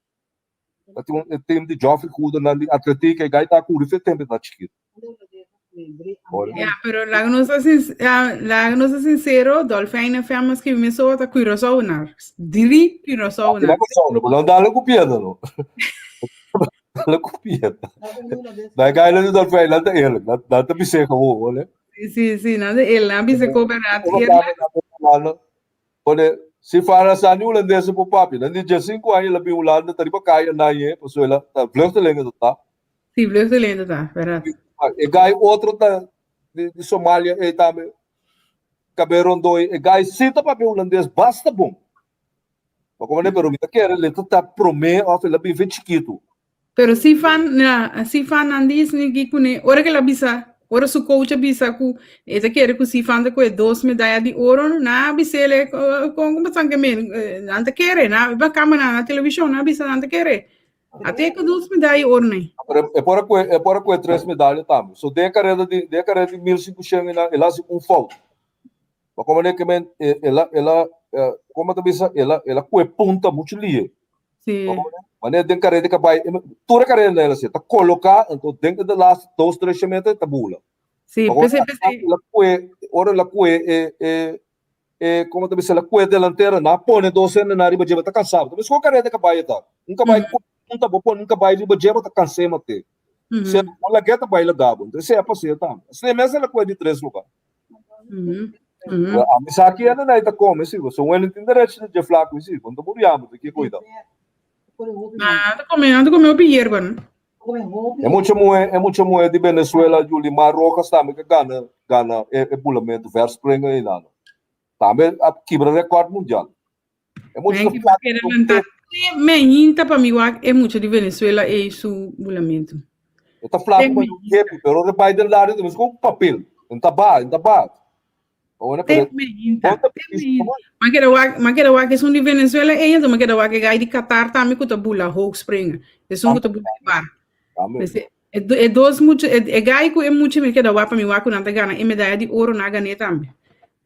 Tem um time de Joffrey Cuda nandi atletica e gai tá curva tem da chiquito. Pero la no sé sincero, Dolphin FEMAS que me soa ta cuirosaunar. Diri cuirosaunar. Não dá la copiada, não. La copiada. Daí cai lá no Dolphin, lá tá ele, lá tá bise como, olha. Sim, nada, ele lá bise cooperar. Olha, se fala sani holandesa pro papi, não de 5 anos ela bi Holanda, tá riba caia na ie, pessoa ela tá vluchtelinge tá. Sim, vluchtelinge tá, verdade. E gai outro de Somália e também Caberondoi e gai cita para holandês basta bom. Porque como é pero mita quer ele tá promê of ele bem chiquito. Pero si fan andis ni gikune ora que la bisa ora su coach bisa ku esa quer que si fan de com 2 medalhas de ouro na bisele com como sangue men anda quer na ba câmera na televisão na bisa anda quer. Até que 2 medalhas ouro nem. É para com 3 medalhas também. So de carreira de 1500 ela se falta. Mas como é que ela como tu bisa ela com ponta muito lie. Sim. Mas é de carreira que vai toda carreira dela se tá colocar então dentro das last 2-3 metros tá bula. Sim, pensei. Ela como tu bisa ela com delantera na põe 12 na riba de tá cansado. Mas qual carreira que vai tá? Nunca vai nunca vou nunca vai de bajeba tá cansei mate. Se ela quer tá vai legado. Então se é para ser tá. Se mesmo ela com de 3 lugar. A missa aqui ainda não tá como se você não entender de flaco isso, quando muriamos aqui cuida. Nada comeu pinheiro, mano. É muito moe de Venezuela, Juli Marrocos também que gana pulamento versus spring aí nada. Também quebra recorde mundial. É muito Menina para mim é muito de Venezuela e su bulamento. Está flaco mas o que pero de Biden lá mas com papel. Não tá bad. Makera wa que são de Venezuela e então makera wa que gai de Qatar também que bula Hoog Springen. Isso que bula bar. É dois muito é gai que é muito makera wa para mim wa que não tá ganha e medalha de ouro na ganha também.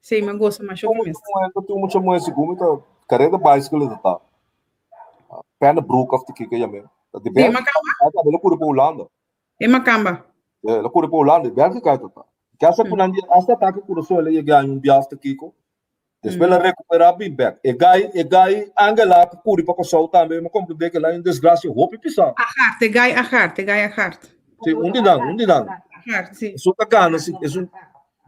Sei mas gosta mais show mesmo. Tu muito mais seguro então carrega bicycle tá. Pena brook of the kicker ya mesmo. De bem. Ela cura para Holanda. É Macamba. Ela cura para Holanda, bem que cai tá. Que essa punandi hasta tá que cura só ele ganha biasta kiko. Depois ela recuperar bem back. E gai angela que cura para o também, mas como bem que lá em desgraça roupa pisar. A hart. Sim, onde não. Sim. Isso tá cana, sim.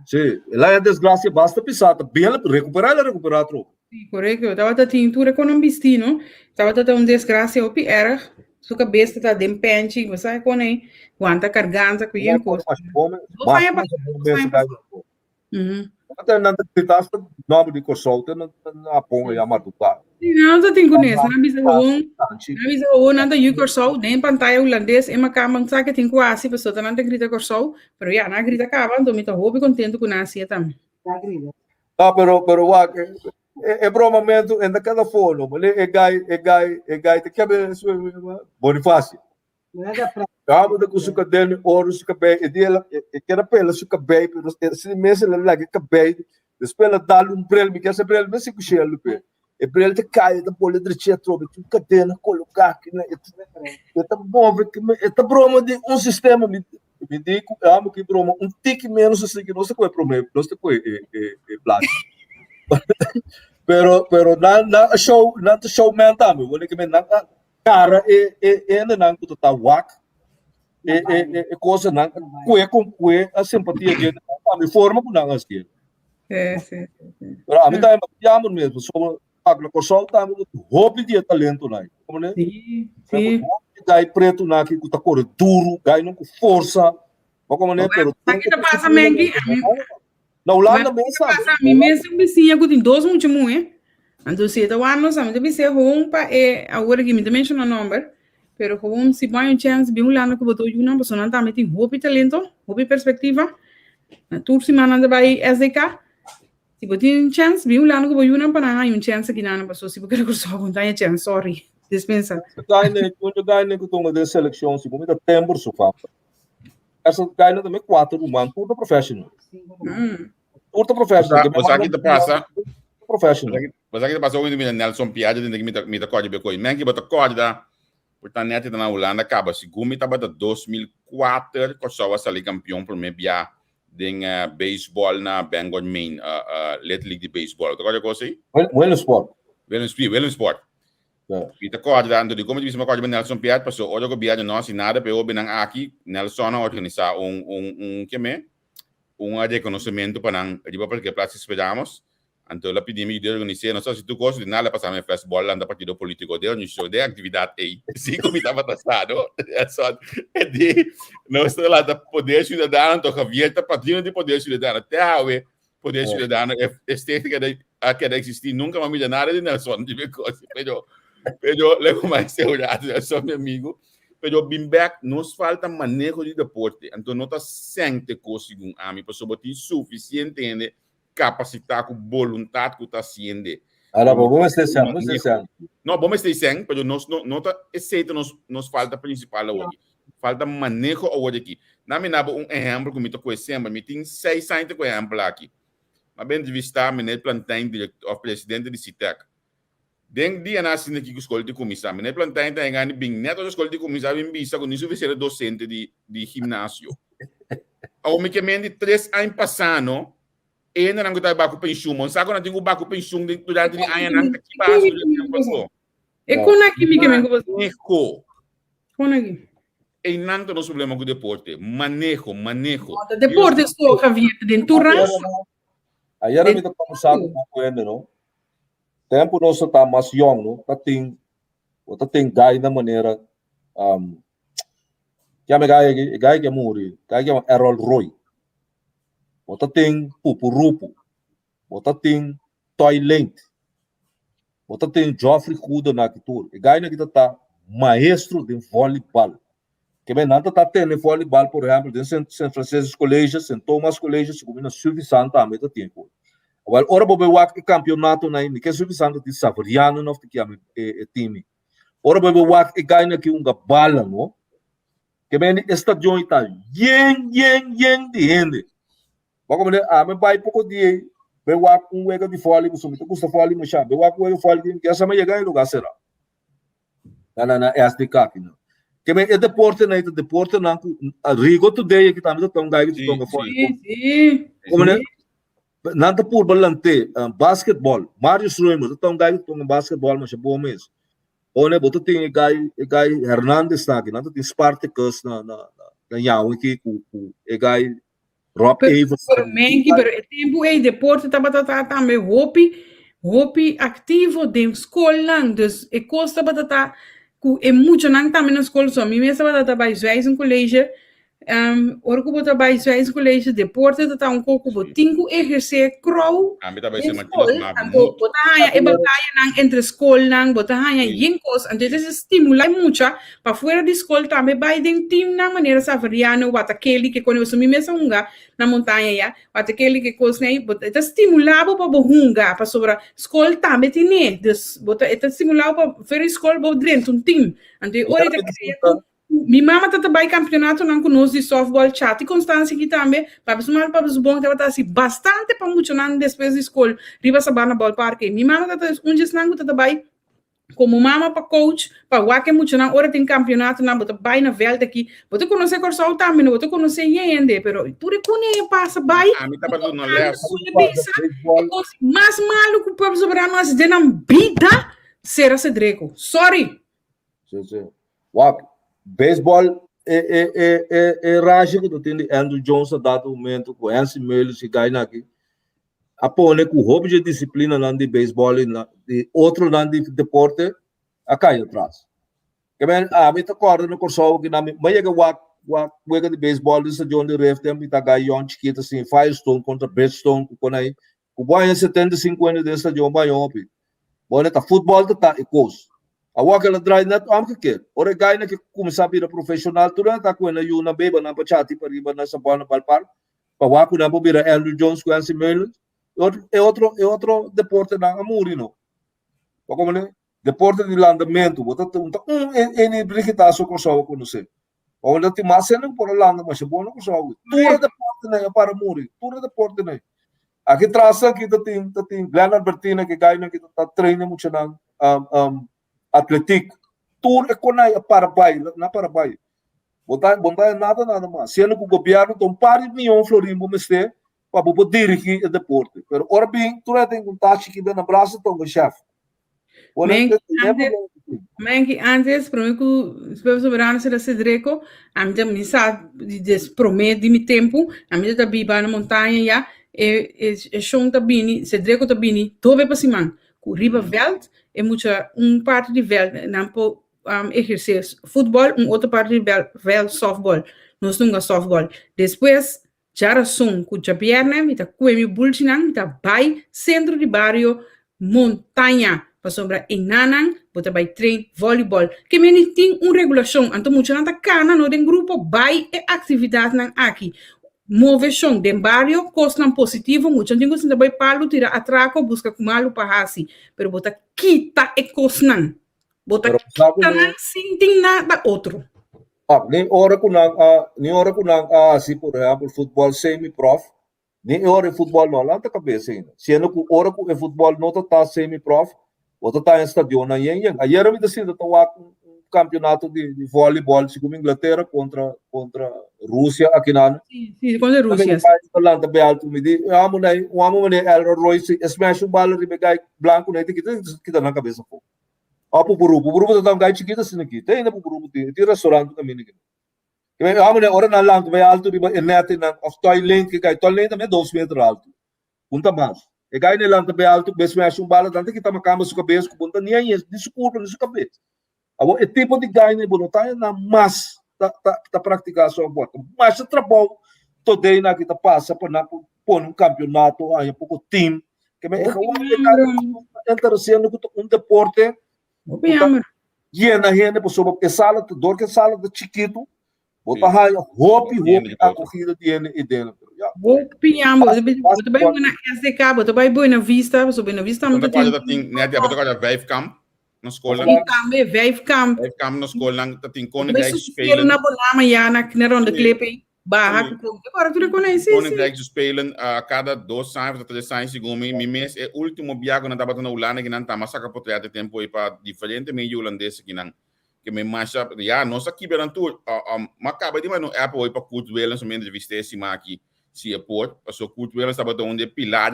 Sim, lá é desgraça basta pisar, bem ela recuperar troco. Sim, correto. Eu tava tintura com um vestido, tava desgraça o erg. Sua cabeça tá de pente, você com aí, quanta cargança com ele coisa. Até não tentaste nome de consulta não aponga já matutar. Não, eu tenho conhece, na bisa nada you corso, nem pantalla holandês, é uma cama que tem quase pessoa tá não grita corso, pero já na grita acaba, então me tô hobby contento com nascia também. Ah, pero é bromamento em cada forno, mas é gai te quebra Bonifácio. Acaba de suka dele ouro suka bem e dela e quer pela suka bem, pero se mês ela lá que bem, depois ela dá brel, me quer se brel, mas se que cheia lupe. E brel te cai da bola de trobe, tu cadena colocar aqui na eta bom que eta broma de sistema me digo, amo que broma tique menos assim que não se qual problema, não se qual plástico. pero na show mental, eu vou que me na cara ainda não que tu tá whack coisa não com a simpatia de a forma com não assim. Sim. Pero a mim tá chamando mesmo, só a pessoa tá muito hobby de talento lá, como né? Sim. Gai preto na que tá cor duro, gai não com força, como né? Pero aqui tá passa mengi. Na Holanda mesmo sabe. Passa mim mesmo vizinha que tem dois muito muito. Então se tá ano sabe, deve ser rumpa e agora que me dimensiona number, pero como se vai um chance bem Holanda que botou uma pessoa não também tem hobby talento, hobby perspectiva. Na tour semana da vai SDK. Se botar um chance bem Holanda que botou uma para um chance que não passou, se porque só contar a chance, sorry. Dispensa. Quando ganha que toma de seleção, se como tá tempo sofá. Essa ganha também 4 humanos, tudo profissional. Tudo profissional. Você aqui te passa professional. Você aqui te passa o Nelson Piazza dentro que me tá código becoi. Men que bota código portanto net na Holanda acaba se gumi tá bota 2004 que só vai campeão por me bia den baseball na Bangor Main Little League de baseball. Tá código assim? Well sport. Kita código dando de como disse uma código Nelson Piazza passou olha que bia nós e nada pero benang aqui Nelson organiza que me reconhecimento para não de papel que places esperamos. Então, lá pedimos de organizar, não sei se tu gosta de nada passar no festival lá no partido político dele, no show de atividade aí. Sim, como estava testado, é só de nós estamos lá da poder cidadano, então Javier está partindo de poder cidadano, até a poder cidadano é estética que existir nunca uma milionária de Nelson, de ver coisa, pero levo mais segurança, é só meu amigo. Pero Bimbeck nos falta manejo de deporte, então não está sempre conseguindo a mim, pessoa botar suficiente capacidade com vontade que está sendo. Ahora vamos estar não vamos estar sem, mas não está aceito nos falta principal hoje. Falta manejo hoje aqui. Na minha exemplo que me tocou sempre, me tem 6 anos com exemplo aqui. Mas bem de vista, me plantain diretor presidente de CITEC. Den dia na sina aqui com escola de comissão, me plantain tá engane bem neto da escola de comissão bem vista com isso ser docente de ginásio. Ao me que me 3 anos passando e ainda não está baco pensão, mas agora não tenho baco pensão durante a ano não que passa durante passou. E quando aqui me que me manejo. Quando aqui? E não tem problema com o deporte, manejo. O deporte estou Javier dentro raça. Aí era me tá conversando com ele, não? Tempo nós tá mais young, não? Tá tem gai na maneira que a gai que morre, gai que Errol Roy. Bota tem Pupurupu, bota tem Toilet, bota tem Geoffrey Huda na Kitur. E gai na kita tá maestro de voleibol. Que bem nada tá tendo voleibol, por exemplo, em St. Francis College, St. Thomas College, como na Silvio Santa também tá tem. Well, ora bobe wak campeonato na ini, que suficiente de Savariano não te chama time. Ora bobe wak ganha que bala, no? Que bem esta jointa, yen de gente. Como me vai pouco dia, be wak wega de fole, você me custa fole, mas já, be wak wega fole, que essa me chega em lugar será. Na este aqui, não. Que bem é deporte não, Rigo today que também tão gai que tão fole. Sim. Como nada por balante basketball Mario Schroemer tão gai tão basketball mas é bom mesmo onde botou tem gai Hernandes tá aqui nada tem Spartacus na Yao aqui com gai Rob Evans pero é tempo é deporte tá me hopi ativo de escola dus e costa batata ku é muito não também na escola só mim mesmo batata vai em colégio ora que bota vai em colégio deporte tá pouco botinho exercer crow A mim também se mantém bota é batalha entre escola bota yinkos and this estimula muito para fora de escola também vai de time na maneira savariano bota aquele que quando você me mesmo na montanha ya bota aquele que coisa aí bota é estimulado para bohunga para sobre escola também tem bota é estimulado para fora escola bota dentro um time ante ora minha mama tá trabalhando campeonato não conosco de softball chat e constância aqui também para os bons tá assim bastante para muito não depois de escola riba sabana ball park minha mama tá dia não tá trabalhando como mama para coach para o que muito não hora tem campeonato não bota vai na velta aqui bota conhecer corso também não bota conhecer ainda pero tu recone passa vai a mim tá para no leste mais maluco para os soberanos de na vida será Cedreco sorry sim wak baseball é raja que tu tem Andrew Jones a dado momento com Ansi Melo se cai aqui apone com hobby de disciplina lá de baseball e outro lá de deporte a cai atrás que bem a mim tá correndo no corso que na meia que waka de baseball isso de onde ref tem tá ganhando chiquita assim Firestone contra Bridgestone com aí o boy 75 anos dessa de um banho bom tá futebol tá e coisa a waka la drive net am que ora gai na que começar a vir profissional tu tá com na yuna beba na pachati para riba na sabana palpar para waka na bobira Andrew Jones com Ansi Melo é outro deporte na amurino como né deporte de landamento bota em brigitaço com só conhecer onde tem mais cena por landa mas é bom com só tudo deporte né para muri tudo deporte né aqui traça aqui tem Glenn Albertina que gai na que tá treina muito na atletic tudo é com aí para bai na para bai botar nada mais sendo que o governo tom pare milhão florim vamos ter para poder dirigir o deporte pero ora bem tu tem um taxa que na braço tom chefe antes para mim que os soberanos será Cedreco a mim também sabe despromete de meu tempo a mim tá biba na montanha já é chão tá bini Cedreco tá bini tobe para cima com riba veld é muito parte de veld não po exercer futebol outra parte de veld softball nós não softball depois já ração com a perna me tá com meu bultinang tá vai centro de bairro montanha para sombra enanan bota vai trein voleibol que me tem regulação então muito não tá cana no tem grupo vai é atividade nan aqui move chão de bairro costa positivo muito não tem coisa vai palo tira atraco busca com malo para assim pero bota quita e costa bota quita não tem nada outro nem hora com assim por exemplo futebol semi-prof nem hora futebol não lá tá cabeça ainda sendo que hora com futebol não tá semi-prof ou tá em estádio na yang ayer me decidi tá campeonato de voleibol segundo Inglaterra contra Rússia aqui na sim contra Rússia lá também alto me diz amo né Elroy Royce smash o bala de pegar branco né que tá na cabeça pô o grupo tá gai chiquita assim aqui tem ainda o grupo tem restaurante também aqui amo né ora na lá também alto de net na of toilet que toilet também 2 metros alto punta mais e gai né lá também alto smash o bala tanto que tá macamba sua cabeça com punta nem desculpa na sua cabeça o tipo de gai né bonotar na mas tá praticar sua bota mas trabalho today na que tá passa por um campeonato aí pouco time que me interessante um deporte Hiena, pessoa que sala de chiquito, botar raio, roupa a corrida de e dele. Vou pinhar, você vai na SDK, você vai na Vista, você vai na Vista. Então, quando eu tenho, né, eu vou ter Vijfkamp na escola. E também, Vijfkamp. Vijfkamp na escola, eu tenho Koninkrijk Eu spelen. na Bonama, ja, na ronda clipe, barra, agora tu reconhece. Koninkrijk spelen a cada 2 anos, 3 anos, segundo mim, mês é o último viaje na tava na Holanda que não tá mais saca por ter tempo e para diferente meio holandês que não que me marcha, já nós aqui beran tu, acaba de mano Apple e para cultural somente de vista esse aqui se é por, so cultural estava onde pilar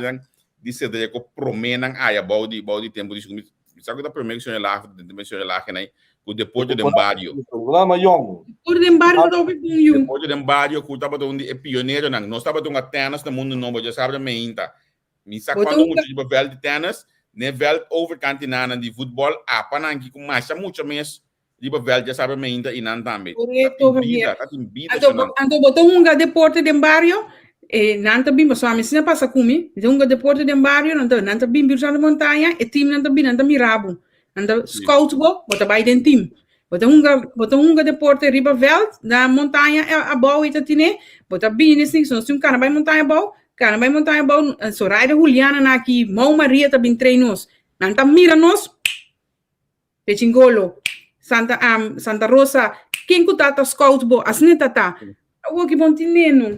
de se de que promenam aí body tempo de sabe da primeira que lá né o depois de barrio programa young por de barrio do bem depois de barrio que estava onde é pioneiro não nós estava onde atenas no mundo não já sabe meinta me sabe quando muito de vel de tennis ne vel overkantinana de futebol a panangi com mais muito mais de vel já sabe meinta e não também então botou deporte de barrio nanta bimba só me sina passa comigo então deporte de barrio nanta bimba já na montanha e time nanta mirabo nanta scout bota vai dentro time bota deporte riba veld na montanha a bau ita tine bota business ning so cara vai montanha bau so raida Juliana na aqui Mão Maria tá bem treinos nanta mira nos Pechingolo Santa Rosa quem que tá scout bo asne tata o que bom tineno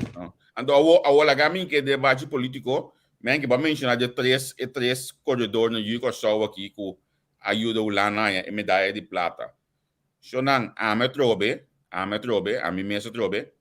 ando a gamin que debate político men que ba mencionar de três corredores no Yuko Show aqui com ajuda Ulana e medalha de prata Shonan a mim mesmo trobe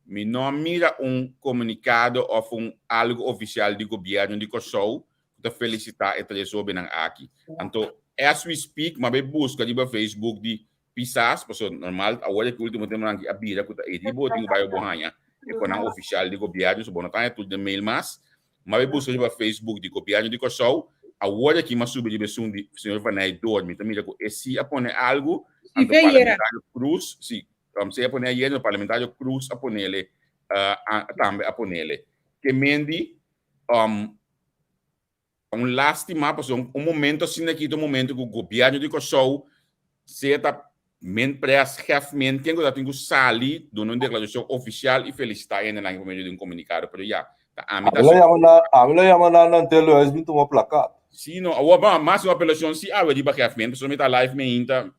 me não mira comunicado ou algo oficial do governo de Kosovo para felicitar e três homens aqui então as we speak mas bem busca de Facebook de pisas porque normal agora que o último tempo aqui a bira que é de botinho vai o borranha e quando é oficial de governo so bom tá tudo de mail mas bem busca de Facebook de governo de Kosovo agora que mas subir de besun de senhor Vanai dorme também já esse apone algo o parlamentário Cruz se se apone aí no parlamentário Cruz apone ele também apone ele que mendi lástima porque momento assim aqui do momento que o governo de Kosovo se tá chefmente quem gosta de sair de uma declaração oficial e felicitar ele na meio de comunicado pero já a mim tá não telo é muito uma placa sim não a mais uma apelação se a de chefmente só me tá live me inta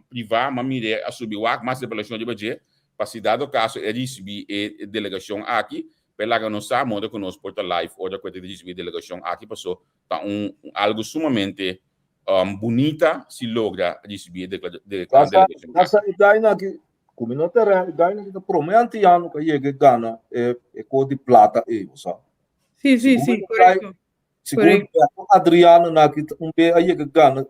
privado mas mire a subir o mais apelação de budget para se dado caso é receber a delegação aqui pela que não sabe modo que nós porta live ou da coisa de receber delegação aqui passou tá algo sumamente bonita se logra receber delegação essa ideia que como não terá ideia que promete ano que chega Gana é cor de plata e sabe sim correto segundo Adriano na que aí que Gana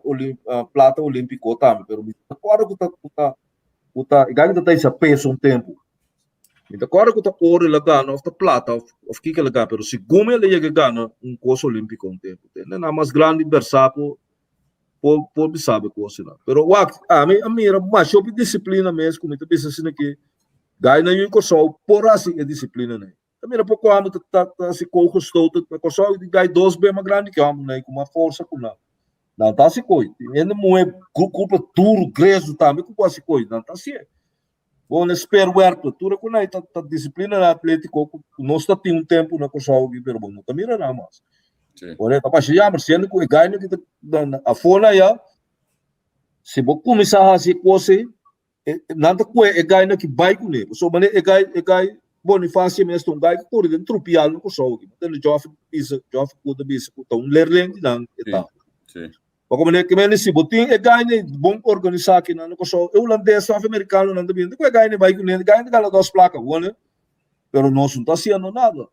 plata olímpico também pero agora que tá ganha tá esse peso tempo então agora que tá ouro lá Gana ou plata ou que lá Gana pero segundo ele que Gana coisa olímpico tempo né mais grande versátil por sabe coisa lá pero a mim era mais sobre disciplina mesmo como tu pensa assim que ganha no Kosovo por assim é disciplina né também era pouco amo tá se custou tá Kosovo ganha 2 bem mais grande que amo né com uma força com não tá se coi ainda não é culpa duro greso também com quase coi não tá se bom espero ver tudo com aí tá disciplina atlético nós tá tem tempo na Kosovo pero bom não também nada mais olha tá passando sendo que ganha que a fona já se vou começar a se coisa nada com ganha que vai com ele só mas ganha Bonifácio mesmo ganha que por dentro tropial no Kosovo então o Joff cuida disso então lerleng não tá sim como né que men se botin ganha bom organizar aqui no Kosovo holandês sul-americano não também que ganha vai com ele ganha aquela 2 placas olha pero não está sendo nada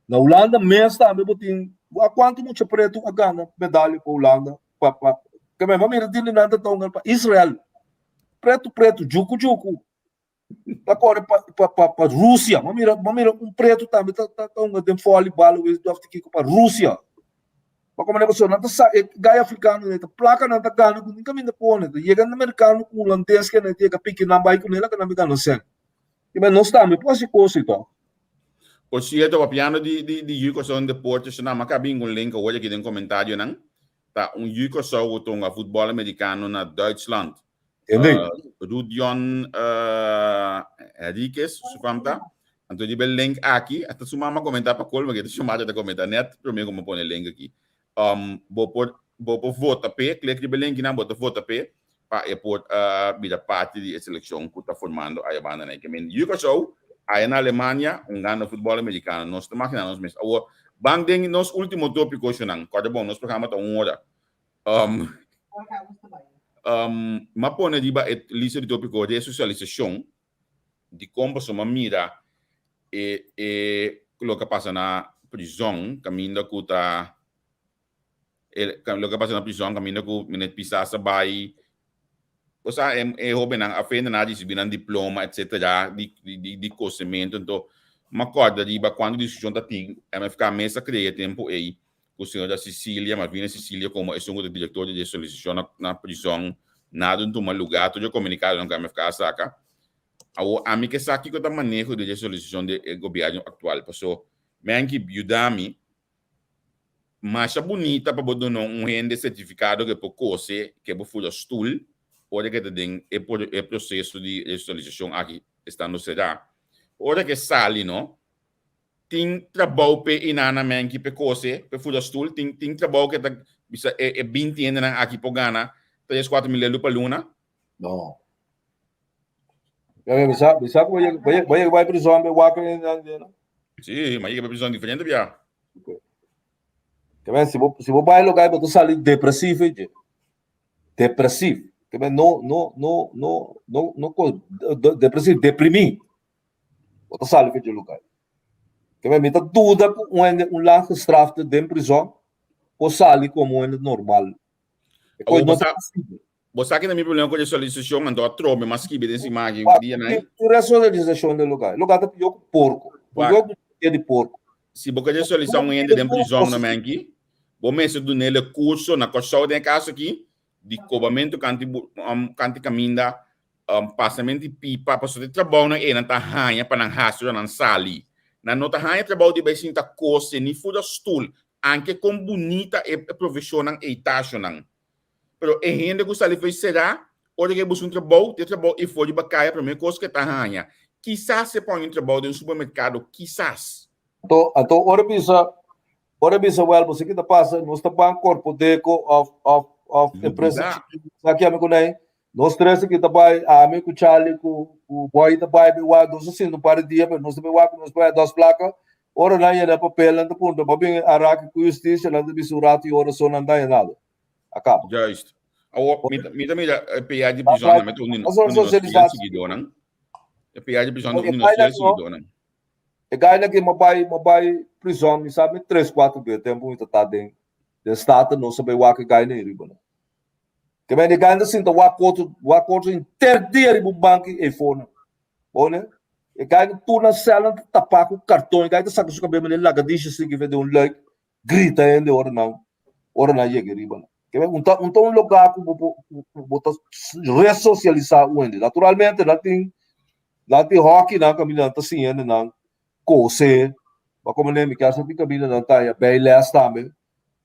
na Holanda mesmo também botin quanto muito preto a ganha medalha para Holanda que me vamos ir nada tão para Israel preto juco agora para Rússia vamos ir preto também tá tem voleibol o do aqui para Rússia para como negócio não tá ganha africano né placa não tá ganha com ninguém ainda põe chega no americano com holandês que né chega pique não vai com ele que não me ganha sem e mas nós também pode coisa então por cierto o piano de Yuko son deportes na macabing um link hoje aqui tem comentário não tá Yuko só o tonga futebol americano na Duitsland Rudion Henriquez, supamta. Então, eu link aqui, até se mama comentar para colma, que eu chamada de comentar net, primeiro como pôr o link aqui. Vou votar P, clique no link na bota votar P, para pôr a parte de seleção que está formando a banda, né? Que men, you show, aí na Alemanha, ganho futebol americano, nós estamos imaginando mesmo. Agora, bang ding nos último tópico chunang, cada bom, nós programa tá hora. Mapone di ba et lista de tópico de socialização, de como se mira lo que passa na prisão, caminho que tá lo que passa na prisão, caminho que minet pisar sa bai, o sa hobe nang afenda na di sibinan diploma etc. di conhecimento. Então macorda di ba quando discussão da ting MFK mesa cria tempo aí o senhor da Sicília, Malvina Sicília, como é o diretor de solicitação na prisão, nada em tomar lugar, tudo comunicado com a MFK saca. A mim que sabe que o manejo de solicitação do governo atual, passou, men que ajudami, mas é bonita para botar rende certificado que por coisa que por fora stool, ou que tem é processo de solicitação aqui está no será, ou que sali não, tem trabalho pe inana men que por coisa por fora stool, tem trabalho que tá bisa 20 anos aqui por Gana, 3-4 mil para luna. Não. Bisa vai prisão, vai para Sim, mas é prisão diferente, via. Se você vai lugar para sair depressivo, depressivo, não depressivo, deprimido, você sai de lugar. Me tá tudo lang strafte de prisão, você sai como normal. Você que não tem problema com a solicitação, andou a trobe, mas que dessa imagem dia, né? A solicitação do lugar tá pior que porco. De porco. Se você tem solicitação ainda de prisão na mangue, você do nele curso na costa de casa aqui, de cobramento canti caminda, passamento de pipa, para fazer trabalho na ena tá hanha para não rastro na sali. Na nota hanha trabalho de besinta coisa ni fuda stool, anche com bonita e profissional e taxonal. Pero a gente gostaria de será, olha que busca trabalho e for de bacaia para mim coisa que tá hanha. Quizás se põe trabalho no supermercado, quizás. Então, ora bisa well, você que tá passa, nós tá bem corpo deco of empresa. Aqui amigo né, nós três aqui tá bem, amigo Charlie, o boy tá bem, o dos assim no par dia, mas nós tá bem, nós vai das placas. Ora na ia papel, anda ponto, para bem araque com justiça, anda bisurati ora só não dá nada. Acaba. Justo. Mira, PA de prisão, não meto união seguidor, não? PA de prisão, união seguidor, não? E gaina que mabai prisão, me sabe 3-4 vezes tempo muito tá dentro. De estado não sabe o que gaina ele, mano. Que bem gaina sinto o acordo interdia do banco e fone. Bom, e gaina tu na sala tapar com cartão, gaina saca o cabelo nele lá, diz assim que vê um like, grita ele ora não chega riba. Que bem um lugar que bota ressocializar o ende. Naturalmente lá tem hockey na caminhando assim, não coisa, mas como nem me quer saber que vida não tá é bem lesta também.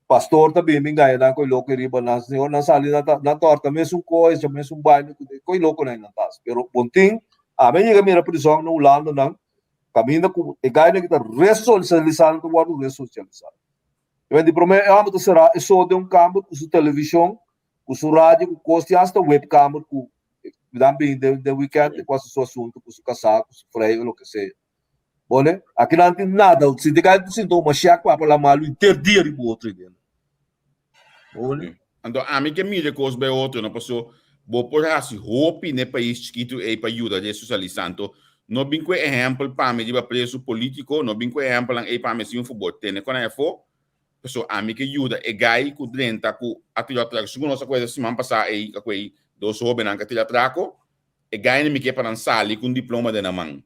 Pastor também me ganha não coi louco riba na senhor na sala na torta mesmo coisa mesmo baile coi louco nem não tá. Pero ponting a mim chega mira prisão no lado não caminha com e ganha que tá ressocializando o lado ressocializado. Eu de promete é amo será é só de câmera com sua televisão com sua rádio com costa hasta webcam com também de weekend com seu assunto com seu casaco com seu freio o que seja. Bom, né? Aqui não tem nada. Se te cai do sintoma, chaco para lá malu interdir e outro dele. Bom, né? Então, a mim que mira coisa bem outro, não passou. Vou por assim, hope ne país que tu é para ajudar de socializando. Não bem com exemplo para me de preso político, não bem com exemplo é para me se um futebol. Tem quando é for, pessoa a mim que ajuda é gai com drenta com atividade segundo essa coisa semana passada aí com aí dos jovens que atividade traco, é gai ne me que para sali com diploma de na mão.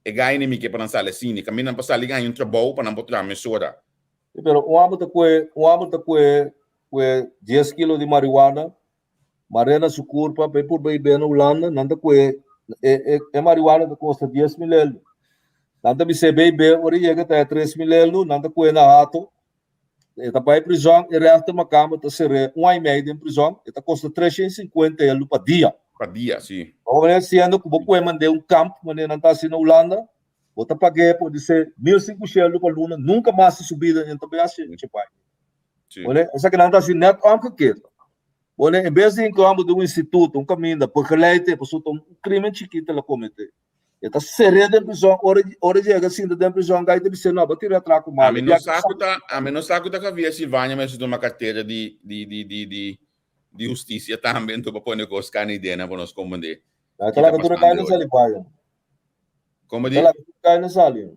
E gai nem me que para sala assim, caminha para sala ganha trabalho para não botar mesura. Pero o amo tá com 10 kg de marihuana, marena sucurpa, pe por bem na Holanda, nanda com é marihuana que custa 10 mil euros. Nanda me se bem, ora chega até 3 mil euros, nanda com na ato. Eta vai prisão, e resta uma cama tá ser 1 ano e meio em prisão, eta custa 350 euros para dia. Para dia, sim. Agora, se ano que você mandei campo, mas não está assim na Holanda, Bota paguei por dizer 1.500 por luna, nunca mais se subida em também assim, pai. Olha, essa que não está assim, net anche que. Olha, em vez de incluir um instituto, caminho, porque leite, por um crime chiquito lá cometer. Está seria de prisão, hora chega assim da prisão, gai de ser não, bater atrás com mal. A menos saco da havia Silvânia, mas de uma carteira de justiça também, tu pode pôr com os canadianos para nos comandar. Aquela que tu cai nessa lipaia. Como diz? Aquela que tu cai nessa linha.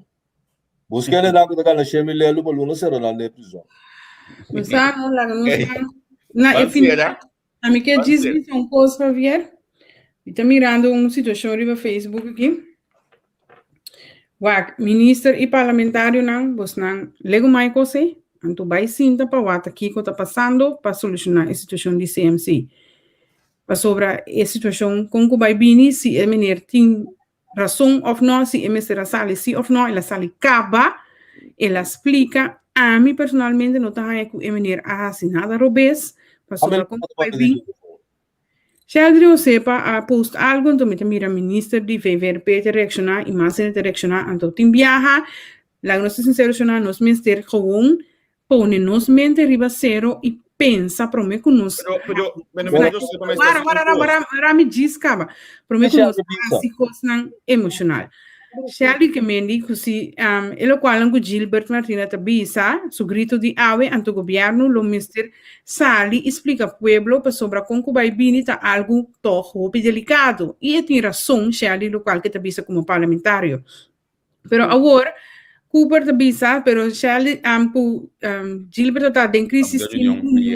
Busca ele na que tu cai na chame lelo para luna será na prisão. Mas não, lá não na enfim, a mim que diz que são coisas para ver. E tá mirando uma situação no Facebook aqui. O ministro e parlamentário não, você não lego mais coisa, então vai sinta para o que está passando para solucionar a situação de CMC. Para sobre a situação com o Baibini, se a menina tem razão ou não, se a menina sale sim ou não, ela sale caba, ela explica. A mim personalmente não está com a menina assinada robês, para sobre com o Baibini. Sheldry o sepa a post algo, então mira ministro de VVRP te reaccionar e mais te reaccionar, então tem viaja, lá nós sincero nos minister gewoon, pone nos mente riba zero e pensa para mim que nós para me diz caba, para mim que nós psicos não emocional. Sheldry que me diz que se ele qual que Gilbert Martina tabisa, su grito de ave ante o governo, lo minister Sali explica pueblo para sobre como vai bini tá algo tojo e delicado e tem razão Sheldry lo qual que tabisa como parlamentário. Pero agora Cooper tabisa, pero Sheldry Gilbert tá em crise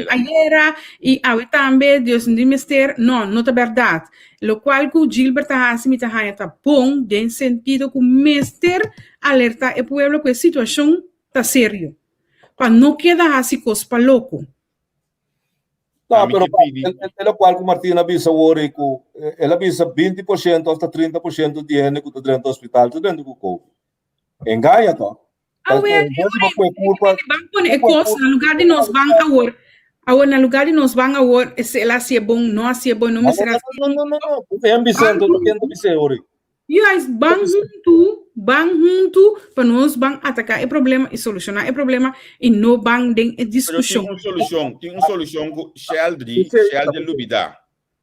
ayer e ave também Deus no ministério não tá verdade. Lo qual que Gilbert tá assim tá bom em sentido que o ministério alerta o pueblo que a situação tá sério. Para não quedar assim cospa louco. No, pero é qual que Martina avisa hoje que ela avisa 20% até 30% de gente que está dentro do hospital, está dentro do COVID. Engaia, tá? No lugar de nós vão agora. Agora, no lugar de nós vão agora, se ela se é bom, não se é bom, não me será. Não. É ambicioso, não tem ambicioso hoje. E aí, vão junto, para nós vão atacar o problema e solucionar o problema e não vão ter discussão. Tem uma solução que Sheldry Lubida.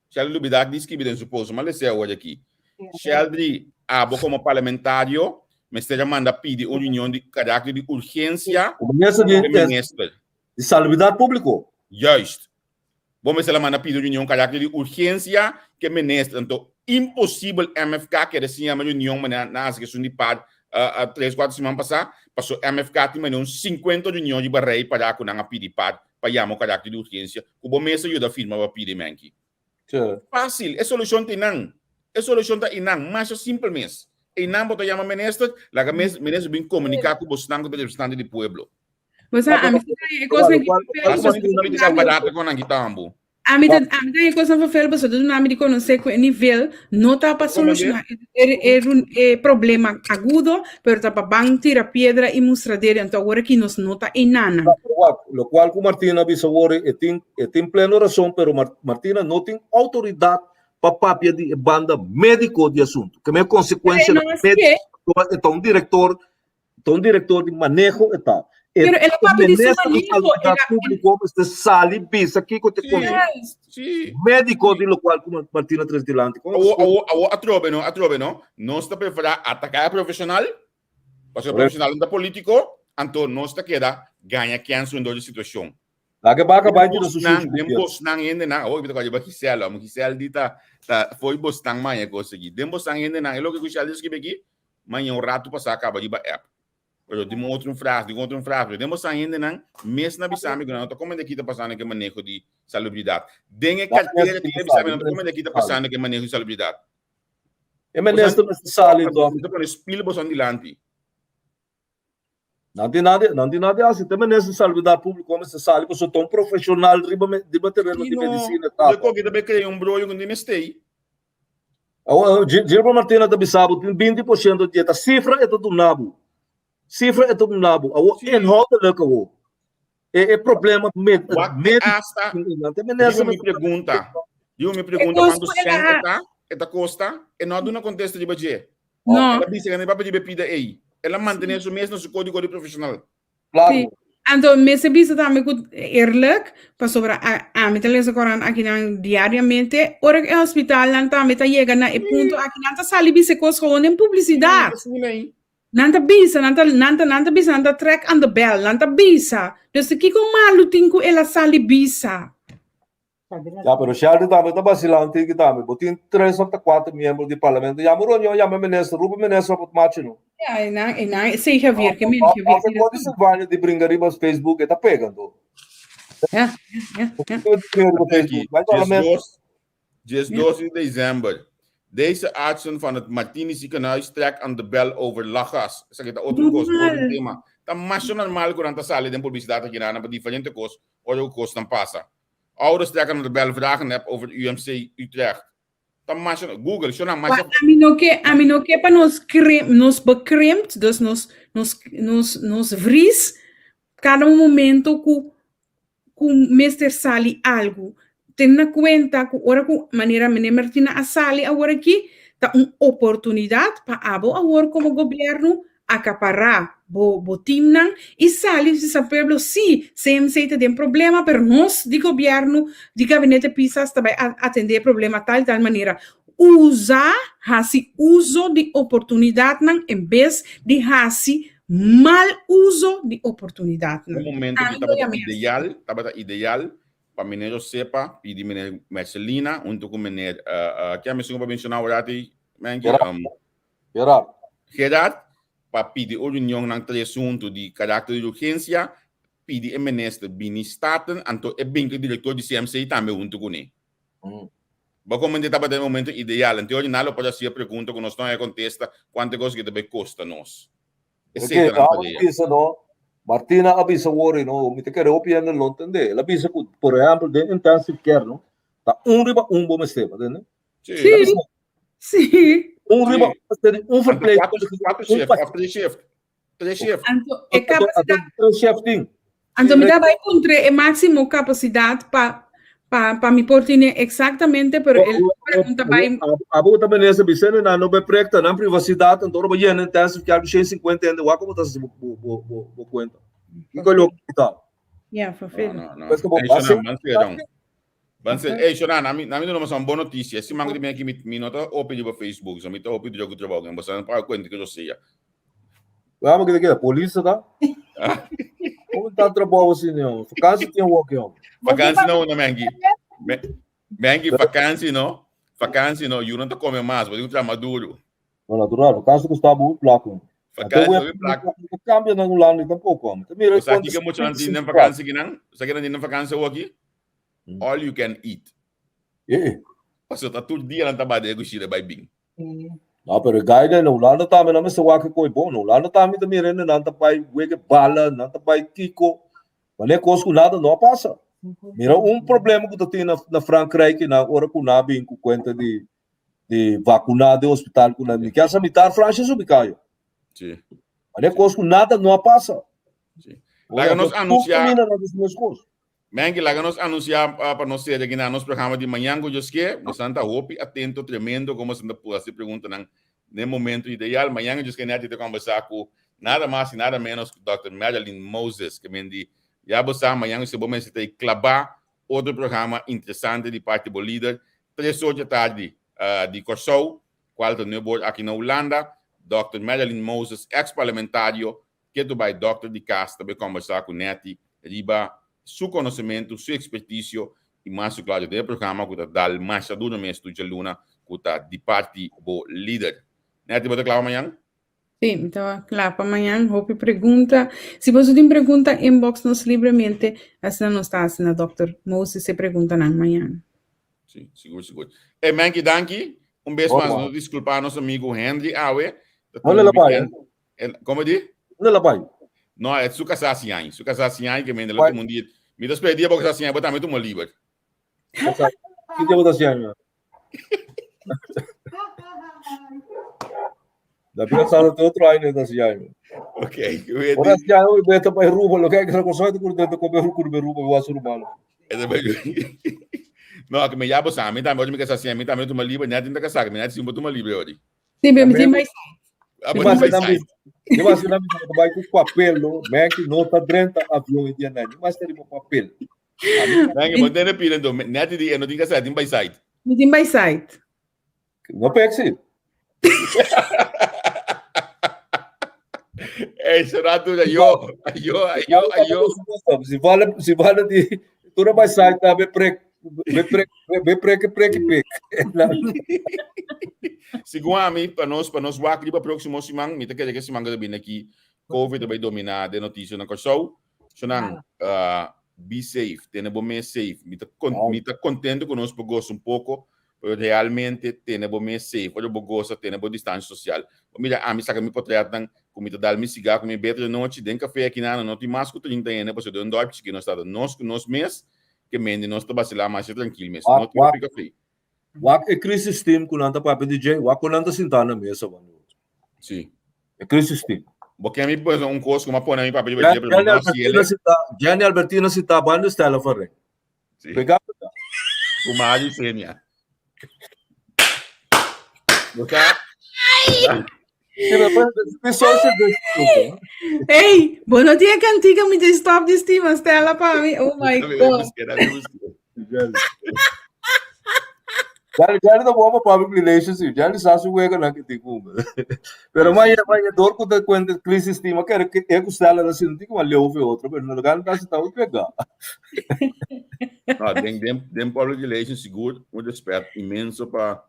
Sheldry Lubida diz que ele suposto, mas ele é hoje aqui. Sheldry, como parlamentário, mas esteja manda pedir uma reunião de caráter de urgência de salubridade pública. Justo. Vamos ela manda pedir uma reunião de caráter de urgência que ministra, então impossível MFK que assim uma reunião na questão de par 3-4 semanas passadas, passou MFK tem uns 50 reuniões de barrei para que não pedir par para chamar o caráter de urgência. O bom mês ajuda a firma para pedir manque. Fácil, a solução tem não. A solução tem não, mas é simples mesmo. E não pode chamar ministro, lá que ministro bem comunicar com o representante do povo. Você a mim é coisa que barata com aqui tambo. A mim é coisa para fazer, você do nome de conhecer que o nível não está para solucionar é problema agudo, pero está para bantir a pedra e mostradeira, então agora que nós não está em nada. Lo qual que Martina avisa agora tem plena razão, pero Martina não tem autoridade para papia de banda médico de assunto, que é consequência então um diretor de manejo e tal. Pero ele papo de manejo público este sali bisa aqui que te conhece. Médico de lo qual como Martina Transdilante. A trobe não. Nós está preparado atacar profissional, porque o profissional não é político, então nós está queda ganha chance em toda situação. Lá que vai acabar de sucesso. Demos não ainda não. Oi, bicho, vai Gisela, mas Gisela dita foi bostang mais conseguir. Demos não ainda não. É logo que o Gisela disse que aqui, mas um rato passar acaba de app. Eu digo outro frase. Demos ainda não, mesmo na Bissau, não estou como daqui está passando que manejo de salubridade. Dengue carteira de Bissau, não estou como daqui está passando que manejo de salubridade. É ministro da sala então. Estou com espelho bostando dilante. Não tem nada assim. Também nessa salubridade pública como essa sala, eu sou tão profissional de material de medicina. Eu cogi também criei brolho com demestei. Gilberto Martina da Bissau tem 20% de dieta. Cifra é todo nabo. Cifra é todo nabo. É nota da cabo. É problema médico. Eu me pergunta quando senta esta costa e não dá uma contesta de budget. No. Ela bisa que nem para pedir bebida aí. Ela mantém isso mesmo no seu código profissional. Claro. Sim. Então, mensen bisa também eerlijk, para sobre a meta lezen koran aqui diariamente, ora que hospital nanta meta chega na e ponto aqui nanta sali bisa kos gewoon in publicidade. Nanta bisa, nanta trek aan de bel, nanta bisa. Dus aqui com malu tinku ela sali bisa. Já, pero Charlie também está vacilando, que também. Botin 3 ou 4 membros do parlamento. Já morou, já me ministro, Ruben ministro para tomar no. Ja, en zeker weer, que men que Você pode Silvânia de brincadeira no Facebook, está pegando. Ja. Dia 2 de dezembro. Deze artsen van het Martini ziekenhuis trek aan de bel over lachgas. Zeg je dat outro kost, outro tema. Dat mas normal durante a sala de publicidade aqui na para diferente kost, ou kost dan passa. Ouders trekken aan de bel vragen heb over UMC Utrecht. Dan mas Google, zo dan mas. A mim não que para nos bekrimpt, dus nos vries cada momento com Mr. Sali algo. Ten na cuenta que ora com maneira Martina a Sali agora aqui tá oportunidade para abo agora como governo acaparar bo timnan e Sali se saberlo sim, CMC tem problema, pero nós de governo, de gabinete PISAS também atender problema tal maneira. Usar uso de oportunidade em vez de mal uso de oportunidade. No momento que estava ideal para mineiro sepa, pedir mineiro Marcelina, junto com mineiro, que a missão para mencionar agora aí, Gerard, para pedir a reunião ng assunto de caráter de urgência, pedir a ministro Bini Staten, então é bem que o diretor de CMC também junto com ele. Mas como estava no momento ideal, então hoje nada pode ser pergunta que nós não contesta quanto coisa que deve custa nós. Porque avisa no, Martina avisa worry no, me te quero opinião não entender. Ela avisa por exemplo de intensive care no, tá riba bom esteva, entende? Sim. Riba verpleegster, três chefes. Então é capacidade. Três chefes. Então me dá vai contra a máximo capacidade para me portine exatamente, pero ele pergunta vai. Abo também nessa vicenda na no bepreta na privacidade, então o bem intensive care de 150 ainda, como tá se bo conta. Que colocou tal. Yeah, for fair. Não. Ei, Shonan, na minha não é uma boa notícia. Se mangue bem aqui me nota ou pedir para Facebook, só me tá ou pedir jogo de trabalho, você não para conta que eu sei. Vamos que polícia tá? Como tá trabalho assim não? Vacância tem o que ó. Vacância não, Mengi. Mengi vacância não, eu não tô comendo mais, vou entrar maduro. Não natural, caso que está muito placo. Vacância placo. Cambia não lá nem tampouco. Também Você aqui que muito não tem vacância aqui não? Você quer não tem vacância aqui? All you can eat. Você tá todo dia na tabade com chile by bing. Não, pero guide não lá não tá me não se waque coi bom, não lá não tá me também não tá pai wege bala, não tá pai kiko. Mas é coisa que nada não passa. Mira problema que tu tem na Frankrijk na hora que na bem com conta de vacunar de hospital com na que essa militar França subicaio. Sim. Mas é coisa que nada não passa. Sim. Lá nós anunciar Mengi, lá nós anunciar para nós ser aqui no nosso programa de manhã, que eu esqueci, você está atento, tremendo, como você se pergunta no momento ideal. Manhã eu esqueci de conversar com nada mais e nada menos que Dr. Marilyn Moses, que me diz, já você amanhã você vai me clavar outro programa interessante de parte do líder, 3 horas da tarde de Corsou, qual é aqui na Holanda, Dr. Marilyn Moses, ex-parlamentário, que tu vai Dr. de Casta, vai conversar com Neti, riba seu conhecimento, sua expertise e mais claro do programa que dá mais duro mesmo de Luna que está de parte do líder. Né, te claro amanhã? Sim, então claro para amanhã. Hope pergunta. Se você tem pergunta, inbox nos livremente. Assim não está assim na Dr. Moses se pergunta na amanhã. Sim, seguro. E Menki, danke. Beijo mais. Desculpa nosso amigo Henry Awe. Olha lá pai. Como diz? Olha lá pai. Não, é su casa assim que me deu todo mundo. Me despedia porque assim, botar muito mal livre. Que dia botar assim? Da piazza do outro aí da assim. Ok. Ora assim, eu beta para ruba, lo que é que você vai ter que comer ruba, eu acho humano. Não, que me já botar, me também me casa assim, me também tu mal livre, nem tem que casar, me nem se botar mal livre hoje. Sim, me tem mais. Mas se não vai com papel, não, que nota 30 avião e não, mas tem papel. Venga, mas tem pila então, net die não tem que sair, tem by site. Não tem by site. Não pega sim. É, será tudo aí, Se vale de tudo by site, tá bem prek. Segundo a mim, para nós aqui para próximo semana, me quer que semana que vem aqui, COVID vai dominar de notícia na coisa. Senão, be safe, tenha bom mês safe. Me tá contente com nós gosto um pouco, mas realmente tenha bom mês safe. Olha bom gosto, tenha bom distância social. Mira, a mim saca me portretam, como dar me cigarro, como beber noite, den café aqui na não tem mais que 30 anos, porque eu não que nós está nós mês que mende nós tá vacilar mais tranquilo mesmo. Não tem café. Wak é crise sistema com nanta para DJ, wak com nanta sentar na mesa, mano. Sim. É crise sistema. Porque a mim pôs curso como pôr na minha papel de Gianni Albertino se tá bando estela fora. Sim. Pegar. O Mário Sênia. Você Ei, bom dia cantiga me stop this team Stella para mim. Oh my god. Já não vou para public relations, já não sabe o que é que tem como. Pero mas dor com a conta crise estima que é que Stella não sente como ali ouve outra, mas no lugar não está o pegar. Ah, tem public relations seguro, um respeito imenso para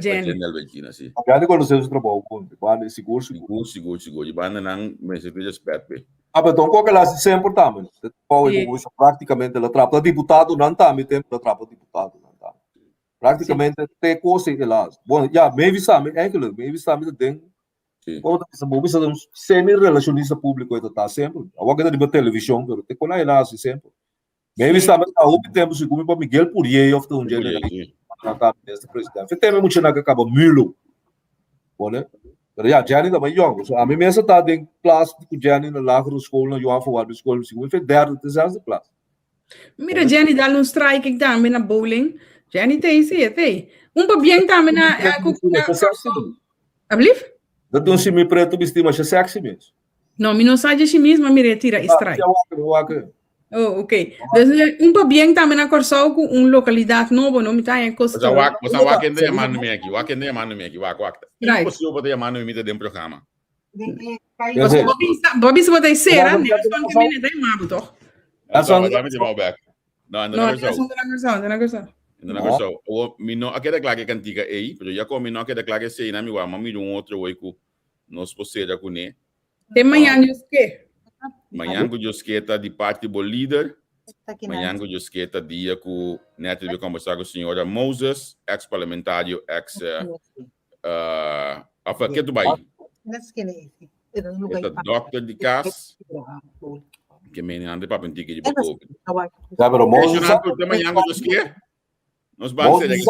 Jenny Albertina, sim. Já não conhecemos o trabalho, vale seguro. E banda não me se fez respeito. Ah, então qual que é a sempre também? Praticamente ela trapa deputado não tá, me tempo ela trapa deputado não tá. Praticamente tem coisa lá. Bom, já me sabe, é aquilo, me sabe tem. Quando essa movimento é um semi-relacionista público ele tá sempre. Agora que de televisão, pero tem coisa lá sempre. Me sabe a outro tempo se como para Miguel Purier of um dia tá nesse presidente. Tem muito na que acaba Milo. Bom, né? Pero já nem também jogo. A mim mesmo tá em classe com Jenny na lá na escola, na João Fawad escola, segundo foi 10ª classe. Mira, Jenny dá um strike também na bowling. Jenny tem isso, tem. Para também na Ablif? Da se me preto me estima se sexy mesmo. Não, me não sai de mesmo, me retira strike. Oh, ok. Então, para bem também na Corsau com localidade nova, não me tá em costa. Você vai querer chamar no aqui, vai querer chamar no aqui, vai. Não possível poder chamar no meio do programa. Bobby se botar cera, né? Só que me nem mabo, toch? Não, não é só. O mino aquela claque cantiga aí, pero já como mino aquela claque sei na mi wa, mami um outro oico nos poseda com né. De manhã os que? Manhã com Josqueta de parte do líder. Manhã com Josqueta dia com neto de conversar com a senhora Moses, ex-parlamentário, a que tu vai? Doctor de Cas. Que me ande para pentique de pouco. Já pero Moses. Manhã com Josqueta. Nos vamos ser aqui.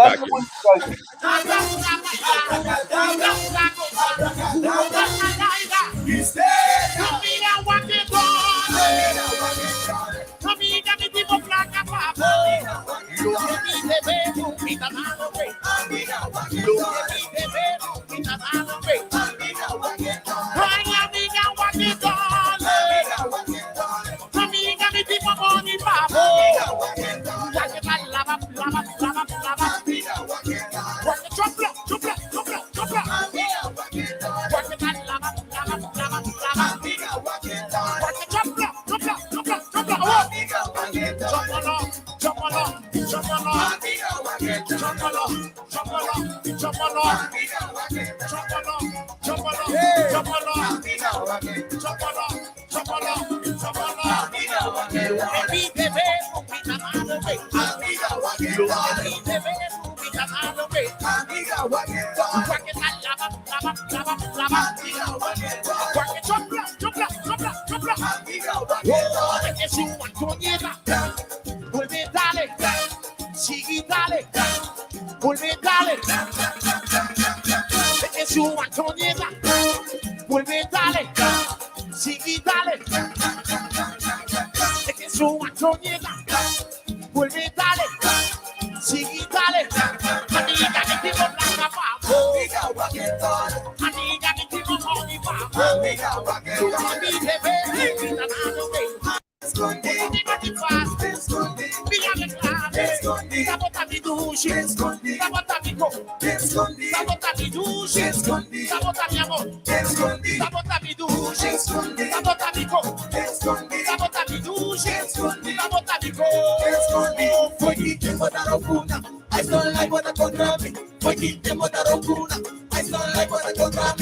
Amiga, Foi que botaram cuna, mas não like bota contra mim. Foi que botaram cuna, mas não like bota contra mim.